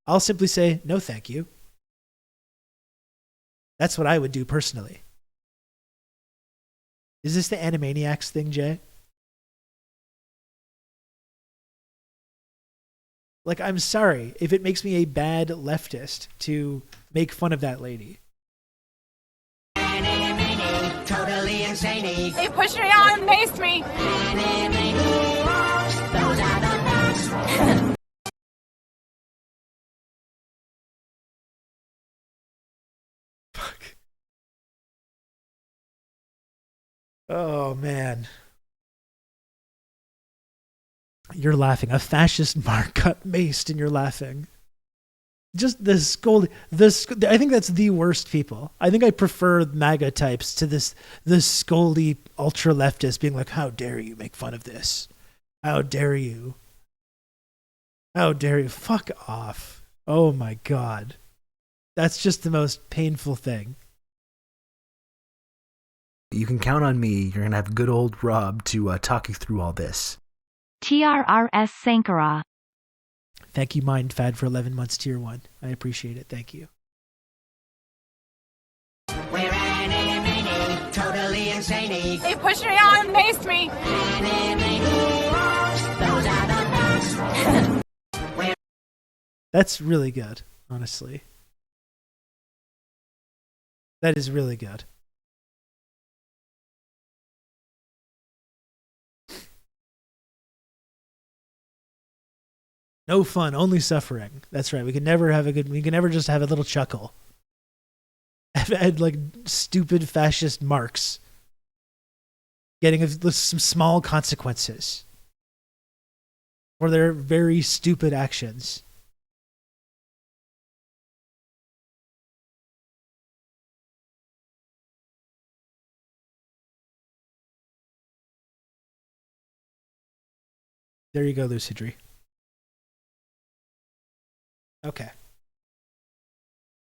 I'll simply say, no, thank you. That's what I would do personally. Is this the Animaniacs thing, Jay? Like, I'm sorry if it makes me a bad leftist to make fun of that lady. Totally insane. They pushed me out and maced me. Fuck. Oh, man. You're laughing. A fascist mark got maced and you're laughing. Just the scolding. I think that's the worst people. I think I prefer MAGA types to the scoldy ultra leftist being like, how dare you make fun of this? How dare you? How dare you? Fuck off. Oh my God. That's just the most painful thing. You can count on me. You're going to have good old Rob to talk you through all this. TRRS Sankara. Thank you, MindFad, for 11 months tier 1. I appreciate it. Thank you. We're totally insane. They pushed me out and maced me. That's really good, honestly. That is really good. No fun, only suffering. That's right. We can never just have a little chuckle. At like stupid fascist marks getting some small consequences for their very stupid actions. There you go, Lucidry. Okay.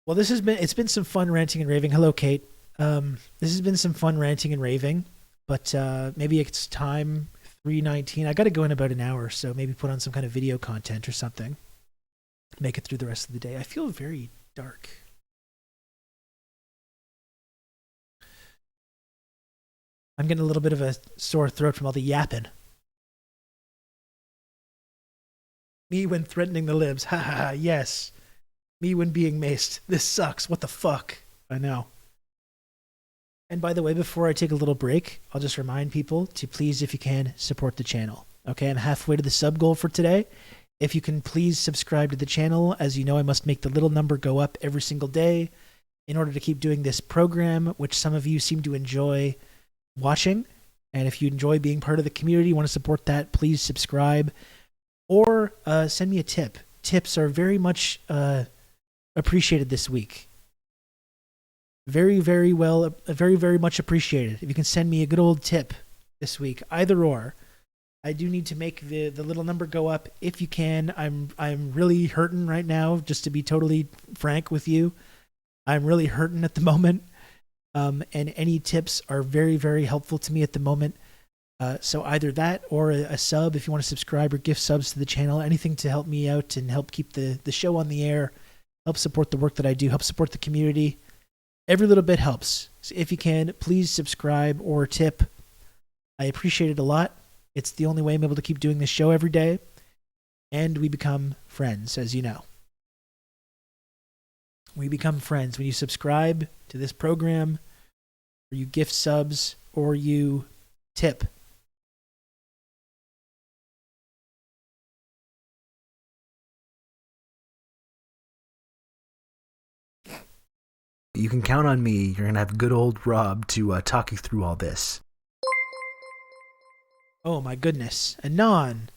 Well, it's been some fun ranting and raving. Hello, Kate. This has been some fun ranting and raving, but maybe it's time, 3:19. I got to go in about an hour, so maybe put on some kind of video content or something. Make it through the rest of the day. I feel very dark. I'm getting a little bit of a sore throat from all the yapping. Me when threatening the libs. Ha ha ha, yes. Me when being maced. This sucks. What the fuck? I know. And by the way, before I take a little break, I'll just remind people to please, if you can, support the channel. Okay, I'm halfway to the sub goal for today. If you can please subscribe to the channel. As you know, I must make the little number go up every single day in order to keep doing this program, which some of you seem to enjoy watching. And if you enjoy being part of the community, want to support that, please subscribe. Or send me a tip. Tips are very much appreciated this week. Very, very well, very, very much appreciated. If you can send me a good old tip this week, either or. I do need to make the little number go up if you can. I'm really hurting right now, just to be totally frank with you. I'm really hurting at the moment. And any tips are very, very helpful to me at the moment. So either that or a sub if you want to subscribe or gift subs to the channel, anything to help me out and help keep the show on the air, help support the work that I do, help support the community. Every little bit helps. So if you can, please subscribe or tip. I appreciate it a lot. It's the only way I'm able to keep doing this show every day. And we become friends, as you know. We become friends when you subscribe to this program, or you gift subs, or you tip. You can count on me. You're going to have good old Rob to talk you through all this. Oh my goodness. Anon.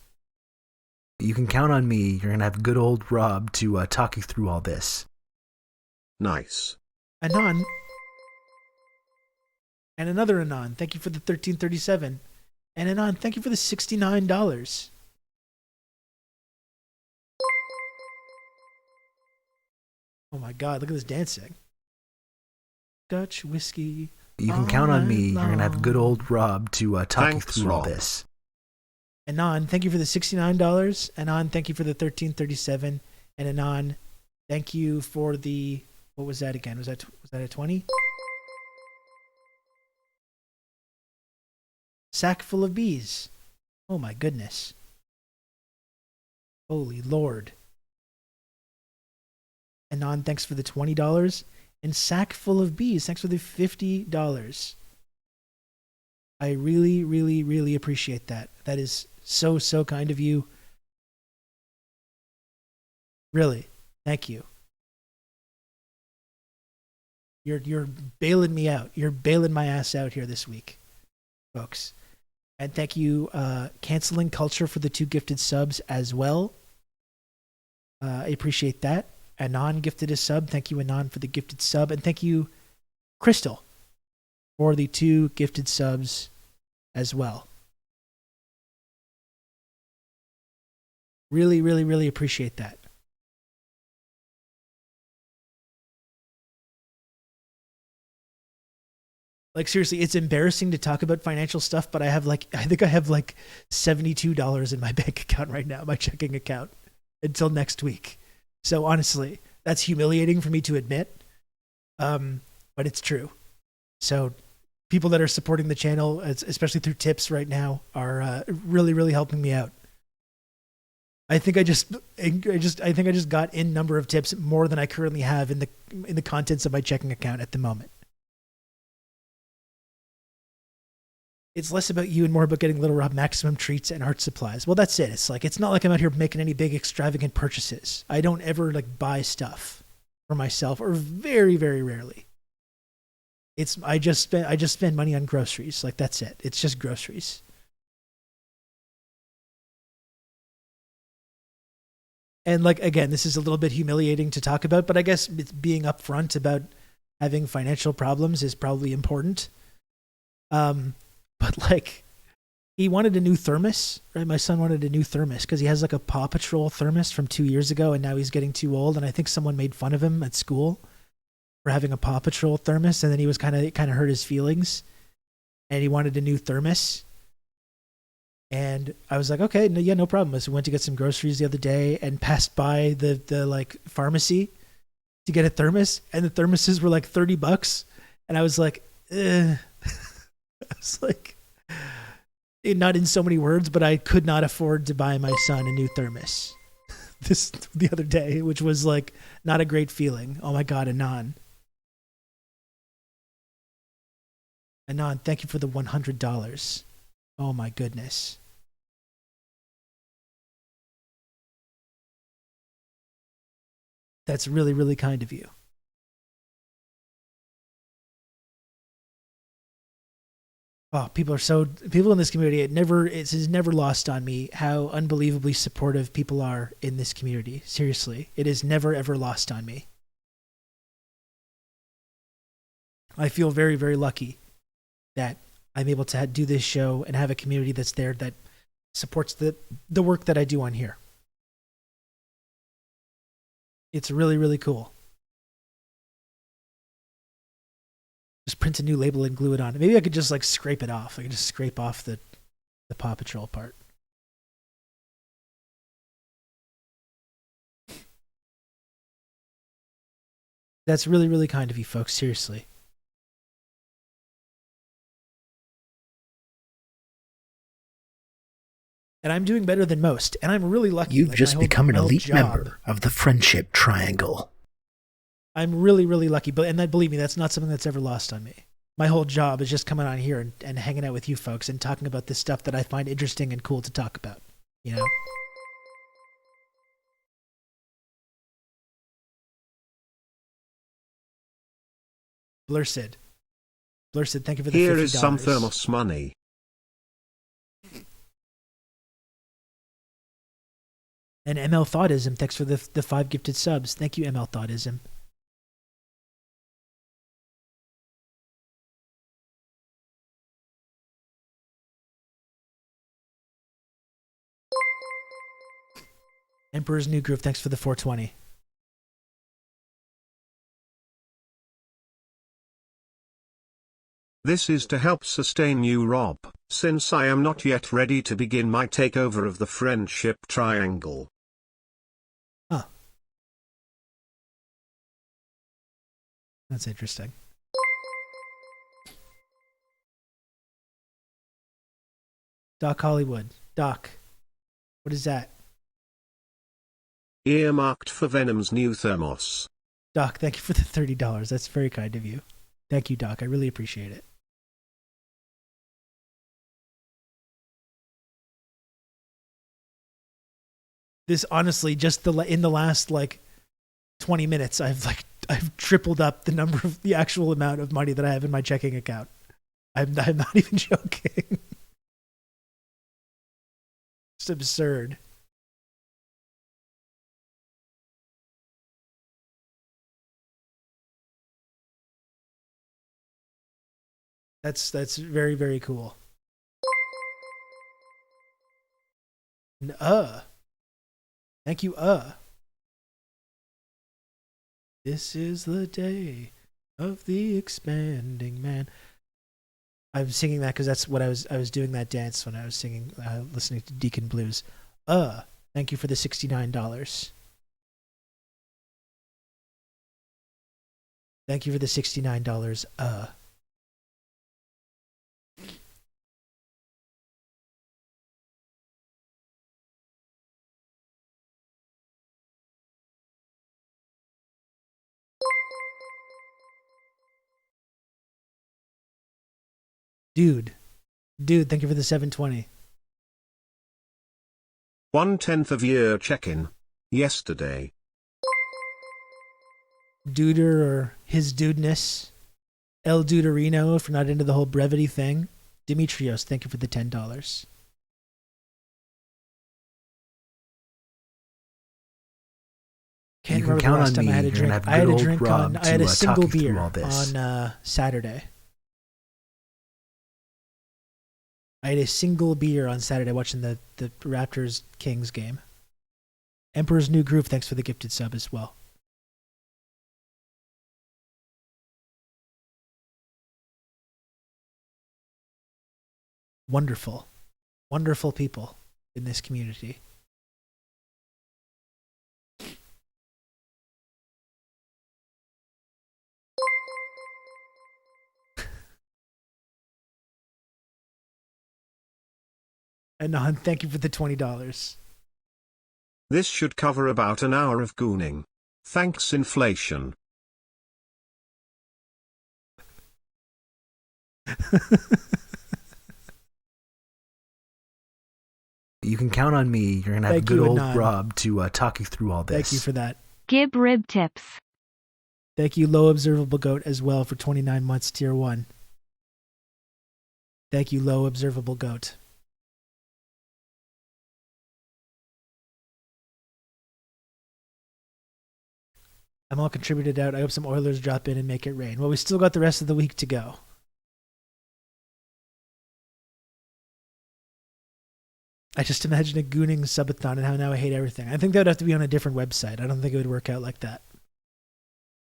You can count on me. You're going to have good old Rob to talk you through all this. Nice. Anon. And another Anon. Thank you for the 1337. And Anon, thank you for the $69. Oh my God, look at this dancing. Dutch whiskey. You can count on me. You're going to have good old Rob to talk you through all this. Anon, thank you for the $69. Anon, thank you for the 1337. And Anon, thank you for the, what was that again? Was that a 20? Sack full of bees. Oh my goodness. Holy Lord. Anon, thanks for the $20. And sack full of bees, thanks for the $50. I really, really, really appreciate that. That is so, so kind of you. Really, thank you. You're bailing me out. You're bailing my ass out here this week, folks. And thank you, Canceling Culture, for the 2 gifted subs as well. I appreciate that. Anon gifted a sub. Thank you, Anon, for the gifted sub. And thank you, Crystal, for the 2 gifted subs as well. Really, really, really appreciate that. Like, seriously, it's embarrassing to talk about financial stuff, but I think I have $72 in my bank account right now, my checking account, until next week. So honestly, that's humiliating for me to admit, but it's true. So people that are supporting the channel, especially through tips right now, are really, really helping me out. I think I just got in number of tips more than I currently have in the contents of my checking account at the moment. It's less about you and more about getting Little Rob maximum treats and art supplies. Well, that's it. It's not like I'm out here making any big extravagant purchases. I don't ever buy stuff for myself, or very, very rarely. I just spend money on groceries. That's it. It's just groceries. And again, this is a little bit humiliating to talk about, but I guess being upfront about having financial problems is probably important. But he wanted a new thermos, right? My son wanted a new thermos because he has a Paw Patrol thermos from 2 years ago, and now he's getting too old. And I think someone made fun of him at school for having a Paw Patrol thermos, and then he was kind of hurt his feelings, and he wanted a new thermos. And I was like, okay, no problem. So we went to get some groceries the other day and passed by the pharmacy to get a thermos, and the thermoses were $30, and I was like, I was not in so many words, but I could not afford to buy my son a new thermos the other day, which was not a great feeling. Oh my God, Anon. Anon, thank you for the $100. Oh my goodness. That's really, really kind of you. Oh, people in this community, it is never lost on me how unbelievably supportive people are in this community. Seriously, it is never, ever lost on me. I feel very, very lucky that I'm able to do this show and have a community that's there that supports the work that I do on here. It's really, really cool. Just print a new label and glue it on. Maybe I could just like scrape it off. I could just scrape off the Paw Patrol part. That's really, really kind of you folks, seriously. And I'm doing better than most, and I'm really lucky. You've just become an elite member of the Friendship Triangle. I'm really, really lucky, and believe me, that's not something that's ever lost on me. My whole job is just coming on here and hanging out with you folks and talking about this stuff that I find interesting and cool to talk about, you know? Blursid, thank you for the $50. Here is some thermos money. And ML Thoughtism, thanks for the 5 gifted subs. Thank you, ML Thoughtism. Emperor's New Groove, thanks for the 420. This is to help sustain you, Rob, since I am not yet ready to begin my takeover of the Friendship Triangle. Huh. That's interesting. Doc Hollywood. Doc, what is that? Earmarked for Venom's new thermos. Doc, thank you for the $30. That's very kind of you. Thank you, Doc. I really appreciate it. This honestly, just in the last like 20 minutes, I've tripled up the actual amount of money that I have in my checking account. I'm not even joking. It's absurd. That's very, very cool. Thank you, This is the day of the expanding man. I'm singing that because that's what I was doing that dance when I was singing, listening to Deacon Blues. Thank you for the $69. Thank you for the $69. Dude, thank you for the 720. 1/10 of year check-in. Yesterday. Duder or his dudeness. El Duderino, if you're not into the whole brevity thing. Dimitrios, thank you for the $10. Can't remember the last time I had a drink. I had a drink on. I had a single beer on Saturday. I had a single beer on Saturday watching the Raptors Kings game. Emperor's New Groove, thanks for the gifted sub as well. Wonderful, wonderful people in this community. And thank you for the $20. This should cover about an hour of gooning. Thanks, inflation. You can count on me. You're going to have good old Rob to talk you through all this. Thank you for that. Gib Rib Tips. Thank you, Low Observable Goat, as well for 29 months, Tier 1. Thank you, Low Observable Goat. I'm all contributed out. I hope some Oilers drop in and make it rain. Well, we still got the rest of the week to go. I just imagine a gooning subathon and how now I hate everything. I think that would have to be on a different website. I don't think it would work out like that.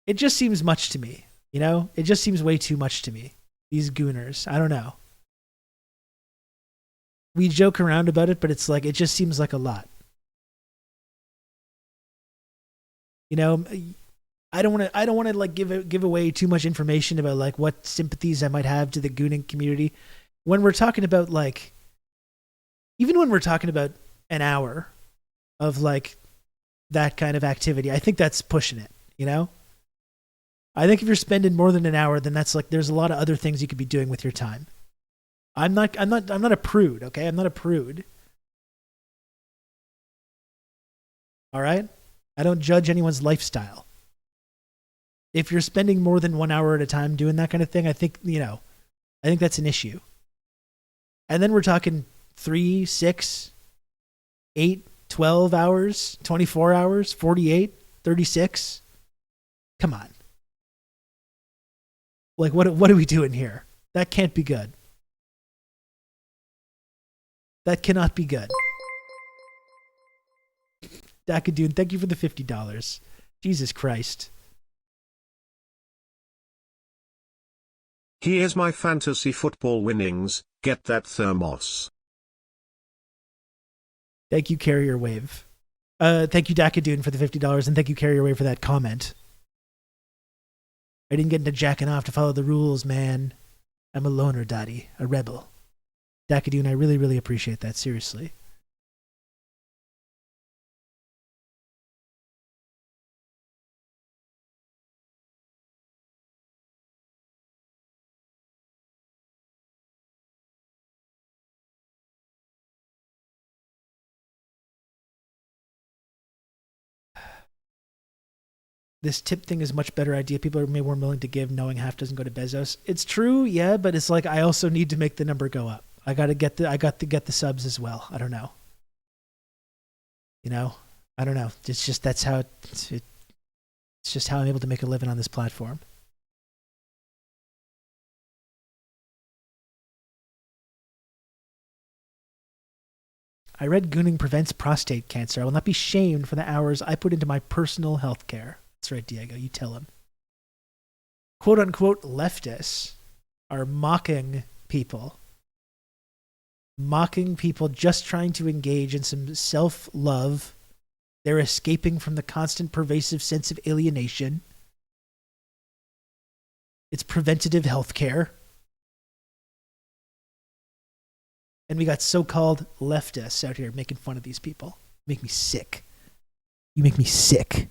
It just seems much to me, you know? It just seems way too much to me. These gooners. I don't know. We joke around about it, but it's like, it just seems like a lot. You know, I don't want to like give away too much information about like what sympathies I might have to the gooning community. When we're talking about like, even when we're talking about an hour of like that kind of activity, I think that's pushing it, you know? I think if you're spending more than an hour, then that's like, there's a lot of other things you could be doing with your time. I'm not a prude, okay? I'm not a prude. All right? I don't judge anyone's lifestyle. If you're spending more than 1 hour at a time doing that kind of thing, I think, you know, I think that's an issue. And then we're talking 3, 6, 8, 12 hours, 24 hours, 48, 36. Come on. Like, what are we doing here? That can't be good. That cannot be good. Dakadoon, thank you for the $50. Jesus Christ. Here's my fantasy football winnings. Get that thermos. Thank you, Carrier Wave. Thank you, Dakadoon, for the $50, and thank you, Carrier Wave, for that comment. I didn't get into jacking off to follow the rules, man. I'm a loner, Daddy, a rebel. Dakadoon, I really, really appreciate that, seriously. This tip thing is a much better idea. People are more willing to give knowing half doesn't go to Bezos. It's true, yeah, but it's like I also need to make the number go up. I got to get the subs as well. I don't know. You know, I don't know. It's just that's how it's just how I'm able to make a living on this platform. I read gooning prevents prostate cancer. I will not be shamed for the hours I put into my personal health care. That's right, Diego. You tell him. Quote unquote leftists are mocking people. Mocking people just trying to engage in some self-love. They're escaping from the constant pervasive sense of alienation. It's preventative health care. And we got so-called leftists out here making fun of these people. Make me sick. You make me sick.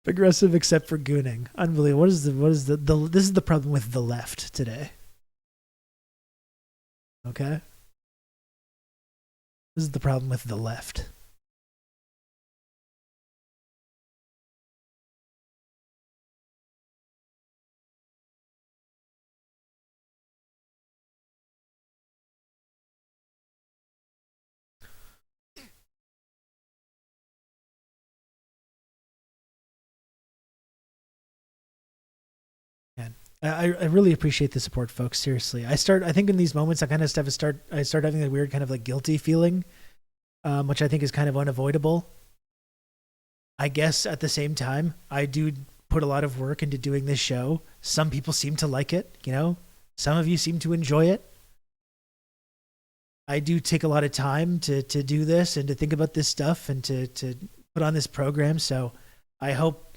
Aggressive except for gooning. Unbelievable. What is the this is the problem with the left today. Okay? This is the problem with the left. I really appreciate the support, folks. Seriously, I think in these moments I kind of start having a weird kind of like guilty feeling, which I think is kind of unavoidable. I guess at the same time, I do put a lot of work into doing this show. Some people seem to like it, you know. Some of you seem to enjoy it. I do take a lot of time to do this and to think about this stuff and to put on this program. So I hope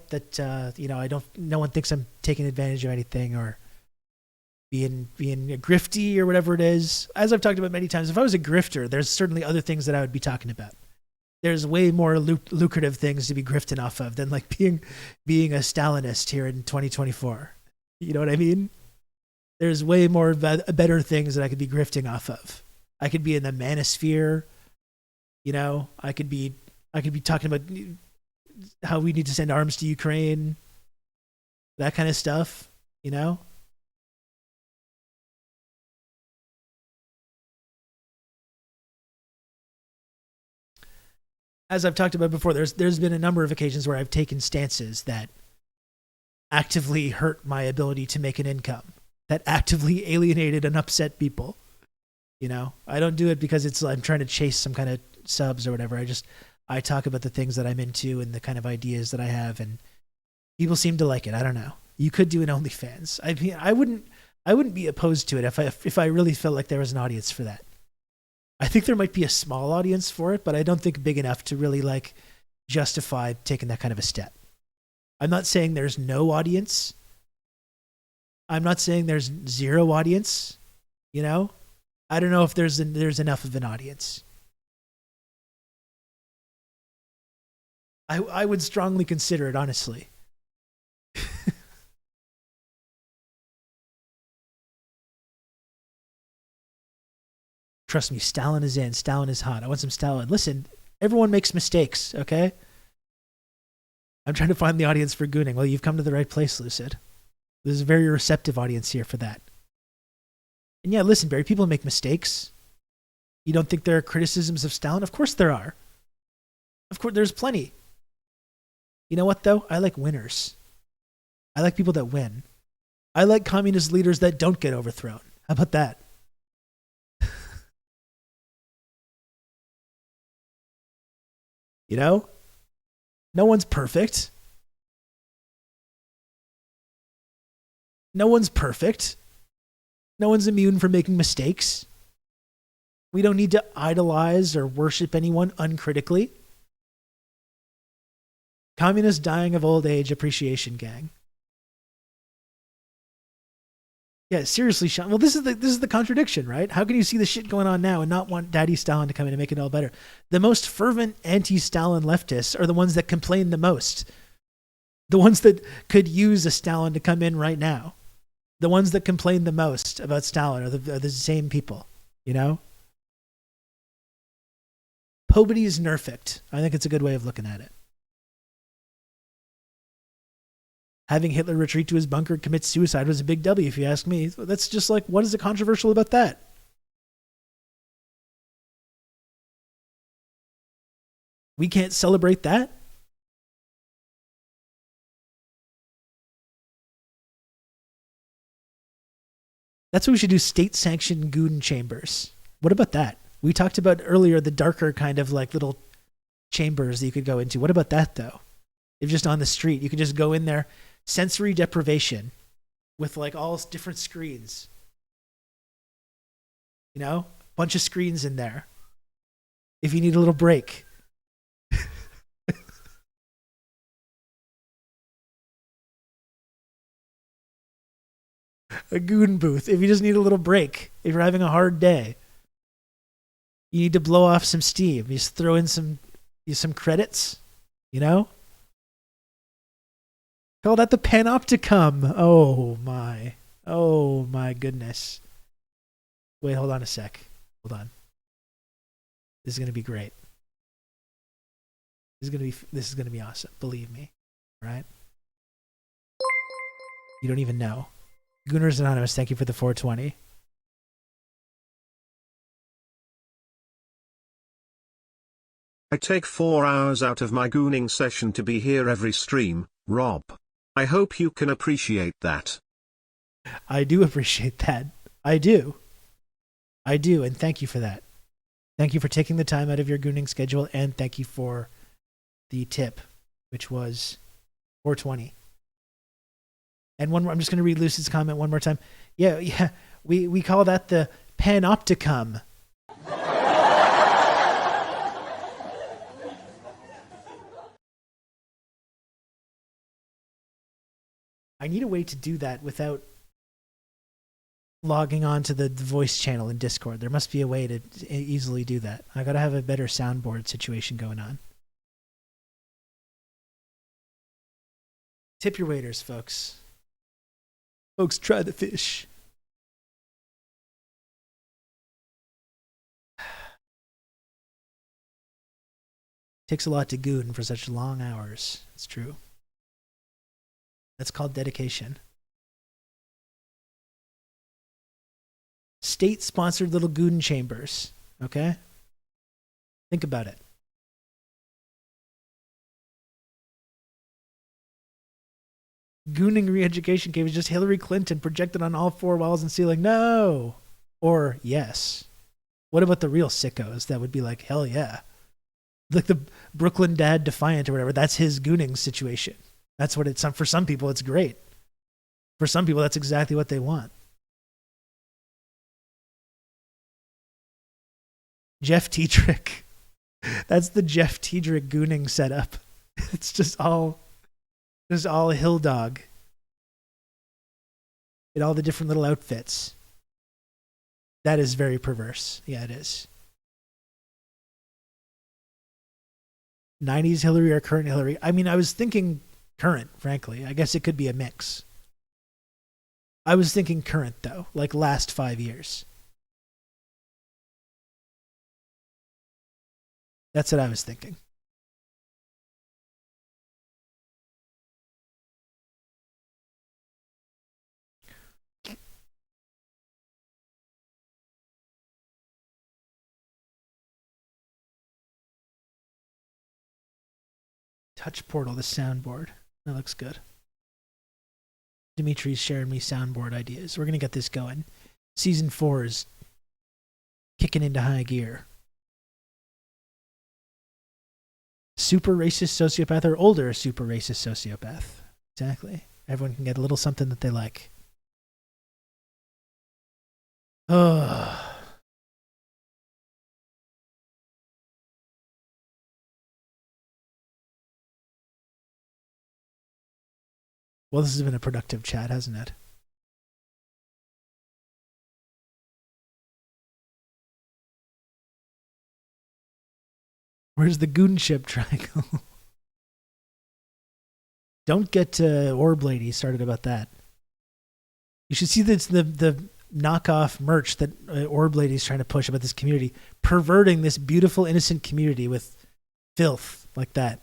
that you know, no one thinks I'm taking advantage of anything or being a grifty or whatever it is. As I've talked about many times, if I was a grifter, there's certainly other things that I would be talking about. There's way more lucrative things to be grifting off of than like being a Stalinist here in 2024. You know what I mean? There's way more better things that I could be grifting off of. I could be in the manosphere. You know, I could be talking about how we need to send arms to Ukraine. That kind of stuff, you know? As I've talked about before, there's been a number of occasions where I've taken stances that actively hurt my ability to make an income, that actively alienated and upset people. You know, I don't do it because I'm trying to chase some kind of subs or whatever. I talk about the things that I'm into and the kind of ideas that I have, and people seem to like it. I don't know. You could do an OnlyFans. I mean, I wouldn't be opposed to it if I really felt like there was an audience for that. I think there might be a small audience for it, but I don't think big enough to really like justify taking that kind of a step. I'm not saying there's no audience. I'm not saying there's zero audience. You know, I don't know if there's enough of an audience. I would strongly consider it, honestly. Trust me, Stalin is in. Stalin is hot. I want some Stalin. Listen, everyone makes mistakes, okay? I'm trying to find the audience for gooning. Well, you've come to the right place, Lucid. There's a very receptive audience here for that. And yeah, listen, Barry, people make mistakes. You don't think there are criticisms of Stalin? Of course there are. Of course, there's plenty. You know what, though? I like winners. I like people that win. I like communist leaders that don't get overthrown. How about that? You know? No one's perfect. No one's perfect. No one's immune from making mistakes. We don't need to idolize or worship anyone uncritically. Communist dying of old age appreciation gang. Yeah, seriously, Sean. Well, this is the contradiction, right? How can you see the shit going on now and not want Daddy Stalin to come in and make it all better? The most fervent anti-Stalin leftists are the ones that complain the most. The ones that could use a Stalin to come in right now. The ones that complain the most about Stalin are the same people, you know? Pobity is nerfect. I think it's a good way of looking at it. Having Hitler retreat to his bunker and commit suicide was a big W, if you ask me. That's just like, what is the controversial about that? We can't celebrate that? That's what we should do, state-sanctioned goon chambers. What about that? We talked about earlier the darker kind of like little chambers that you could go into. What about that, though? If just on the street, you could just go in there, sensory deprivation with like all different screens. You know, bunch of screens in there. If you need a little break. A goon booth. If you just need a little break. If you're having a hard day. You need to blow off some steam. You just throw in some credits. You know? Call that the panopticum. Oh my goodness. Wait, hold on a sec. Hold on. This is gonna be great. This is gonna be awesome. Believe me. Right? You don't even know. Gooners Anonymous, thank you for the 420. I take 4 hours out of my gooning session to be here every stream, Rob. I hope you can appreciate that. I do appreciate that. I do, and thank you for that. Thank you for taking the time out of your gooning schedule, and thank you for the tip, which was 420. And one more, I'm just going to read Lucy's comment one more time. Yeah, we call that the panopticum. I need a way to do that without logging on to the voice channel in Discord. There must be a way to easily do that. I got to have a better soundboard situation going on. Tip your waiters, folks. Folks, try the fish. Takes a lot to goon for such long hours. It's true. That's called dedication. State-sponsored little goon chambers. Okay? Think about it. Gooning re-education camp is just Hillary Clinton projected on all four walls and ceiling. No! Or yes. What about the real sickos that would be like, hell yeah. Like the Brooklyn Dad Defiant or whatever. That's his gooning situation. That's what it's, for some people, it's great. For some people, that's exactly what they want. Jeff Tiedrick. That's the Jeff Tiedrick gooning setup. It's just all hill dog. In all the different little outfits. That is very perverse. Yeah, it is. 90s Hillary or current Hillary? I mean, I was thinking current, frankly. I guess it could be a mix. I was thinking current, though. Like last 5 years. That's what I was thinking. Touch portal, the soundboard. That looks good. Dimitri's sharing me soundboard ideas. We're going to get this going. Season 4 is kicking into high gear. Super racist sociopath or older super racist sociopath. Exactly. Everyone can get a little something that they like. Oh. Well, this has been a productive chat, hasn't it? Where's the goonship triangle? Don't get Orb Lady started about that. You should see this, the knockoff merch that Orb Lady's trying to push about this community, perverting this beautiful, innocent community with filth like that.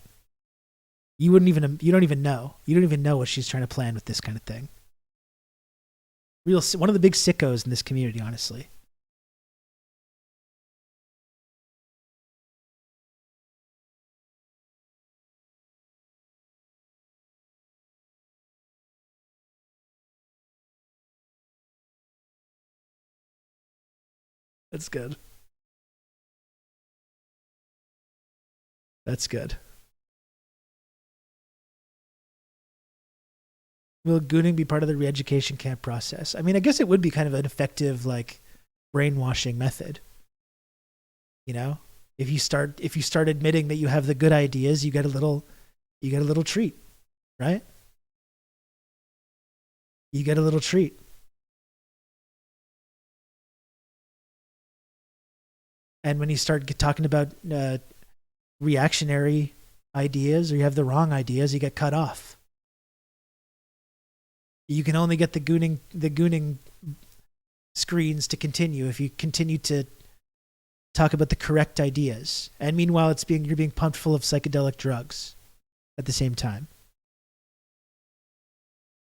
You don't even know what she's trying to plan with this kind of thing. One of the big sickos in this community, honestly. That's good. That's good. Will gooning be part of the re-education camp process? I mean, I guess it would be kind of an effective, like, brainwashing method. You know, if you start admitting that you have the good ideas, you get a little treat, right? You get a little treat. And when you start talking about reactionary ideas, or you have the wrong ideas, you get cut off. You can only get the gooning screens to continue if you continue to talk about the correct ideas. And meanwhile, you're being pumped full of psychedelic drugs at the same time.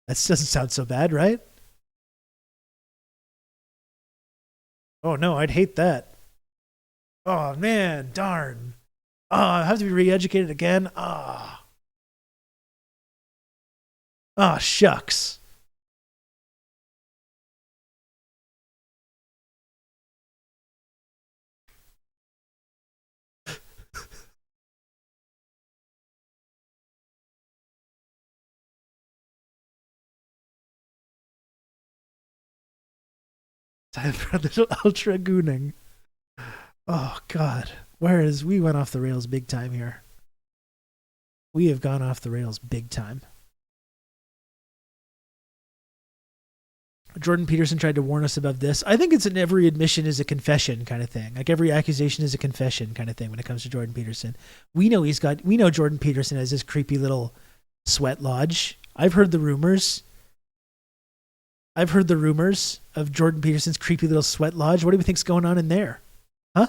That doesn't sound so bad, right? Oh no, I'd hate that. Oh man, darn. Oh, I have to be re-educated again. Ah. Oh, shucks. Time for a little ultra gooning. Oh, God. We went off the rails big time here. We have gone off the rails big time. Jordan Peterson tried to warn us about this. I think it's in every admission is a confession kind of thing. Like every accusation is a confession kind of thing when it comes to Jordan Peterson. We know Jordan Peterson has this creepy little sweat lodge. I've heard the rumors of Jordan Peterson's creepy little sweat lodge. What do you think's going on in there? Huh?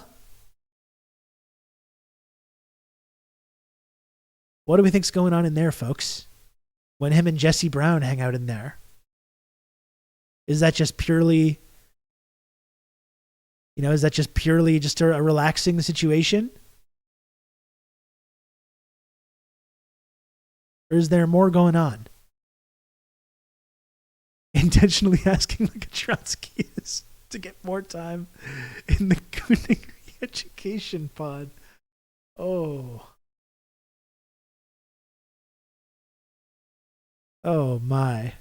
What do we think's going on in there, folks? When him and Jesse Brown hang out in there? Is that just purely, just a relaxing situation? Or is there more going on? Intentionally asking like a Trotsky is to get more time in the Gooning education pod. Oh. Oh my.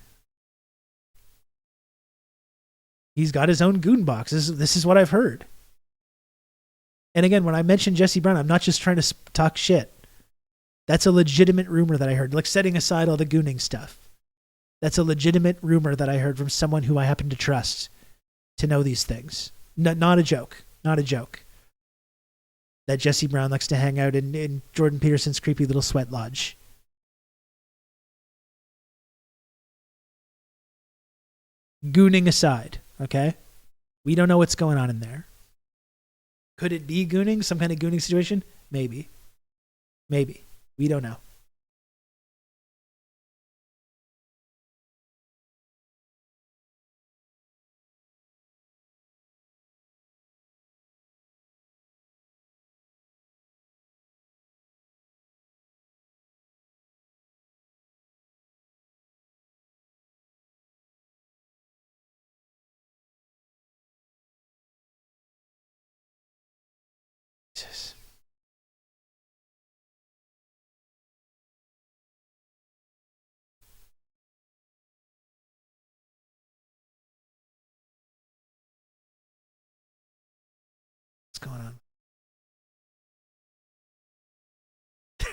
He's got his own goon box. This is what I've heard. And again, when I mention Jesse Brown, I'm not just trying to talk shit. That's a legitimate rumor that I heard. Like, setting aside all the gooning stuff. That's a legitimate rumor that I heard from someone who I happen to trust to know these things. Not a joke. Not a joke. That Jesse Brown likes to hang out in Jordan Peterson's creepy little sweat lodge. Gooning aside, okay? We don't know what's going on in there. Could it be gooning? Some kind of gooning situation? Maybe. Maybe. We don't know. Jesus. What's going on?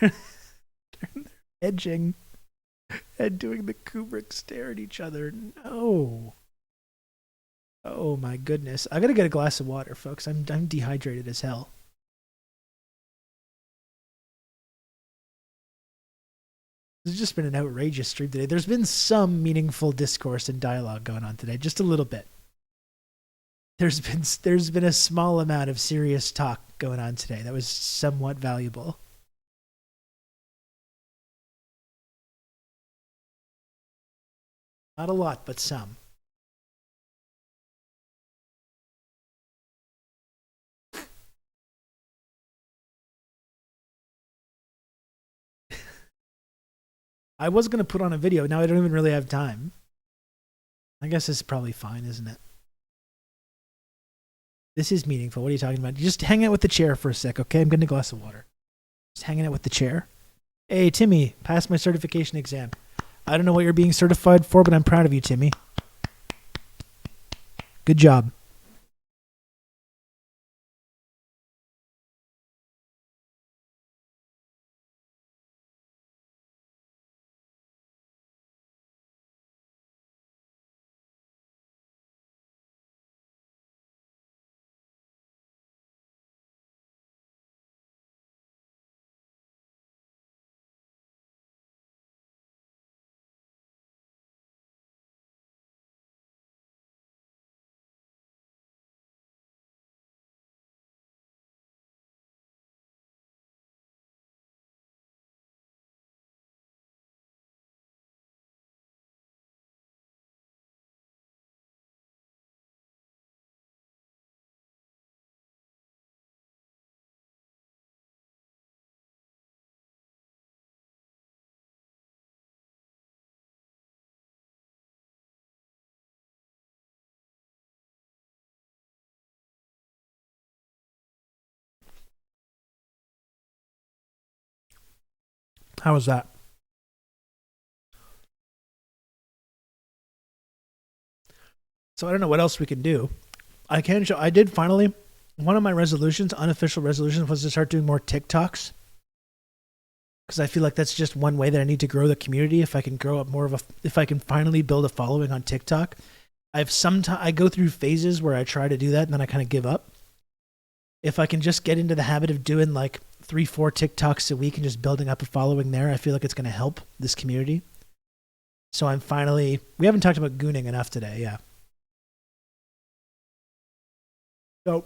They're edging and doing the Kubrick stare at each other. No. Oh my goodness. I gotta get a glass of water, folks. I'm dehydrated as hell. This has just been an outrageous stream today. There's been some meaningful discourse and dialogue going on today, just a little bit. There's been a small amount of serious talk going on today that was somewhat valuable. Not a lot, but some. I was going to put on a video. Now I don't even really have time. I guess this is probably fine, isn't it? This is meaningful. What are you talking about? Just hang out with the chair for a sec, okay? I'm getting a glass of water. Just hanging out with the chair. Hey, Timmy, passed my certification exam. I don't know what you're being certified for, but I'm proud of you, Timmy. Good job. How was that? So I don't know what else we can do. I did finally, one of my resolutions, unofficial resolutions, was to start doing more TikToks. Because I feel like that's just one way that I need to grow the community. If I can grow up if I can finally build a following on TikTok. I go through phases where I try to do that and then I kind of give up. If I can just get into the habit of doing like 3-4 TikToks a week and just building up a following there, I feel like it's going to help this community. So we haven't talked about gooning enough today, yeah. So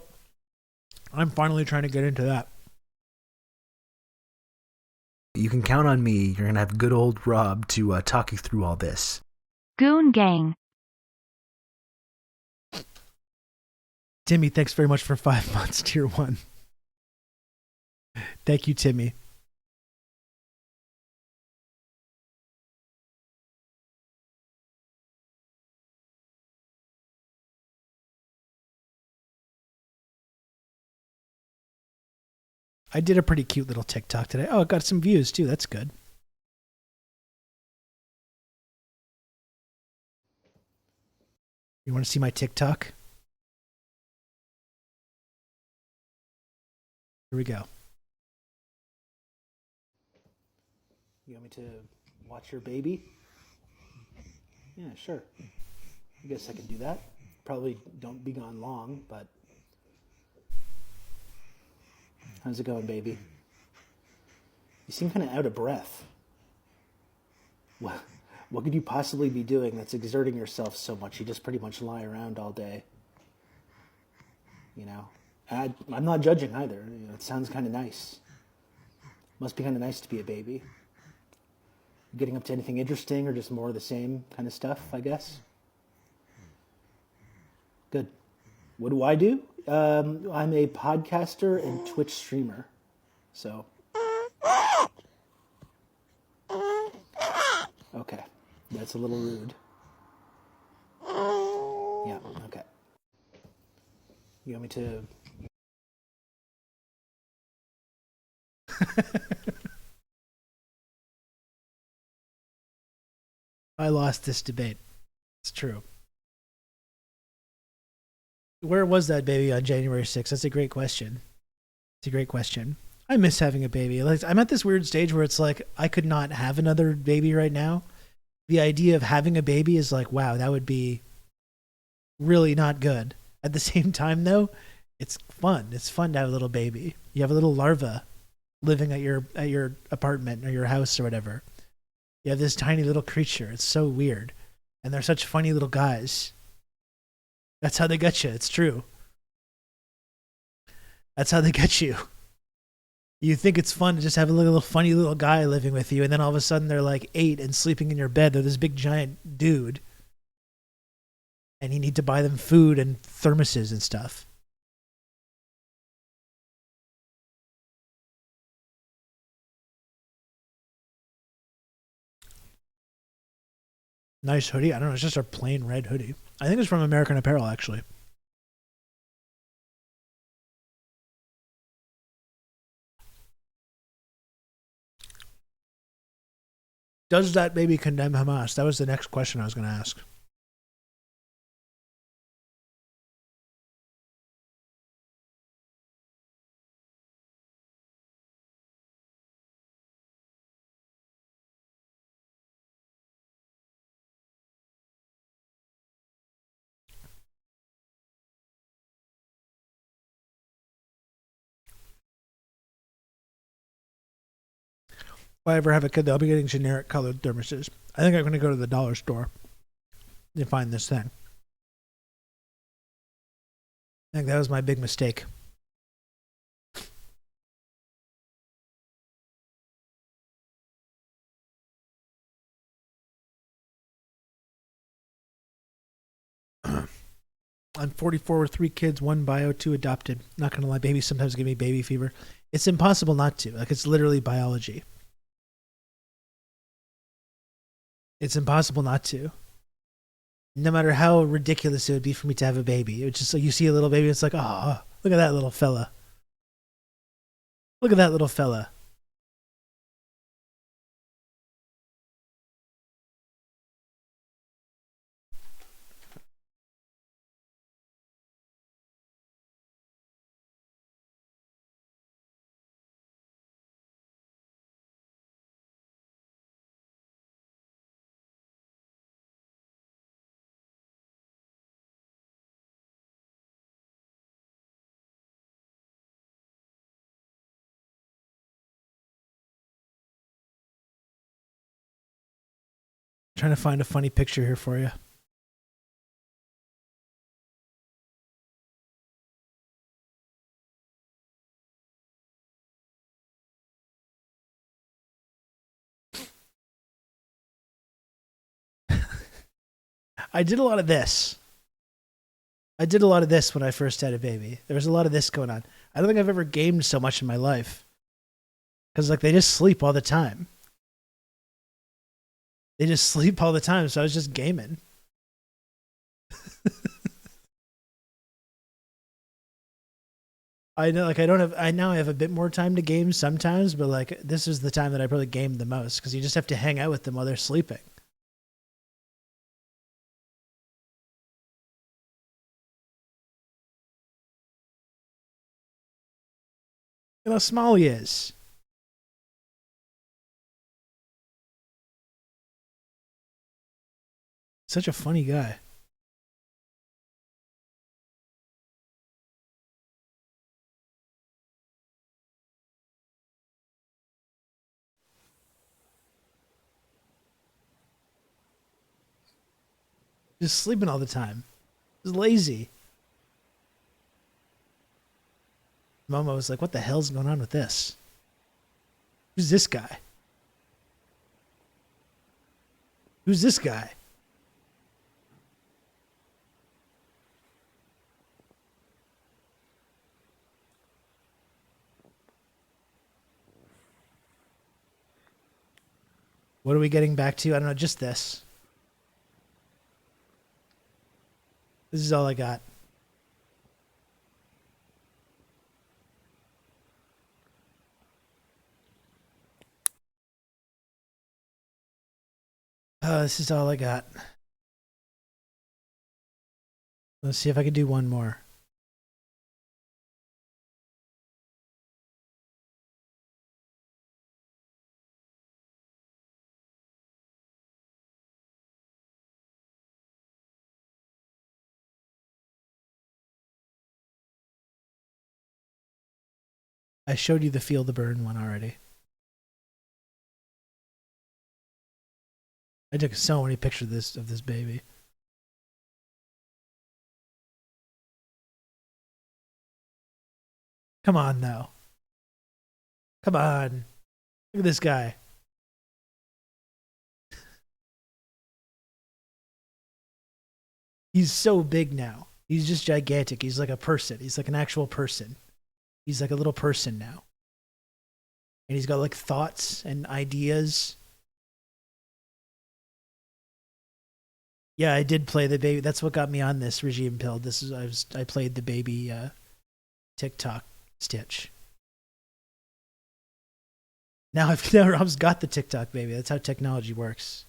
I'm finally trying to get into that. You can count on me. You're going to have good old Rob to talk you through all this. Goon Gang. Timmy, thanks very much for 5 months, tier 1. Thank you, Timmy. I did a pretty cute little TikTok today. Oh, it got some views too. That's good. You want to see my TikTok? Here we go. You want me to watch your baby? Yeah, sure. I guess I can do that. Probably don't be gone long, but... How's it going, baby? You seem kind of out of breath. What could you possibly be doing that's exerting yourself so much? You just pretty much lie around all day. You know? I'm not judging either. You know, it sounds kind of nice. Must be kind of nice to be a baby. Getting up to anything interesting or just more of the same kind of stuff, I guess? Good. What do I do? I'm a podcaster and Twitch streamer. So. Okay. That's a little rude. Yeah, okay. You want me to... I lost this debate. It's true. Where was that baby on January 6th? That's a great question. It's a great question. I miss having a baby. Like, I'm at this weird stage where it's like I could not have another baby right now. The idea of having a baby is like, wow, that would be really not good. At the same time, though, it's fun. It's fun to have a little baby. You have a little larva living at your apartment or your house or whatever. You have this tiny little creature. It's so weird. And they're such funny little guys. That's how they get you. It's true. That's how they get you. You think it's fun to just have a little funny little guy living with you, and then all of a sudden they're like 8 and sleeping in your bed. They're this big giant dude. And you need to buy them food and thermoses and stuff. Nice hoodie. I don't know. It's just a plain red hoodie. I think it's from American Apparel, actually. Does that baby condemn Hamas? That was the next question I was going to ask. If I ever have a kid, they'll be getting generic colored thermoses. I think I'm going to go to the dollar store and find this thing. I think that was my big mistake. I'm 44 with 3 kids, 1 bio, 2 adopted. Not going to lie, babies sometimes give me baby fever. It's impossible not to. Like, it's literally biology. It's impossible not to. No matter how ridiculous it would be for me to have a baby. It's just like you see a little baby, it's like, oh, look at that little fella. Look at that little fella. Trying to find a funny picture here for you. I did a lot of this. I did a lot of this when I first had a baby. There was a lot of this going on. I don't think I've ever gamed so much in my life. Because, like, they just sleep all the time. They just sleep all the time, so I was just gaming. I know, like, I now have a bit more time to game sometimes, but, like, this is the time that I probably gamed the most, because you just have to hang out with them while they're sleeping. Look how small he is. Such a funny guy. Just sleeping all the time. Just lazy. Momo was like, what the hell's going on with this? Who's this guy? Who's this guy? What are we getting back to? I don't know, just this. This is all I got. This is all I got. Let's see if I can do one more. I showed you the Feel the Burn one already. I took so many pictures of this baby. Come on now. Come on. Look at this guy. He's so big now. He's just gigantic. He's like a person. He's like an actual person. He's like a little person now. And he's got like thoughts and ideas. Yeah, I did play the baby. That's what got me on this regime pill. I played the baby TikTok Stitch. Now Rob's got the TikTok baby. That's how technology works.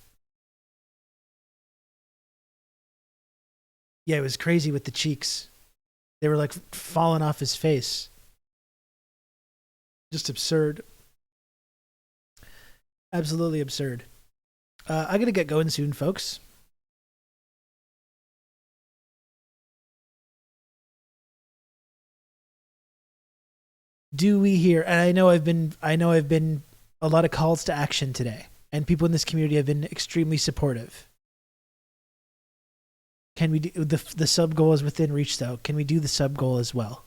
Yeah, it was crazy with the cheeks. They were like falling off his face. Just absurd. Absolutely absurd. I gotta get going soon, folks. Do we hear? And I know I've been a lot of calls to action today, and people in this community have been extremely supportive. Can we do the sub goal is within reach though? Can we do the sub goal as well?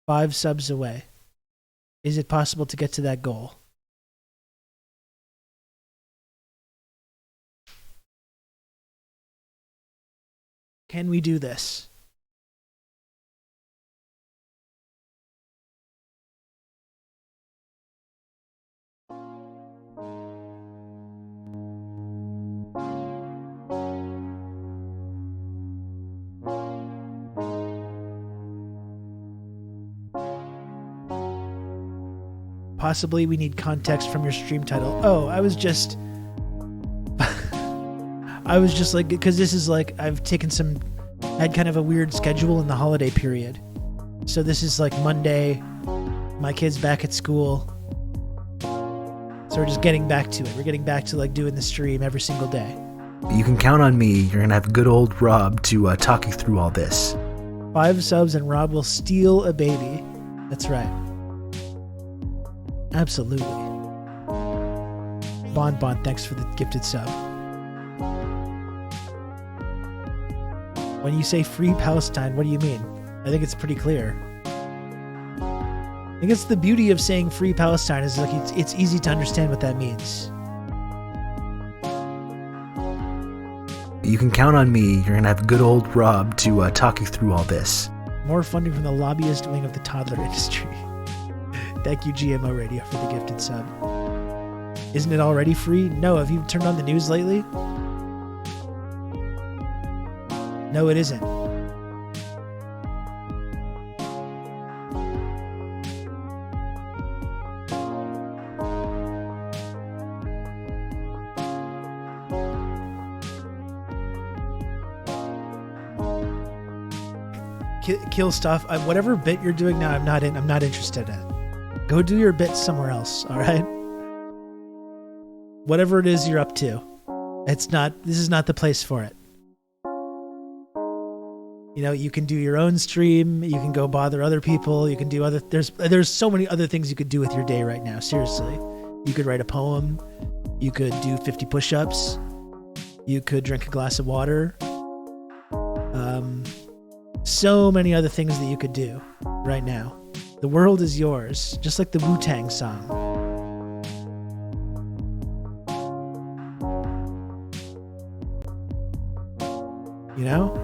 5 subs away. Is it possible to get to that goal? Can we do this? Possibly we need context from your stream title. Oh, I was just like, because this is like, I've had kind of a weird schedule in the holiday period. So this is like Monday, my kid's back at school. So we're just getting back to it. We're getting back to like doing the stream every single day. You can count on me. You're going to have good old Rob to talk you through all this. 5 subs and Rob will steal a baby. That's right. Absolutely. Bon, thanks for the gifted sub. When you say free Palestine, what do you mean? I think it's pretty clear. I think it's the beauty of saying free Palestine is like it's easy to understand what that means. you can count on me. You're gonna have good old Rob to talk you through all this. More funding from the lobbyist wing of the toddler industry. Thank you, GMO Radio, for the gifted sub. Isn't it already free? No, have you turned on the news lately? No, it isn't. Kill stuff. Whatever bit you're doing now, I'm not interested in. Go do your bit somewhere else, all right? Whatever it is you're up to. This is not the place for it. You know, you can do your own stream, you can go bother other people, you can do there's so many other things you could do with your day right now, seriously. You could write a poem, you could do 50 push-ups, you could drink a glass of water. So many other things that you could do right now. The world is yours, just like the Wu-Tang song. You know?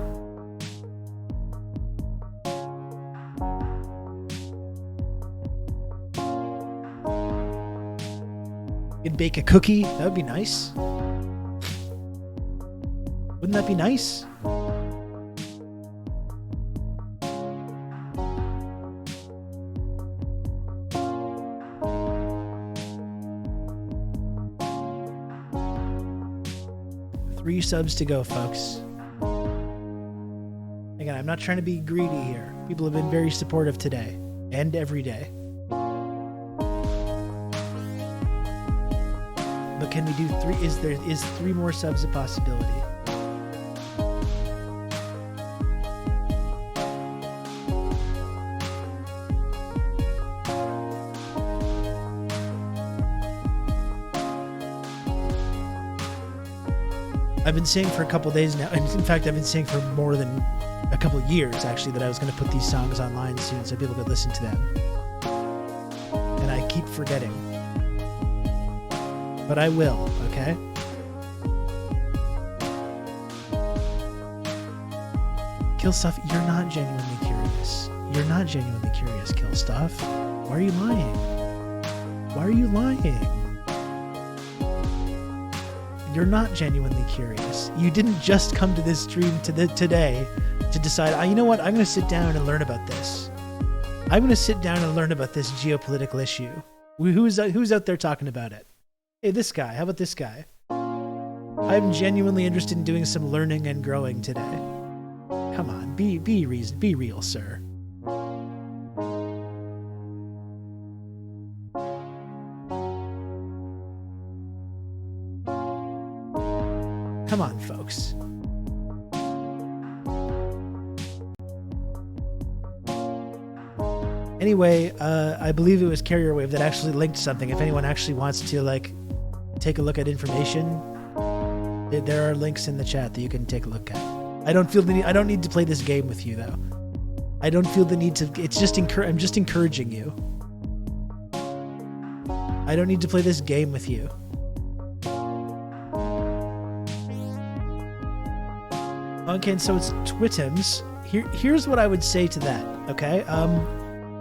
You could bake a cookie. That would be nice. Wouldn't that be nice? Three subs to go, folks. Again, I'm not trying to be greedy here. People have been very supportive today and every day. But can we do three? Is three more subs a possibility? I've been saying for a couple days now, and in fact, I've been saying for more than a couple of years, actually, that I was going to put these songs online soon so people could listen to them. And I keep forgetting. But I will, okay? Kill Stuff, you're not genuinely curious. You're not genuinely curious, Kill Stuff. Why are you lying? Why are you lying? You're not genuinely curious. You didn't just come to this stream today to decide, you know what, I'm going to sit down and learn about this. I'm going to sit down and learn about this geopolitical issue. Who's out there talking about it? Hey, this guy. How about this guy? I'm genuinely interested in doing some learning and growing today. Come on, be real, sir. Come on, folks. Anyway, I believe it was Carrier Wave that actually linked something. If anyone actually wants to take a look at information, there are links in the chat that you can take a look at. I don't feel the need. I don't need to play this game with you though. I don't feel the need to. It's just I'm just encouraging you. I don't need to play this game with you. Okay, and so it's Twitums. Here's what I would say to that, okay?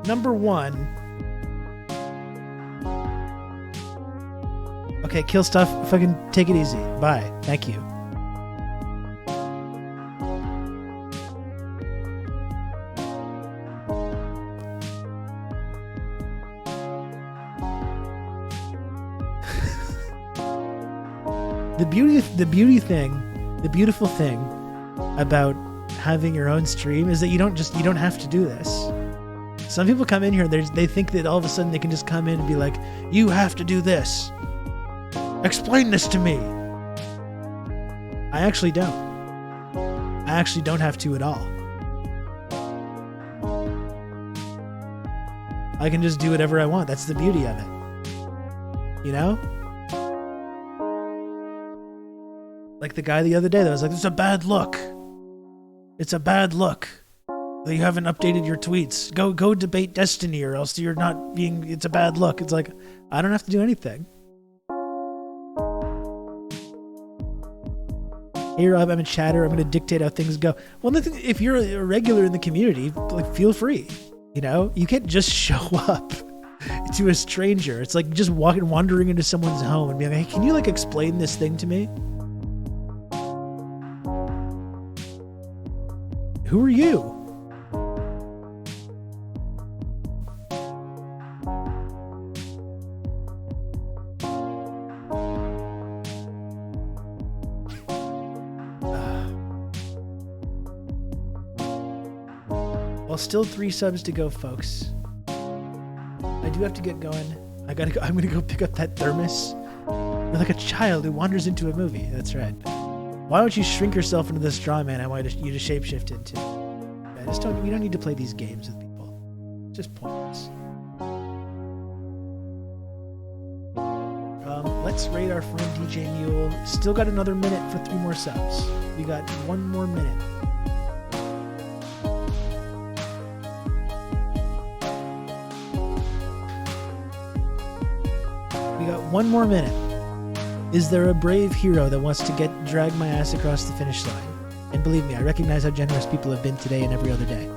Number one... Okay, Kill Stuff, fucking take it easy. Bye. Thank you. The beautiful thing about having your own stream is that you don't have to do this. Some people come in here, they think that all of a sudden they can just come in and be like, you have to do this. Explain this to me. I actually don't. I actually don't have to at all. I can just do whatever I want. That's the beauty of it. You know? Like the guy the other day that was like, it's a bad look. It's a bad look that you haven't updated your tweets. Go debate Destiny or else you're not being, it's a bad look. It's like, I don't have to do anything. Hey Rob, I'm a chatter. I'm going to dictate how things go. Well, if you're a regular in the community, like, feel free. You know, you can't just show up to a stranger. It's like just wandering into someone's home and being like, hey, can you like explain this thing to me? Who are you? Well, still 3 subs to go, folks. I do have to get going. I'm gonna go pick up that thermos. You're like a child who wanders into a movie. That's right. Why don't you shrink yourself into the straw man I want you to shapeshift into? Yeah, you don't need to play these games with people. It's just pointless. Let's raid our friend DJ Mule. Still got another minute for 3 more subs. We got 1 more minute. We got 1 more minute. Is there a brave hero that wants to drag my ass across the finish line? And believe me, I recognize how generous people have been today and every other day.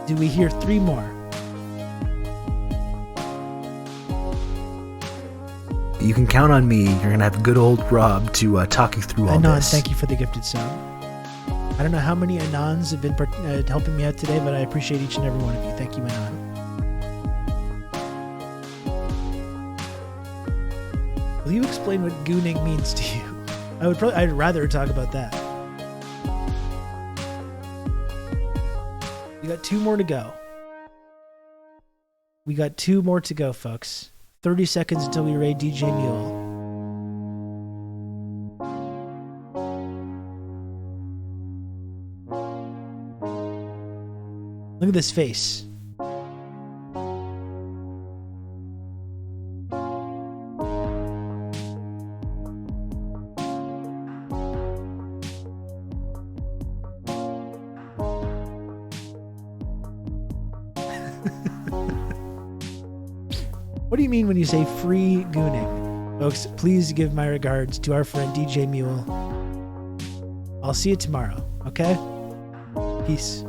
Do we hear 3 more? You can count on me. You're gonna have good old Rob to talk you through all Anon, this. thank you for the gifted sub. I don't know how many Anons have been helping me out today, but I appreciate each and every one of you. Thank you, Anon. Will you explain what gooning means to you? I'd rather talk about that. We got 2 more to go. We got 2 more to go, folks. 30 seconds until we raid DJ Mule. Look at this face. What do you mean when you say free gooning? Folks, please give my regards to our friend DJ Mule. I'll see you tomorrow, okay? Peace.